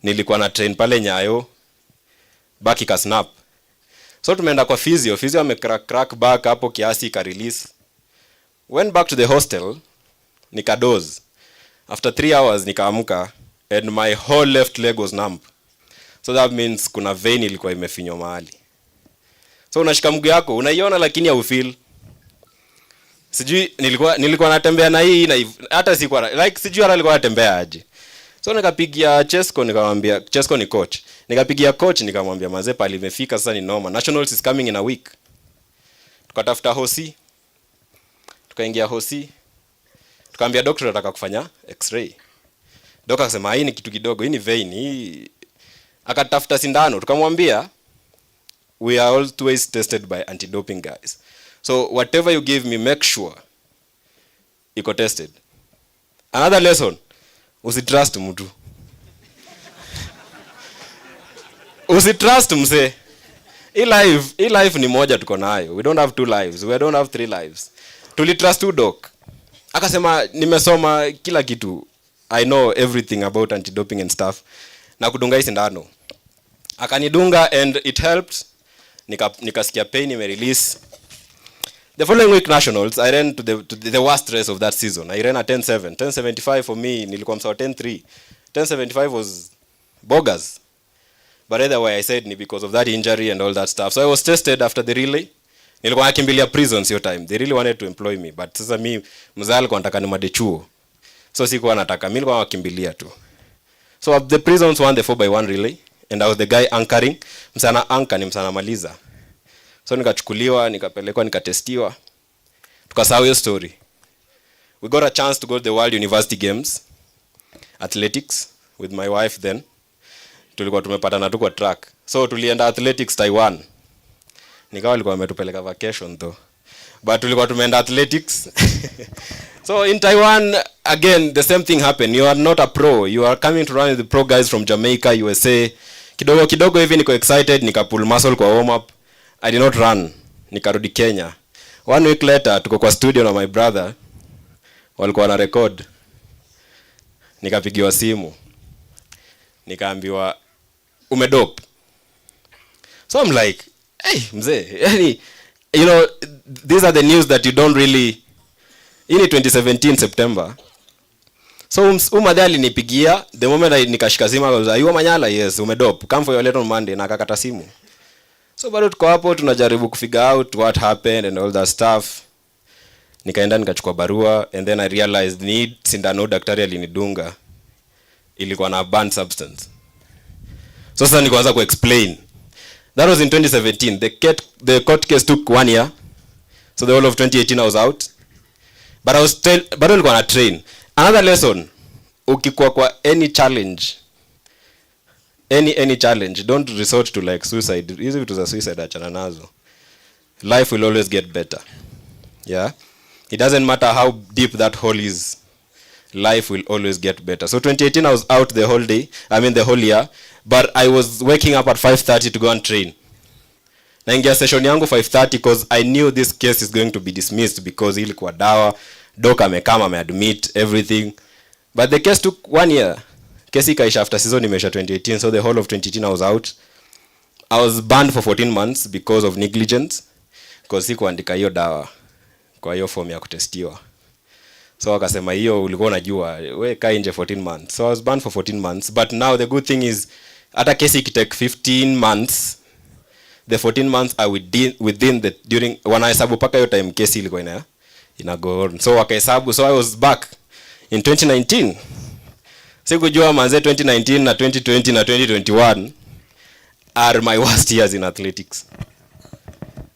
Nilikuwa na train pale Nyayo. Back ika snap. So tumeenda kwa physio. Physio amecrack back hapo kiasi ka release. Went back to the hostel. Nikadoze. After 3 hours nikaamuka and my whole left leg was numb. So that means kuna vein ilikuwa imefinywa mahali. So unashika mguu yako, unaiona lakini haufeel. Sijui nilikuwa natembea na hii na hata sikuwa like sijui hata nilikuwa natembea aje. So nikapigia Chesco nikamwambia Chesco ni coach. Nikapigia coach nikamwambia manze pale imefika sasa ni noma. Nationals is coming in a week. Tukatafuta hosi. Tukaingia hosi. Tukamwambia doctor nataka kufanya x-ray. Doctor akasema hii ni kitu kidogo, hii ni vein. Hii akatafuta sindano. Tukamwambia we are always tested by anti-doping guys. So whatever you give me, make sure iko tested. Another lesson, usitrust mtu. Usitrust mse. Hii life ni moja tuko nayo. We don't have 2 lives. We don't have 3 lives. Tulitrust tu doc. Akasema nimesoma kila kitu. I know everything about anti-doping and stuff. Na kudunga hii sindano. Akanidunga and it helped. Nikasikia pain ime-release. The following week nationals, I ran to the worst race of that season. I ran a 10:7. 10:75 for me, nilikuwa msawa 10:3. 10:75 was bogus. But either way, I said ni because of that injury and all that stuff. So I was tested after the relay. Nilikuwa nakimbilia prisons your time. They really wanted to employ me. But sasa mi mzaa alikuwa anataka nimade chuo. So sikuwa nataka. Mi nilikuwa nakimbilia tu. So the prisons won the 4x1 relay. And I was the guy anchoring. Msana anchor ni msana maliza. So nikachukuliwa, nikapelekwa, nikatestiwa. Tukasahau hiyo story. We got a chance to go to the World University Games. Athletics with my wife then. Tulikuwa tumepatana tu kwa track. So tulienda athletics Taiwan. nikawa walikuwa wametupeleka vacation though, but tulikuwa tumeenda athletics. So in Taiwan again the same thing happened. You are not a pro, you are coming to run with the pro guys from Jamaica, USA. Kidogo kidogo hivi niko excited, nika pull muscle kwa warm up. I did not run, nikarudi Kenya. 1 week later tuko kwa studio na my brother, walikuwa na record. Nikapigiwa simu, nikaambiwa umedope. So I'm like, hey mzee, yani, you know, these are the news that you don't really, in 2017 September. So umadhe alinipigia, the moment nikashika simu akauliza, "You Omanyala?" "Yes, umedope. Come for your letter on Monday." Na akakata simu. So bado tuko hapo tunajaribu kufigure out what happened and all that stuff. Nikaenda nikachukua barua and then I realized need sindano daktari alinidunga ilikuwa na banned substance. So sasa nikaanza ku explain. That was in 2017. The court case took 1 year. So the whole of 2018 I was out. But I was still bado nilikuwa na train. Another lesson, ukikuwa kwa any challenge, any challenge, don't resort to like suicide. Hizi vitu za suicide achana nazo. Life will always get better. Yeah? It doesn't matter how deep that hole is. Life will always get better. So 2018 I was out the whole day, the whole year, but I was waking up at 5:30 to go and train. Naingia session yangu 5:30 because I knew this case is going to be dismissed because ilikuwa dawa, doc amekama, ameadmit everything. But the case took 1 year. Kesi ikaisha after season imesha 2018, so the whole of 2018 I was out. I was banned for 14 months because of negligence, because sikuandika hiyo dawa kwa hiyo form ya kutestiwa. So wakasema hiyo ulikuwa unajua, we kaa nje 14 months. So I was banned for 14 months, but now the good thing is hata kesi ikitake 15 months, the 14 months are within the during wanahesabu paka hiyo time kesi ilikuwa ina go on. So wakahesabu, so I was back in 2019. Sikujua manze 2019 na 2020 na 2021 are my worst years in athletics.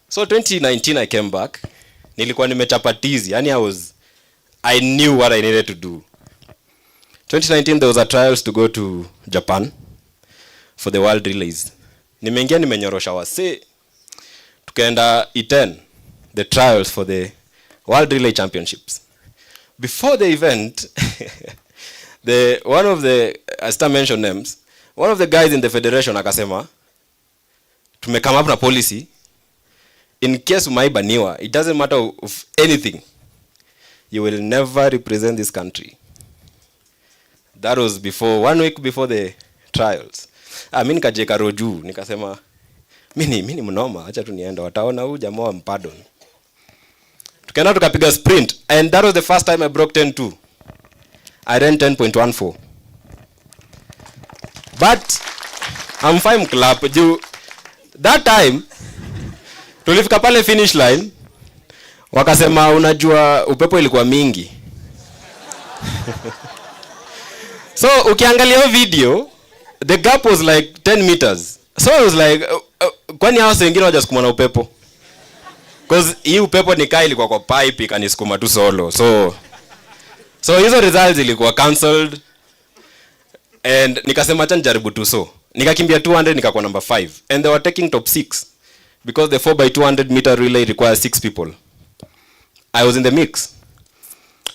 So 2019 I came back. Nilikuwa nimechapa tizi, yani I knew what I needed to do. 2019 there was a trials to go to Japan for the world relays. Nimeingia nimenyorosha wase. Tukaenda E10, the trials for the world relay championships. Before the event, one of the, I still mention names, one of the guys in the federation akasema, tumekama up na policy, in case umaibaniwa, it doesn't matter of anything, you will never represent this country. That was before, 1 week before the trials. Mimi nikajeka roju, nikasema, mimi mnoma, acha tu nienda, wataona huyu jamaa wa mpardon. Tukaenda tukapiga sprint, and that was the first time I broke 10.2. I ran 10.14. But I'm fine club. That time tulifika pale finish line, wakasema unajua upepo ilikuwa mingi. So ukiangalia video, the gap was like 10 meters. So I was like, kwani hao wengine hawajasukuma na upepo? Because hii upepo nikaa ilikuwa kwa pipe ikanisukuma tu solo. So hizo results ilikuwa cancelled. And nikasema acha nijaribu tu so. Nikakimbia 200 nikakuwa number 5. And they were taking top 6. Because the 4x200 meter relay requires 6 people. I was in the mix.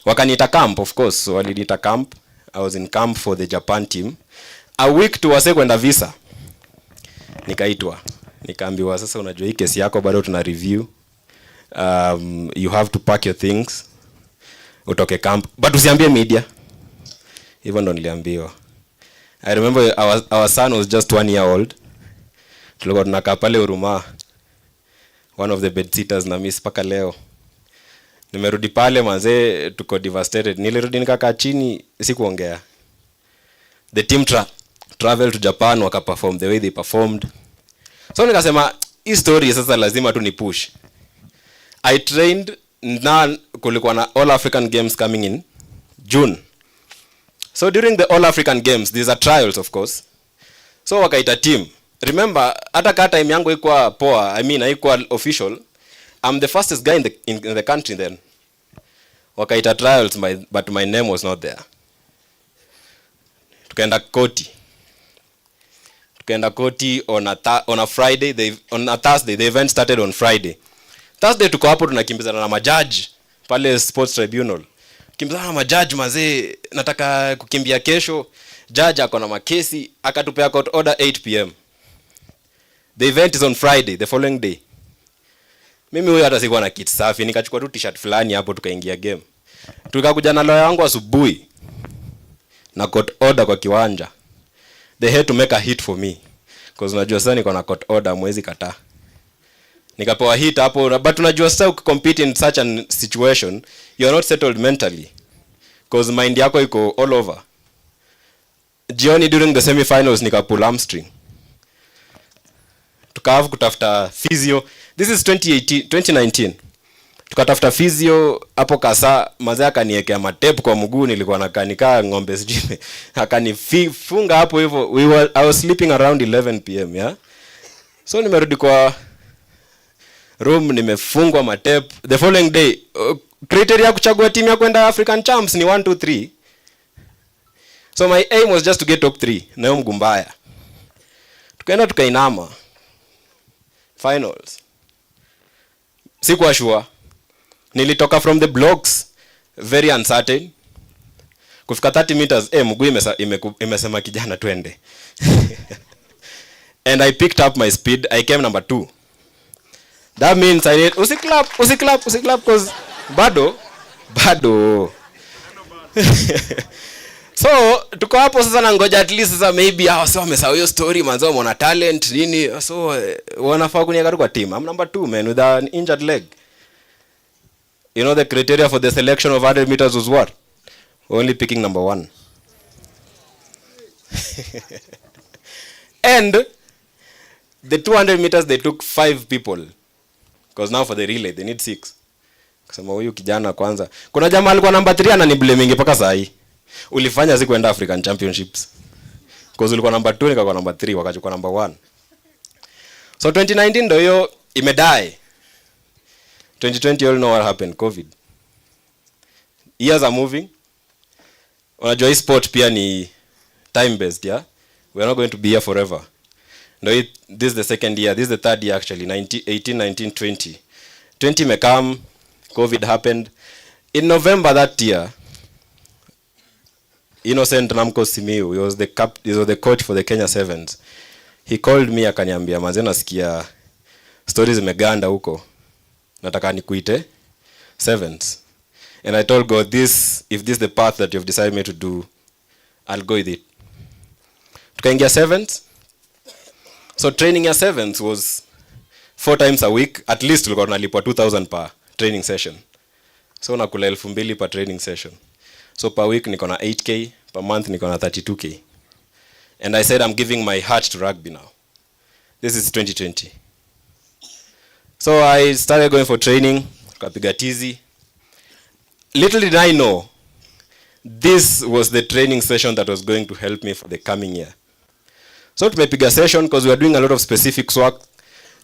Wakaniita camp, of course. So waliniita camp. I was in camp for the Japan team. A week to wase kwenda visa. Nikaitwa. Nikaambiwa sasa unajua hii kesi yako bado tuna review. You have to pack your things. Utoke camp. But usiambie media. Hivyo ndo niliambiwa. I remember our son was just 1 year old. Tulikuwa tunakaa pale Huruma. One of the bed sitters na miss paka leo. Nimerudi pale manze tuko devastated. Nilirudi nikakaa chini sikuongea. The team travel to Japan waka perform the way they performed. So nikasema hii story sasa lazima tu ni push. I trained na kulikuwa na All African Games coming in June. So during the All African Games these are trials of course. So wakaita team. Remember hata kata time yangu ilikuwa poa, haikuwa official. I'm the fastest guy in the country then. Wakaita trials but my name was not there. Tukaenda koti. Tukaenda koti on a Friday, on a Thursday. The event started on Friday. Thursday tuko hapo tunakimbizana na majaji pale sports tribunal. Kimbizana na majaji mazee, nataka kukimbia kesho. Judge ako na makesi, akatupea court order 8 p.m. The event is on Friday, the following day. Mimi huyo hata sikuwa na kit safi, nikachukua tu t-shirt fulani hapo tukaingia game. Tukakuja na lawyer wangu asubuhi na court order kwa kiwanja. They had to make a hit for me because unajua sasa niko na court order, mwezi kataa. Nikapewa hit hapo, but unajua sasa ukicompete in such a situation, you are not settled mentally because mind yako iko all over. Jioni during the semi-finals nikapull hamstring. Tukaanza kutafuta physio. This is 2019. Tukatafuta physio hapo Kasa, mazee akaniwekea matape kwa mguu, nilikuwa nakanika ng'ombe sijui. Akanifunga hapo hivyo. I was sleeping around 11 p.m. yeah. So nimerudi kwa room, nimefungwa matape. The following day, criteria kuchagua timu ya kwenda African Champs ni 1 2 3. So my aim was just to get top 3 na hiyo mguu mbaya. Tukaenda tukainama finals. Sikuwa sure. Nilitoka from the blocks very uncertain. Kufika 30 meters mguu imesema kijana twende. And I picked up my speed. I came number 2. That means I need usiklap cause bado. So tuko hapo sasa na ngoja at least sasa maybe hao sasa wamesahau hiyo story manzo wameona talent nini, so wanafaa kuniweka kwa team. I'm number 2 man with an injured leg. You know the criteria for the selection of 100 meters was what? Only picking number 1. And the 200 meters they took 5 people because now for the relay they need 6. Kusema huyu kijana kwanza. Kuna jamaa alikuwa number 3 ananiblaming mpaka saa hii. Ulifanya siku enda African Championships. Because ulikuwa number 2 nikakuwa number 3 wakachukua number 1. So 2019 ndio hiyo imedai. 2020 you all know what happened, COVID. Years are moving. Unajua hii sport pia ni time based, yeah? We are not going to be here forever. No, this is the second year, this is the third year actually, 18, 19, 20. 20 may come, COVID happened. In November that year, Innocent Namco Simiu, he was the coach for the Kenya Sevens. He called me akaniambia, manze nasikia stories zimeganda huko. Nataka nikuite Sevens. And I told God, if this is the path that you've decided me to do, I'll go with it. Tukaingia Sevens. So training ya Sevens was 4 times a week. At least tulikuwa tunalipwa 2,000 per training session. So nakula 2,000 per training session. So per week niko na 8K, per month niko na 32K. And I said I'm giving my heart to rugby now. This is 2020. So I started going for training, kapiga tizi. Little did I know, this was the training session that was going to help me for the coming year. So tumepiga session because we were doing a lot of specific work.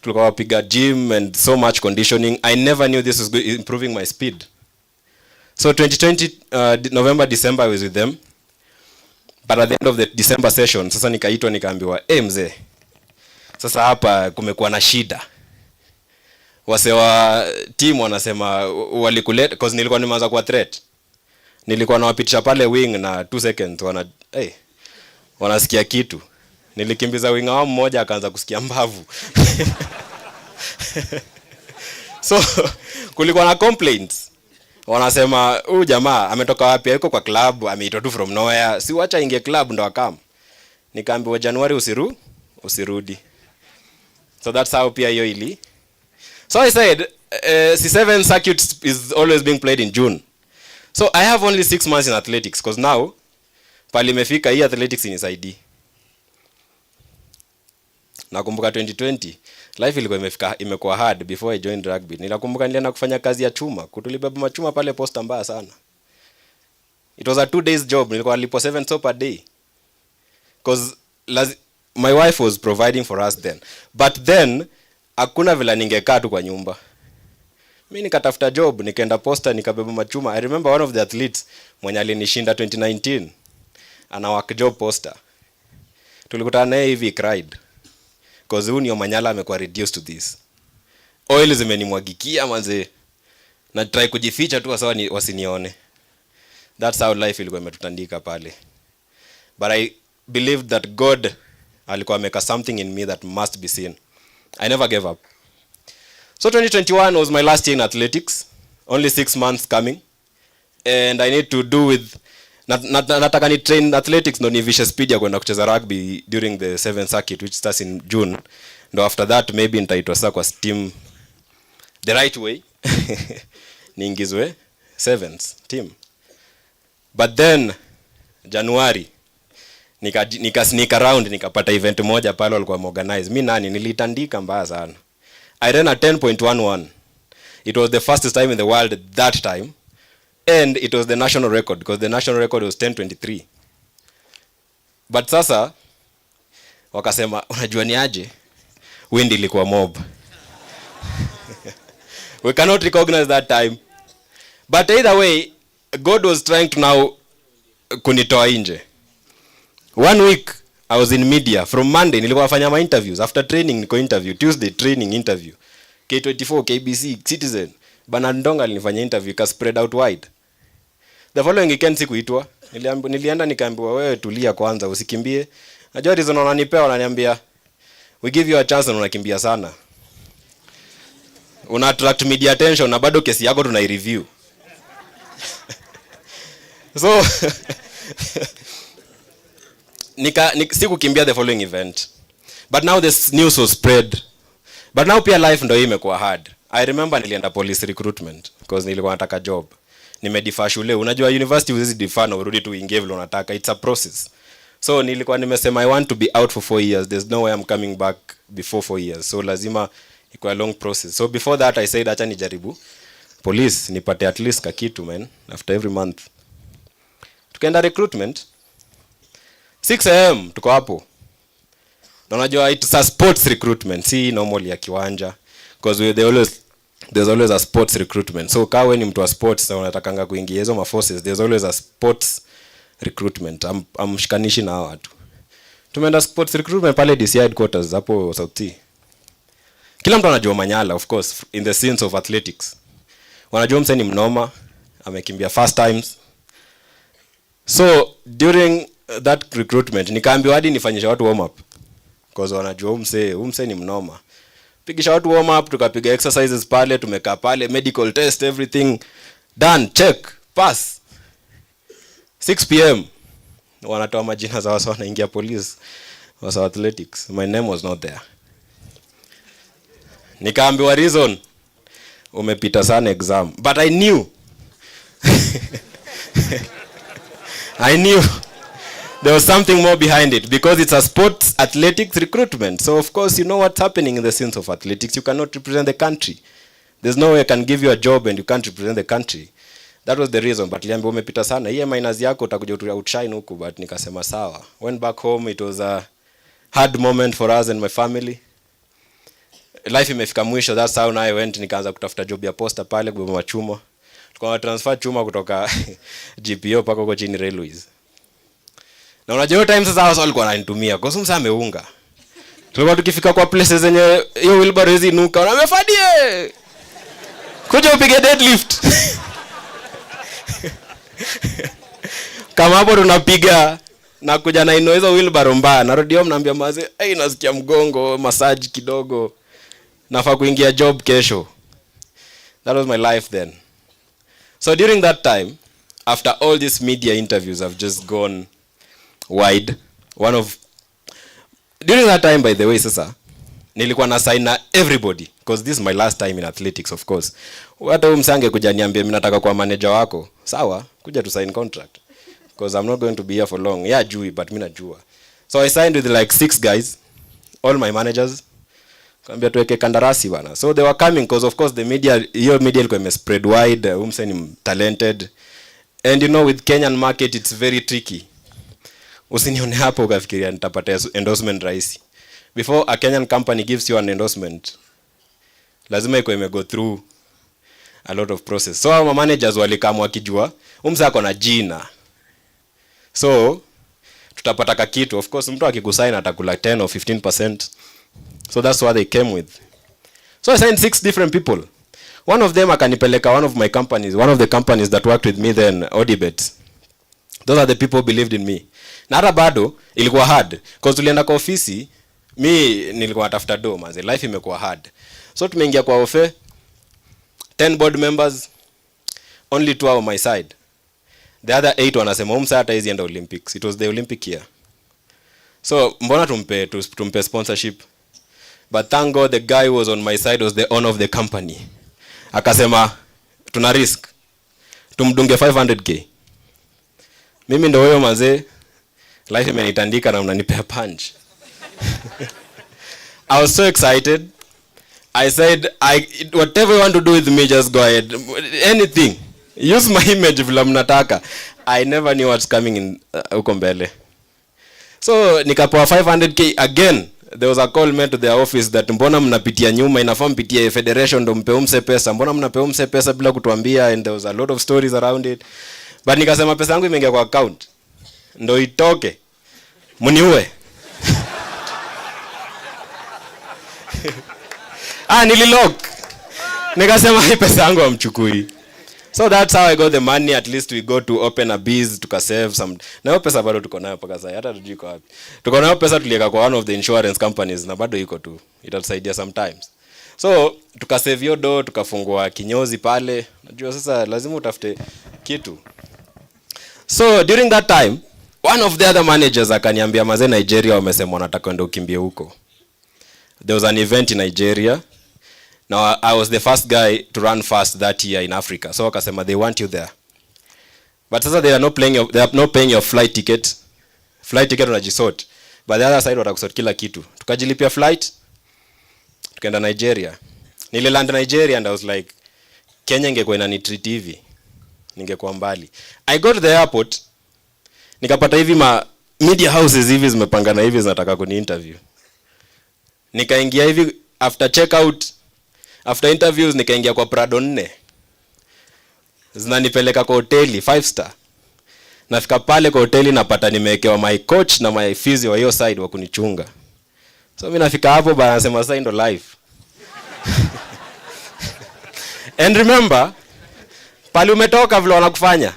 Tulikuwa piga gym and so much conditioning. I never knew this was improving my speed. So 2020, November, December, I was with them. But at the end of the December session, sasa nikaitwa nikaambiwa, mzee, sasa hapa kumekuwa na shida. Wase wa team wanasema walikuleta, because nilikuwa nimeanza kwa threat. Nilikuwa nawapitisha pale wing na 2 seconds, wanasikia kitu. Nilikimbiza wing wao mmoja akaanza kusikia mbavu. So kulikuwa na complaints. Wanasema huyu jamaa ametoka wapi, yuko kwa club, ameitwa tu from nowhere. Si wacha ingie club ndo akam. Nikaambiwa January usirudi. So that's how pia hiyo ili. So I said C7 circuit is always being played in June. So I have only 6 months in athletics because now pali imefika hii athletics inisaidii. Nakumbuka 2020 life ilikuwa imekuwa hard before I joined rugby. Ninakumbuka nilienda kufanya kazi ya chuma, kutulibeba machuma pale posta mbaya sana. It was a 2 days job, nilikuwa nalipo 7 so per day. Because my wife was providing for us then. But then hakuna vile ningekaa tu kwa nyumba. Mimi nikatafuta job, nikaenda posta, nikabeba machuma. I remember one of the athletes mwenye alinishinda 2019 ana work job posta. Tulikutana naye hivi cried. Because huyu ni Omanyala amekuwa reduced to this. Oil zimenimwagikia manze. Na try kujificha tu sawa ni wasinione. That's how life ilikuwa imetutandika pale. But I believed that God alikuwa ameka something in me that must be seen. I never gave up. So 2021 was my last year in athletics. Only 6 months coming. And I need to do with nataka ni train athletics ndo nivishe speed ya kwenda kucheza rugby during the 7th circuit which starts in June. Ndo after that maybe nitaitwa sasa kwa team the right way. Niingizwe 7th team. But then January nika sneak around nikapata event moja pale walikuwa organize. Mimi nani nilitandika mbaya sana. I ran a 10.11. It was the fastest time in the world at that time. And it was the national record because the national record was 10:23. But sasa wakasema unajua ni aje? Wind ilikuwa mob. We cannot recognize that time. But either way, God was trying to now kunitoa nje. 1 week I was in media. From Monday nilikuwa nafanya ma interviews. After training niko interview. Tuesday training interview. K24, KBC, Citizen. Bana Ndonga alinifanya interview ka spread out wide. The following weekend sikuitwa. Nilienda nikaambiwa wewe tulia kwanza usikimbie. Najua reason wananipea wananiambia we give you a chance na unakimbia sana. Una attract media attention na bado kesi yako tunai review. So sikukimbia the following event. But now this news was spread. But now pia life ndo imekuwa hard. I remember nilienda police recruitment because nilikuwa nataka job. Nimedifa shule. Unajua university huwezi defer na urudi tu ingie vile unataka. It's a process. So nilikuwa nimesema I want to be out for 4 years. There's no way I'm coming back before 4 years. So lazima ikuwa a long process. So before that I said acha nijaribu police nipate at least kakitu man after every month. Tukaenda recruitment 6 am tuko hapo. Na unajua it's a sports recruitment, si normal ya kiwanja because there's always a sports recruitment. So kawe ni mtu wa sports na unatakanga kuingia hizo ma forces, there's always a sports recruitment. Amshikanishi na watu. Tumeenda sports recruitment pale DC headquarters hapo South T. Kila mtu anajua Omanyala of course in the sense of athletics. Wanajua mseni mnoma, amekimbia fast times. So during that recruitment nikaambiwa hadi nifanyisha watu warm up because wanajua umse ni mnoma. Pigisha watu warm up, tukapiga exercises pale, tumekaa pale, medical test, everything done, check, pass. 6 PM wanatoa majina za watu wanaingia police wasa athletics. My name was not there. Nikaambiwa reason umepita sana exam, but I knew there was something more behind it because it's a sports athletics recruitment. So of course you know what's happening in the sense of athletics. You cannot represent the country. There's no way I can give you a job and you can't represent the country. That was the reason. But liambi umepita sana. Hii minus yako utakuja outshine huku, but nikasema sawa. Went back home, it was a hard moment for us and my family. Life imefika mwisho. That's how I went, nikaanza kutafuta job ya posta pale kubeba machuma. Tukawa transfer chuma kutoka GPO paka huko chini railways. Na unajua time sasa hao walikuwa wananitumia kwa sababu msa ameunga. Tulikuwa tukifika kwa places zenye hiyo wheelbarrow hizi nuka, na amefadie. Kuja upige deadlift. Kama hapo tunapiga na kuja na ino hizo wheelbarrow mbaya. Narudi home naambia maze, nasikia mgongo, massage kidogo. Nafaa kuingia job kesho. That was my life then. So during that time, after all these media interviews have just gone wide, during that time, by the way, sasa nilikuwa na sign na everybody because this is my last time in athletics, of course. Hata msange kuja niambie mimi nataka kuwa manager wako, sawa, kuja to sign contract because I'm not going to be here for long. Yeah, jui, but mimi najua. So I signed with like 6 guys, all my managers. Kaambia tuweke kandarasi bana. So they were coming because of course the media, your media ilikuwa imespread wide, ni talented. And you know with Kenyan market it's very tricky. Usinione hapo ukafikiria nitapata endorsement rahisi. Before a Kenyan company gives you an endorsement, lazima iko imego through a lot of process. So our managers walikamwa wakijua umsa ako na jina. So tutapata kakitu. Of course mtu akikusign atakula 10 or 15%. So that's what they came with. So I signed 6 different people. One of them akanipeleka one of my companies, one of the companies that worked with me then, Odibet. Those are the people who believed in me. Na hata bado ilikuwa hard because tulienda kwa ofisi, mi nilikuwa natafuta do manze, life imekuwa hard. So tumeingia kwa ofe, 10 board members, only 2 on my side. The other 8 wanasema umsa hata hizi enda Olympics. It was the Olympic year. So mbona tumpe sponsorship? But thank God the guy who was on my side was the owner of the company. Akasema tuna risk. Tumdunge 500k. Mimi ndo huyo mazee, life imenitandika na mnanipea punch. I was so excited. I said, whatever you want to do with me, just go ahead. Anything. Use my image vile mnataka. I never knew what's coming in huko mbele. So nikapewa 500k again. There was a call made to their office that mbona mnapitia nyuma, inafaa mpitie federation ndo mpe umse pesa. Mbona mnape umse pesa bila kutuambia? And there was a lot of stories around it. But nikasema pesa yangu imeingia kwa account. Ndo itoke. Muniue. Nililock. Nikasema hii pesa yangu amchukui. So that's how I got the money. At least we go to open a biz, tukasave some. Na hiyo pesa bado tuko nayo mpaka sasa. Hata tujui kwa wapi. Tuko nayo pesa tuliweka kwa one of the insurance companies na bado iko tu. Itatusaidia sometimes. So tukasave hiyo do, tukafungua kinyozi pale. Najua sasa lazima utafute kitu. So during that time, one of the other managers akaniambia mazee Nigeria wamesema wanataka kwenda ukimbie huko. There was an event in Nigeria. Now I was the first guy to run fast that year in Africa. So wakasema they want you there. But sasa they are not paying your flight ticket. Flight ticket unajisort. But the other side watakusort kila kitu. Tukajilipia flight. Tukaenda Nigeria. Nililand Nigeria and I was like, Kenya ingekuwa inanitreat hivi. Ningekuwa mbali. I got to the airport. Nikapata hivi media houses hivi zimepangana hivi zinataka kuni interview. Nikaingia hivi after checkout, after interviews nikaingia kwa Prado 4. Zinanipeleka kwa hoteli 5 star. Nafika pale kwa hoteli napata nimewekewa my coach na my physio wa hiyo side wa kunichunga. So mimi nafika hapo bana nasema sasa ndo life. And remember, pale umetoka vile wanakufanya.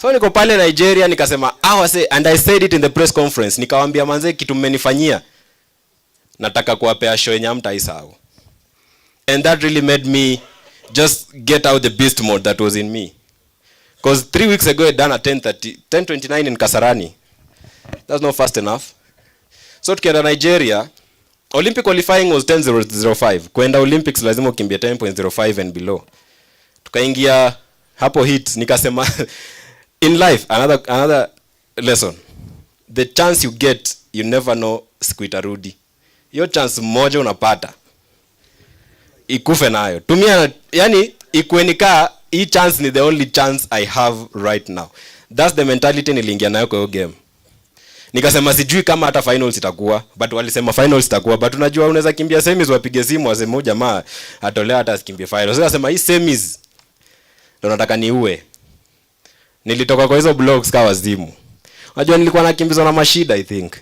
So niko pale Nigeria nikasema and I said it in the press conference. Nikawaambia manze kitu mmenifanyia. Nataka kuwapea show yenye mtaisahau. And that really made me just get out the beast mode that was in me. Because 3 weeks ago I done at 10:29 in Kasarani. That's not fast enough. So tukienda Nigeria, Olympic qualifying was 10:05. Kwenda Olympics lazima ukimbie 10.05 and below. Tukaingia hapo hit nikasema in life another lesson. The chance you get, you never know siku itarudi. Hiyo chance moja unapata. Ikufe nayo. Tumia yani ikuenika hii chance ni the only chance I have right now. That's the mentality niliingia nayo kwa hiyo game. Nikasema sijui kama hata finals itakuwa, but walisema finals itakuwa, but unajua unaweza kimbia semis wapige simu waseme jamaa atolea hata asikimbie finals. Sasa nasema hii semis ndio nataka niue. Nilitoka kwa hizo blogs kawa wazimu. Unajua nilikuwa nakimbizwa na mashida I think.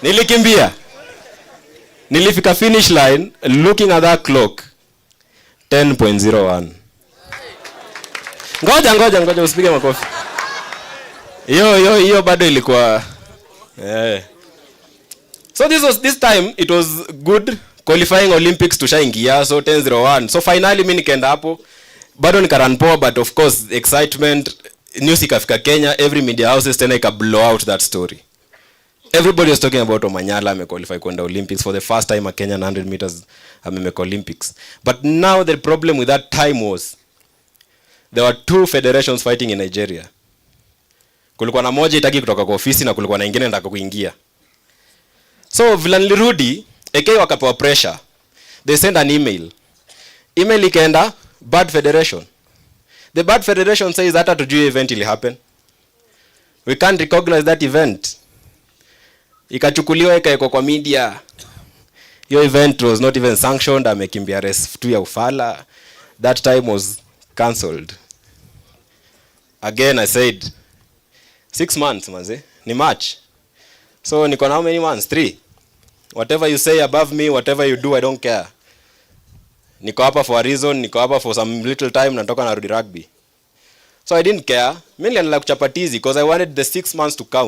Nilikimbia. Nilifika finish line looking at that clock 10.01. Ngoja usipige makofi. Hiyo bado ilikuwa So this time it was good qualifying Olympics tushaingia so 10:01. So finally mimi nikaenda hapo bado nikarun poa, but of course excitement news ikafika Kenya, every media houses tena ika blow out that story. Everybody was talking about Omanyala amequalify kwenda Olympics for the first time a Kenyan 100 meters amemeka Olympics. But now the problem with that time was there were 2 federations fighting in Nigeria. Kulikuwa na moja itaki kutoka kwa ofisi na kulikuwa na nyingine nataka kuingia. So vile nilirudi, AK wakapewa pressure. They sent an email. Email ikaenda bad federation. The bad federation says hata tujui event ili happen. We can't recognize that event. Ikachukuliwa ikaekwa kwa media. Your event was not even sanctioned. Amekimbia race tu ya ufala. That time was cancelled. again I said 6 months manze, ni March. So niko na how many months? 3. Whatever you say above me, whatever you do, I don't care. Niko hapa for a reason, niko hapa for some little time, natoka narudi rugby. So I didn't care. Mimi nilianza kuchapa tizi because I wanted the 6 months to count.